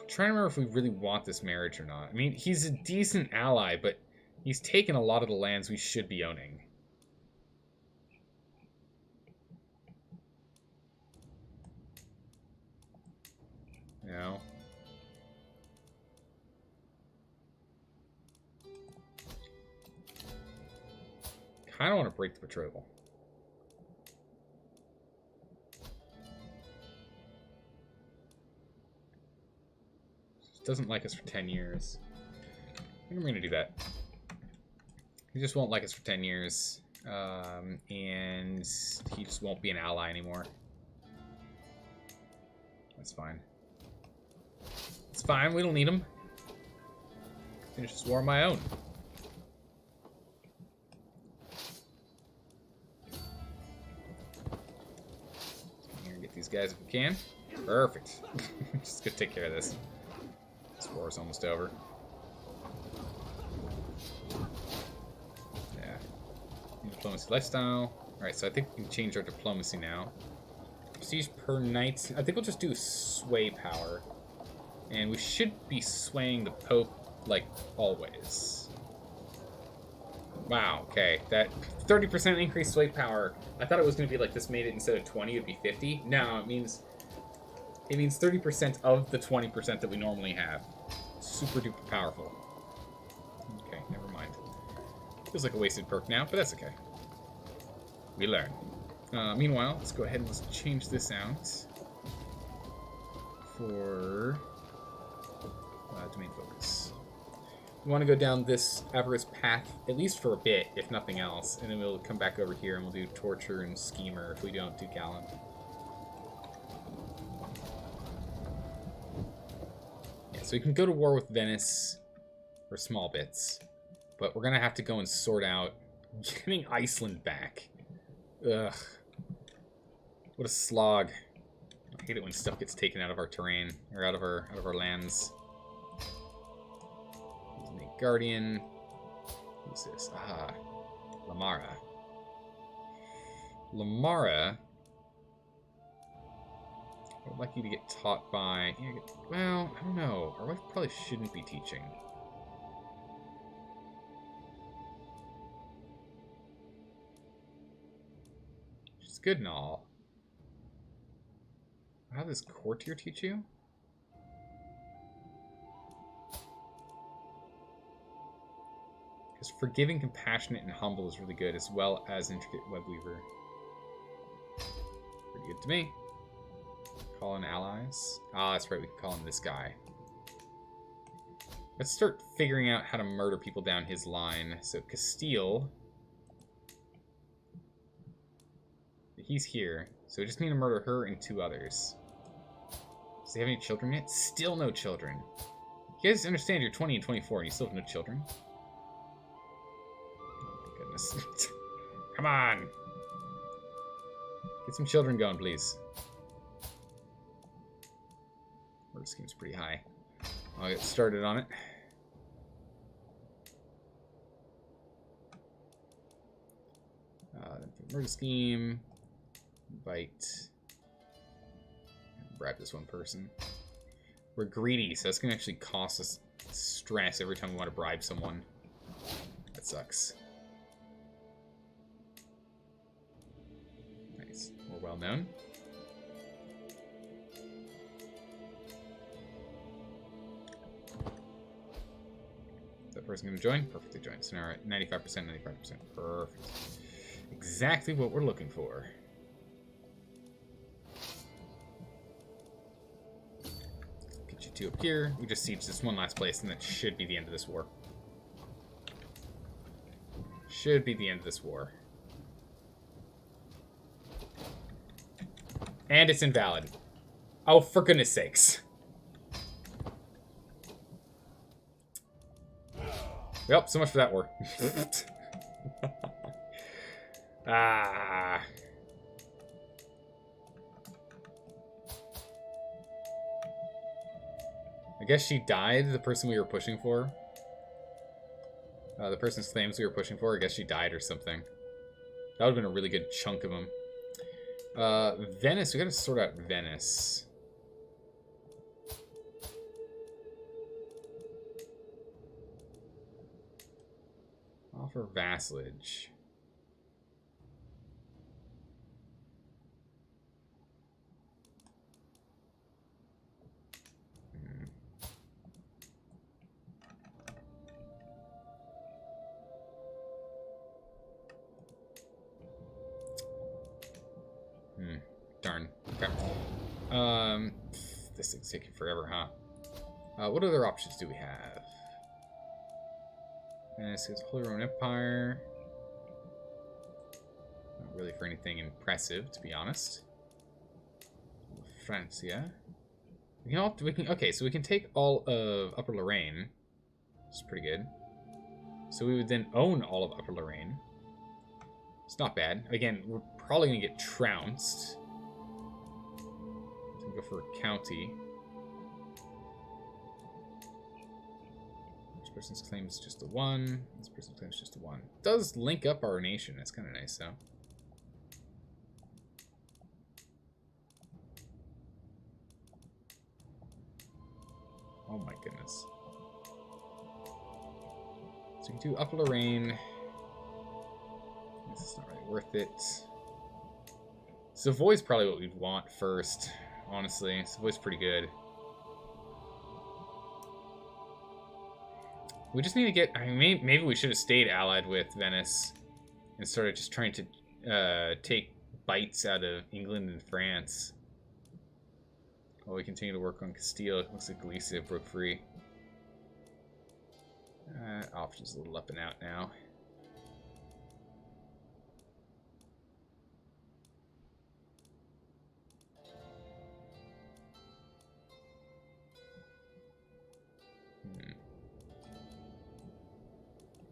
Trying to remember if we really want this marriage or not. I mean, he's a decent ally, but he's taken a lot of the lands we should be owning. You know? Kind of want to break the betrothal. Doesn't like us for 10 years. I think we're going to do that. He just won't like us for 10 years. And he just won't be an ally anymore. That's fine. It's fine, we don't need him. Finish this war on my own. these guys if we can. Perfect. Just gonna take care of this. This war is almost over. Yeah. Diplomacy lifestyle. Alright, so I think we can change our diplomacy now. Prestige per knight. I think we'll just do sway power. And we should be swaying the Pope, like, always. Wow, okay. That 30% increased sway power. I thought it was going to be like this made it instead of 20, it would be 50. No, it means 30% of the 20% that we normally have. Super duper powerful. Okay, never mind. Feels like a wasted perk now, but that's okay. We learn. Meanwhile, let's go ahead and let's change this out for domain focus. We want to go down this avarice path, at least for a bit, if nothing else, and then we'll come back over here and we'll do torture and schemer if we don't do gallant. Yeah, so we can go to war with Venice for small bits, but we're going to have to go and sort out getting Iceland back. Ugh. What a slog. I hate it when stuff gets taken out of our terrain, or out of our lands. Make Guardian. Who's this? Ah, Lamara. Lamara. I would like you to get taught by. Well, I don't know. Our wife probably shouldn't be teaching. She's good and all. How does courtier teach you? Because forgiving, compassionate, and humble is really good, as well as intricate webweaver. Pretty good to me. Call in allies. Ah, that's right, we can call in this guy. Let's start figuring out how to murder people down his line. So Castile. He's here. So we just need to murder her and 2 others. Does he have any children yet? Still no children. You guys understand you're 20 and 24 and you still have no children? Oh my goodness. Come on! Get some children going, please. Murder scheme's pretty high. I'll get started on it. Murder scheme. Invite. Bribe this one person. We're greedy, so that's going to actually cost us stress every time we want to bribe someone. That sucks. Nice. More well known. Is that person going to join? Perfectly joined. So now we're at 95%, 95%. Perfect. Exactly what we're looking for. Get you 2 up here. We just siege this one last place, and that should be the end of this war. Should be the end of this war. And it's invalid. Oh, for goodness sakes. Well, so much for that war. Ah. I guess she died, the person we were pushing for. The person's claims we were pushing for, I guess she died or something. That would have been a really good chunk of them. Venice, we gotta sort out Venice. Offer vassalage. Darn. Okay. This thing's taking forever, huh? What other options do we have? This is Holy Roman Empire. Not really for anything impressive, to be honest. Francia. Okay, so we can take all of Upper Lorraine. Which is pretty good. So we would then own all of Upper Lorraine. It's not bad. Again, we're probably going to get trounced. for a county. This person's claim is just a 1. This person's claim is just a 1. It does link up our nation. That's kind of nice, though. Oh my goodness. So we can do Upper Lorraine. This is not really worth it. Savoy's probably what we'd want first, honestly. Savoy's pretty good. We just need to get... I mean, maybe we should have stayed allied with Venice and started just trying to take bites out of England and France. While we continue to work on Castile. It looks like Galicia broke free. Options a little up and out now.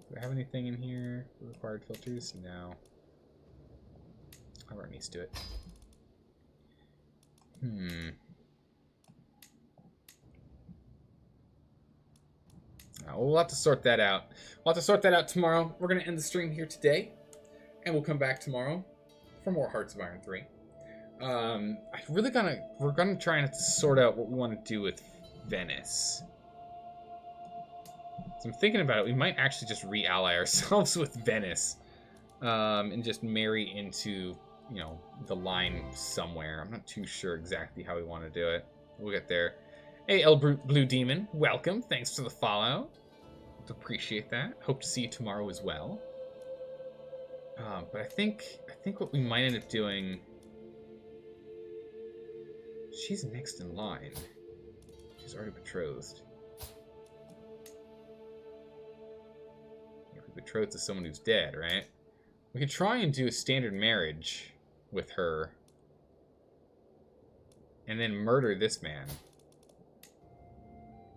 Do I have anything in here for required filters? No. I'll run these to it. We'll have to sort that out. We'll have to sort that out tomorrow. We're going to end the stream here today. And we'll come back tomorrow for more Hearts of Iron 3. We're going to try and sort out what we want to do with Venice. So I'm thinking about it. We might actually just re-ally ourselves with Venice. And just marry into, you know, the line somewhere. I'm not too sure exactly how we want to do it. We'll get there. Hey, El Blue Demon, welcome. Thanks for the follow. Appreciate that. Hope to see you tomorrow as well. But I think what we might end up doing... She's next in line. She's already betrothed. Betrothed to someone who's dead, right? We could try and do a standard marriage with her. And then murder this man.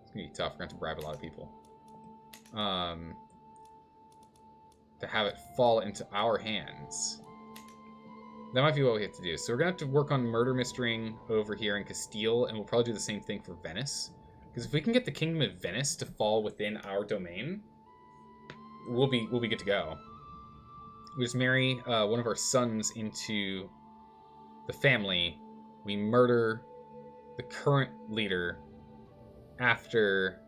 It's gonna be tough. We're gonna have to bribe a lot of people. To have it fall into our hands. That might be what we have to do. So we're gonna have to work on murder mystering over here in Castile, and we'll probably do the same thing for Venice. Because if we can get the Kingdom of Venice to fall within our domain, we'll be good to go. We just marry one of our sons into the family. We murder the current leader after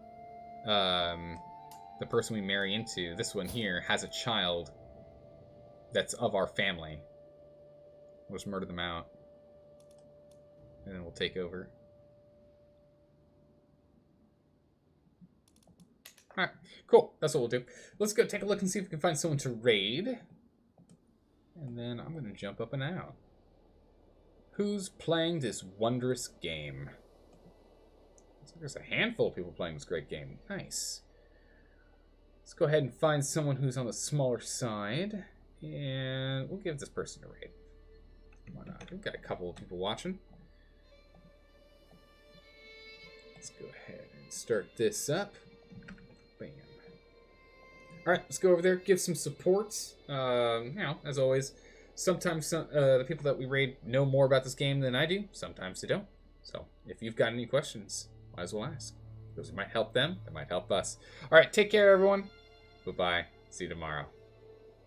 the person we marry into, this one here, has a child that's of our family. We'll just murder them out. And then we'll take over. Alright, cool. That's what we'll do. Let's go take a look and see if we can find someone to raid. And then I'm going to jump up and out. Who's playing this wondrous game? Looks like there's a handful of people playing this great game. Nice. Let's go ahead and find someone who's on the smaller side. And we'll give this person a raid. Why not? We've got a couple of people watching. Let's go ahead and start this up. Bam. Alright, let's go over there, give some support. You know, as always, sometimes the people that we raid know more about this game than I do. Sometimes they don't. So, if you've got any questions, might as well ask. Because it might help them, it might help us. Alright, take care, everyone. Bye-bye. See you tomorrow.